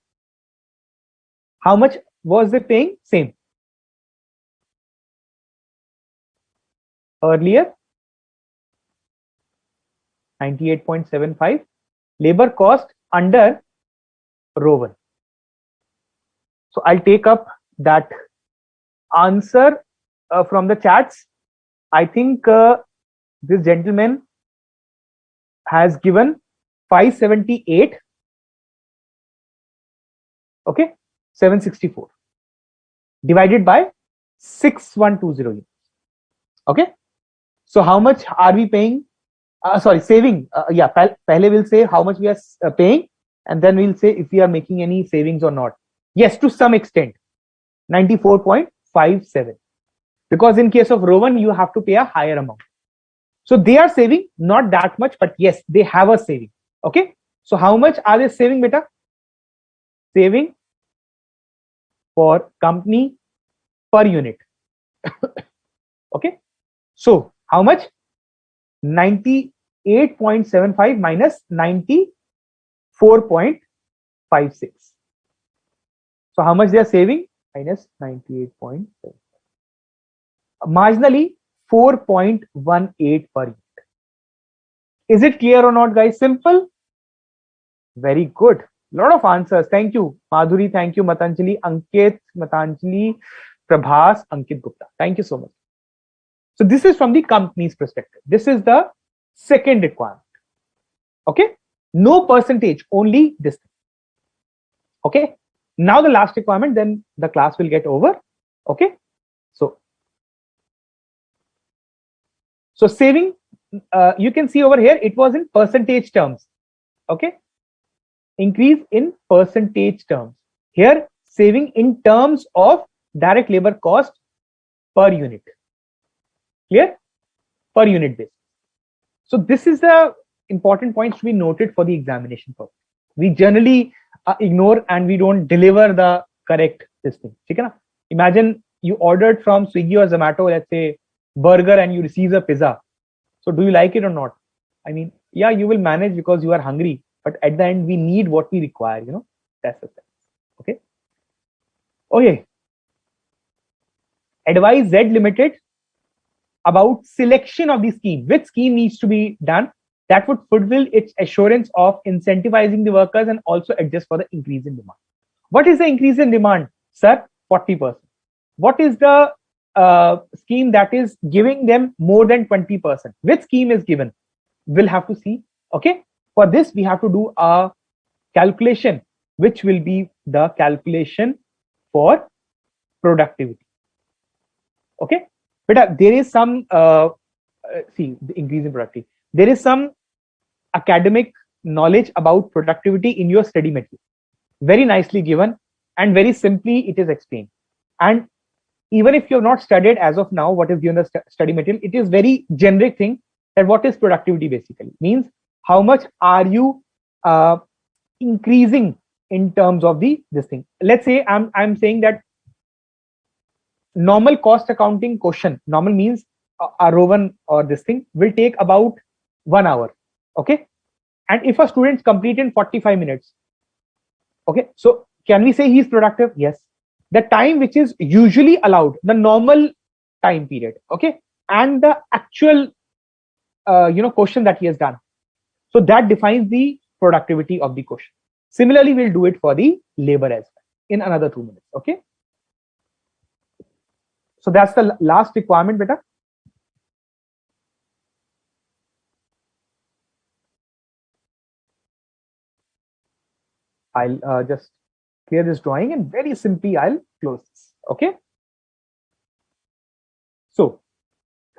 A: how much was they paying? Same. Earlier 98.75. Labor cost under Rowan. So I'll take up that answer from the chats. I think this gentleman has given 578. Okay, 764 divided by 6120 units. Okay, so how much are we paying? Sorry, saving. Yeah, pehle we'll say how much we are paying, and then we'll say if we are making any savings or not. Yes, to some extent, 94.57. Because in case of Rowan, you have to pay a higher amount. So they are saving not that much, but yes, they have a saving. Okay. So how much are they saving, beta? Saving for company per unit. Okay. So how much? 98.75 minus 94.56. So how much they are saving? Minus 98.75. Marginally 4.18 per unit. Is it clear or not, guys? Simple? Very good. Lot of answers. Thank you, Madhuri. Thank you, Matanjali, Ankit, Matanjali, Prabhas, Ankit Gupta. Thank you so much. So this is from the company's perspective. This is the second requirement. Okay. No percentage, only this thing. Okay. Now the last requirement, then the class will get over. Okay. So saving, you can see over here, it was in percentage terms. Okay. Increase in percentage terms. Here, saving in terms of direct labor cost per unit. Clear? Per unit basis. So this is the important points to be noted for the examination purpose. We generally ignore and we don't deliver the correct this thing. Imagine you ordered from Swiggy or Zomato, let's say burger, and you receive a pizza. So do you like it or not? I mean, yeah, you will manage because you are hungry, but at the end we need what we require, that's the thing. Okay. Okay. Advise Z Limited about selection of the scheme. Which scheme needs to be done that would fulfill its assurance of incentivizing the workers and also adjust for the increase in demand. What is the increase in demand, sir? 40%. What is the scheme that is giving them more than 20%? Which scheme is given? We'll have to see. Okay. For this, we have to do a calculation, which will be the calculation for productivity. Okay. But there is some, see, the increase in productivity. There is some academic knowledge about productivity in your study material. Very nicely given and very simply it is explained. And even if you have not studied as of now what is given the study material, it is very generic thing that what is productivity basically means how much are you increasing in terms of this thing. Let's say I'm saying that normal cost accounting question, normal means a Rowan or this thing will take about 1 hour. Okay. And if a student complete in 45 minutes, okay, so can we say he's productive? Yes. The time which is usually allowed, the normal time period, okay, and the actual question that he has done, so that defines the productivity of the question. Similarly, we'll do it for the labor as well in another 2 minutes. Okay, so that's the last requirement, beta. I'll just clear this drawing and very simply I'll close this. Okay, so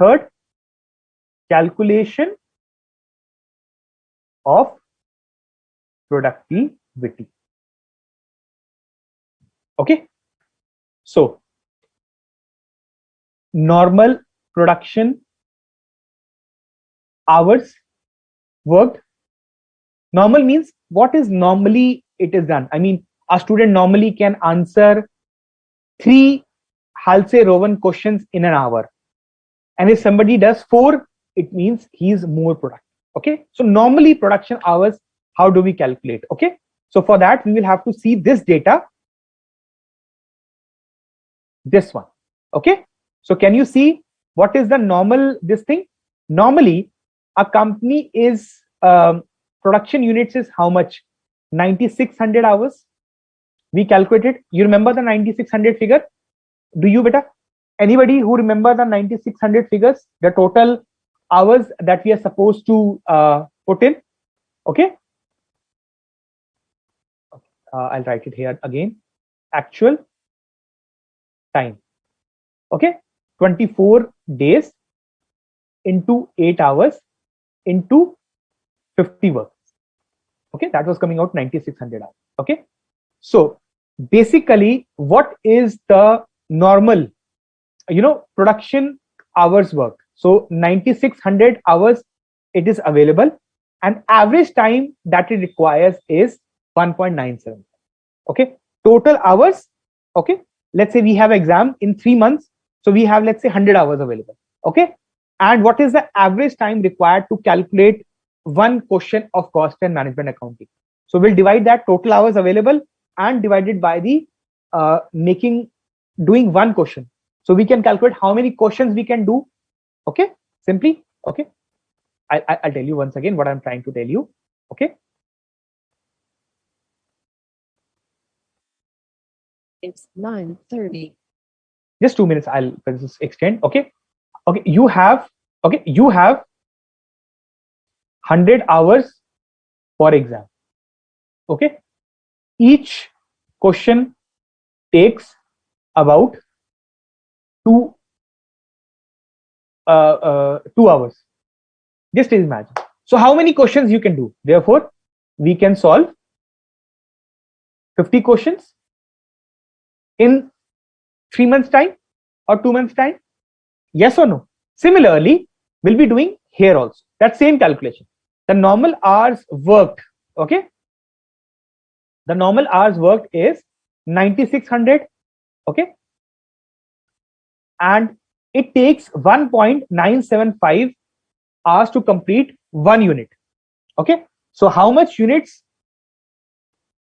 A: third, calculation of productivity. Okay, so normal production hours worked. Normal means what is normally it is done. I mean, a student normally can answer 3 Halsey Rowan questions in an hour, and if somebody does 4, it means he's more productive. Okay, so normally production hours, how do we calculate? Okay, so for that we will have to see this data, this one. Okay, so can you see what is the normal this thing? Normally a company is production units is how much? 9600 hours. We calculated. You remember the 9600 figure? Do you, beta? Anybody who remember the 9600 figures, the total hours that we are supposed to put in? Okay, I'll write it here again. Actual time. Okay, 24 days into 8 hours into 50 works. Okay, that was coming out 9600 hours. Okay, so basically what is the normal production hours work? So 9600 hours it is available, and average time that it requires is 1.97. okay, total hours. Okay, let's say we have exam in 3 months, so we have, let's say, 100 hours available. Okay, and what is the average time required to calculate one question of cost and management accounting? So we'll divide that total hours available and divided by the doing one question, so we can calculate how many questions we can do. Okay, simply. Okay, I'll tell you once again what I'm trying to tell you. Okay,
B: It's 9:30.
A: just 2 minutes, I'll just extend. Okay, you have 100 hours for exam. Okay, each question takes about 2 hours. Just imagine. So how many questions you can do? Therefore, we can solve 50 questions in 3 months time or 2 months time. Yes or no? Similarly, we'll be doing here also that same calculation. The normal hours worked. Okay, the normal hours worked is 9600. Okay, and it takes 1.975 hours to complete one unit. Okay, so how much units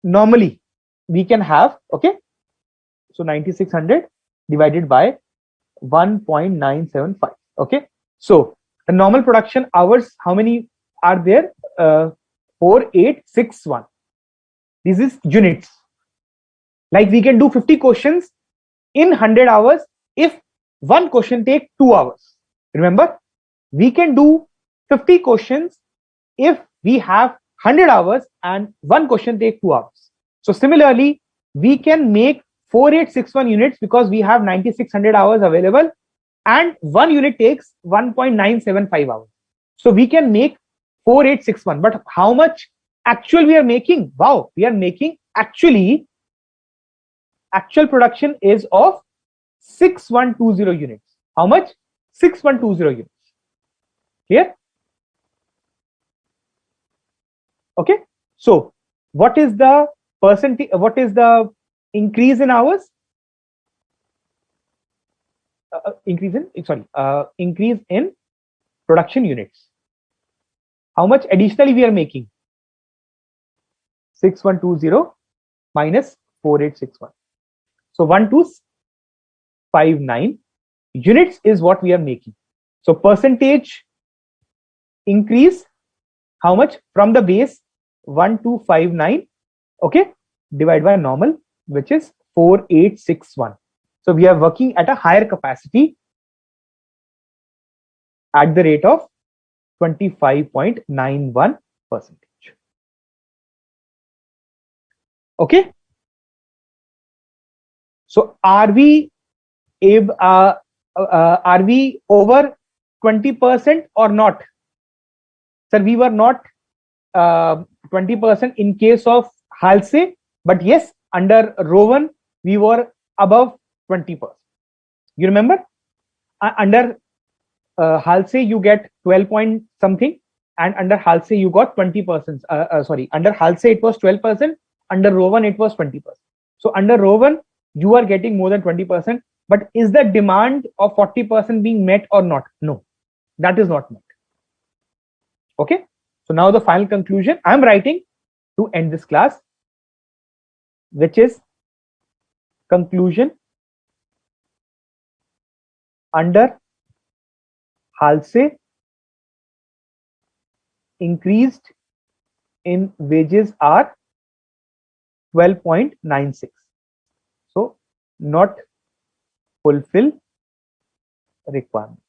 A: normally we can have? Okay, so 9600 divided by 1.975. okay, so the normal production hours, how many are there? 4861. This is units. Like we can do 50 questions in 100 hours if one question take 2 hours. Remember, we can do 50 questions if we have 100 hours and one question take 2 hours. So similarly, we can make 4861 units because we have 9600 hours available and one unit takes 1.975 hours. So we can make 4861. But how much actual we are making? Wow, we are making actual production is of 6120 units. How much? 6120 units. Clear? Okay, So what is the percentage? What is the increase in hours? Increase in production units. How much additionally we are making? 6120 minus 4861. So 1259 units is what we are making. So percentage increase, how much from the base? 1259, okay, divided by normal, which is 4861. So we are working at a higher capacity at the rate of 25.91%. Okay. So are we over 20% or not? Sir, we were not 20% in case of Halsey, but yes, under Rowan, we were above 20%. You remember? Under Halsey, you get 12 point something, and under Halsey, you got 20%. Sorry, under Halsey, it was 12%. Under Rowan, it was 20%. So under Rowan, you are getting more than 20%. But is the demand of 40% being met or not? No, that is not met. Okay. So now the final conclusion I'm writing to end this class, which is conclusion. Under Halsey, increased in wages are 12.96. So not fulfill requirement.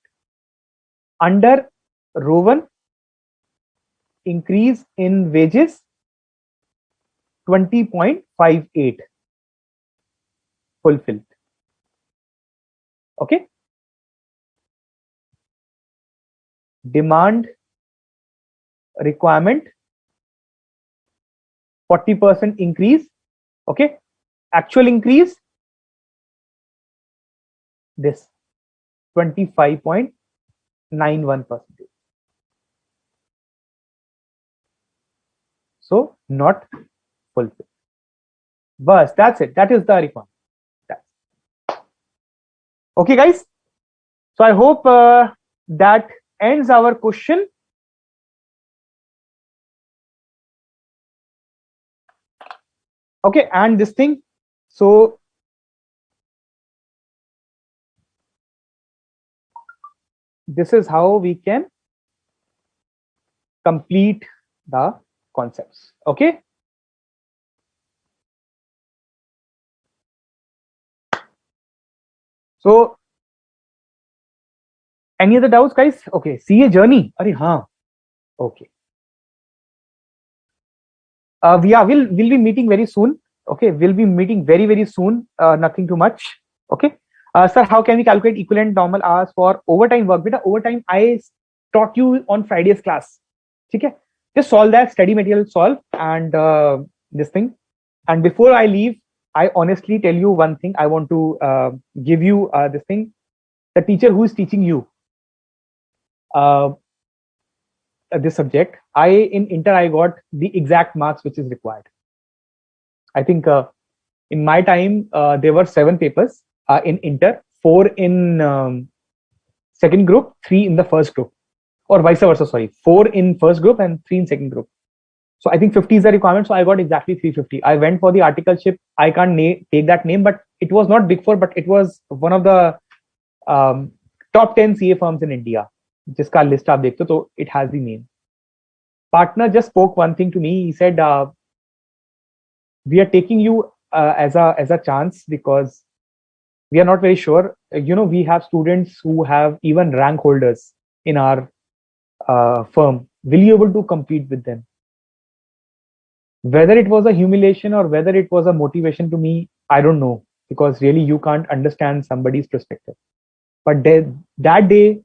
A: Under Rowan, increase in wages 20.58, fulfilled. Okay. Demand requirement 40% increase. Okay. Actual increase, this 25.91%. So not fulfilled. Bus, that's it. That is the requirement. Okay, guys. So I hope that ends our question. Okay, and this thing. So this is how we can complete the concepts. Okay. So any other doubts, guys? Okay, CA journey. Arey, haan. Okay. We'll be meeting very soon. Okay, we'll be meeting very soon. Nothing too much. Okay. Sir, how can we calculate equivalent normal hours for overtime work? Beta, overtime I taught you on Friday's class. Okay. Just solve that, study material solve, and this thing. And before I leave, I honestly tell you one thing. I want to give you this thing. The teacher who is teaching you this subject, in inter I got the exact marks which is required. I think in my time there were 7 papers in inter, 4 in second group, 3 in the first group, or vice versa. Sorry, 4 in first group and 3 in second group. So I think 50 is the requirement. So I got exactly 350. I went for the articleship. I can't take that name, but it was not Big Four, but it was one of the top 10 CA firms in India. जिसका list आप देखते हो, तो it has the name. Partner just spoke one thing to me. He said, "We are taking you as a chance because we are not very sure. We have students who have even rank holders in our firm. Will you able to compete with them?" Whether it was a humiliation or whether it was a motivation to me, I don't know, because really you can't understand somebody's perspective. But that day,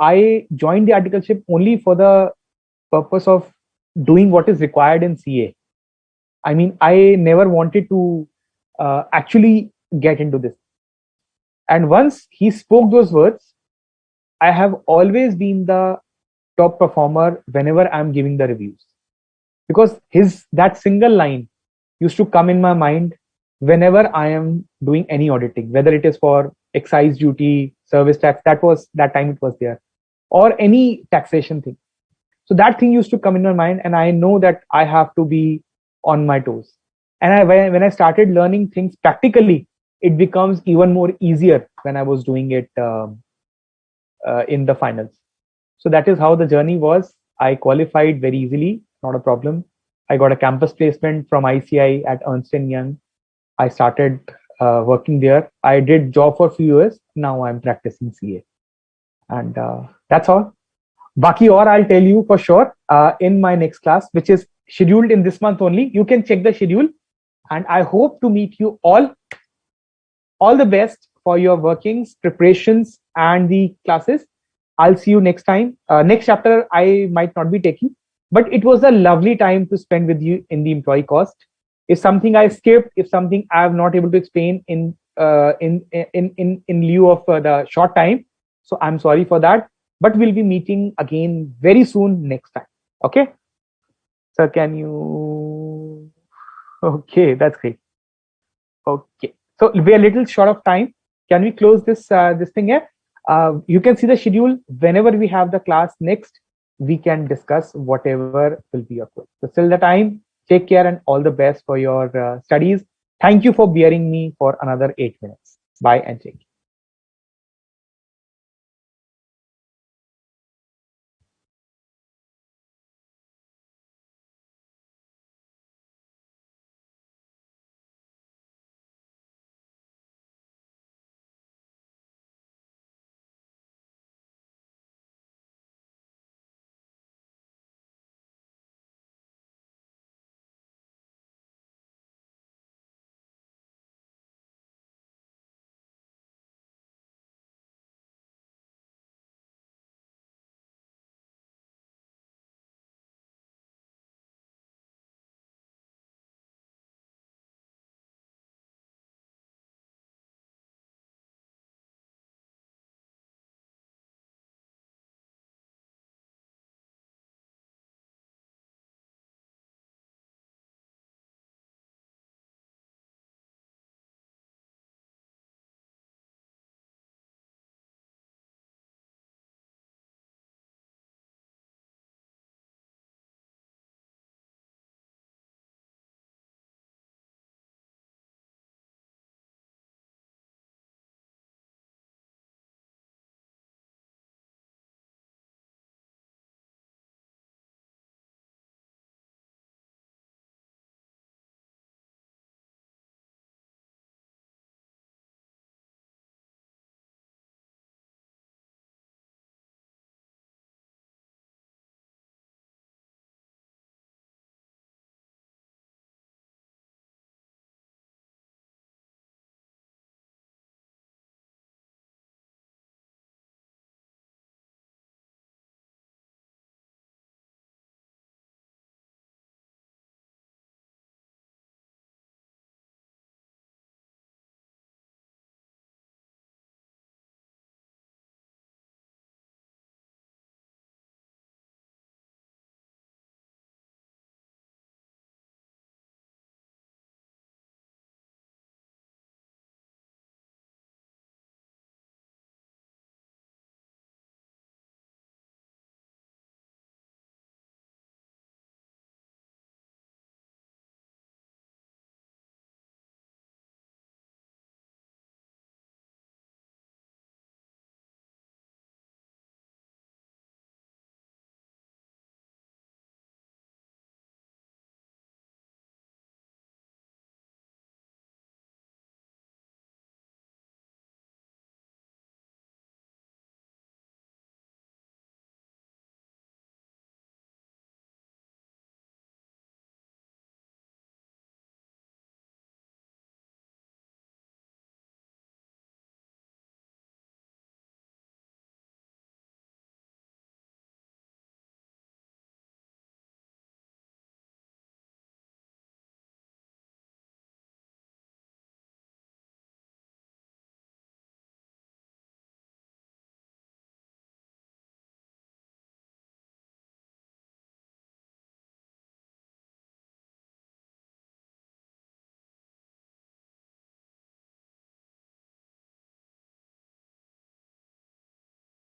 A: I joined the articleship only for the purpose of doing what is required in CA. I mean, I never wanted to actually get into this. And once he spoke those words, I have always been the top performer whenever I'm giving the reviews. because that single line used to come in my mind whenever I am doing any auditing, whether it is for excise duty, service tax, that time it was there, or any taxation thing. So that thing used to come in my mind, and I know that I have to be on my toes. And when I started learning things practically, it becomes even more easier when I was doing it in the finals. So that is how the journey was. I qualified very easily, not a problem. I got a campus placement from ICI at Ernst& Young. I started working there. I did job for a few years. Now I'm practicing CA, and that's all. Baki or I'll tell you for sure in my next class, which is scheduled in this month only. You can check the schedule, and I hope to meet you all. All the best for your workings, preparations, and the classes. I'll see you next time. Next chapter I might not be taking, but it was a lovely time to spend with you in the employee cost. If something I skipped, if something I'm not able to explain in lieu of the short time, so I'm sorry for that. But we'll be meeting again very soon next time. Okay. So can you? Okay, that's great. Okay. So we're a little short of time. Can we close this thing here? You can see the schedule. Whenever we have the class next, we can discuss whatever will be your question. So till the time, take care and all the best for your studies. Thank you for bearing me for another 8 minutes. Bye and take care.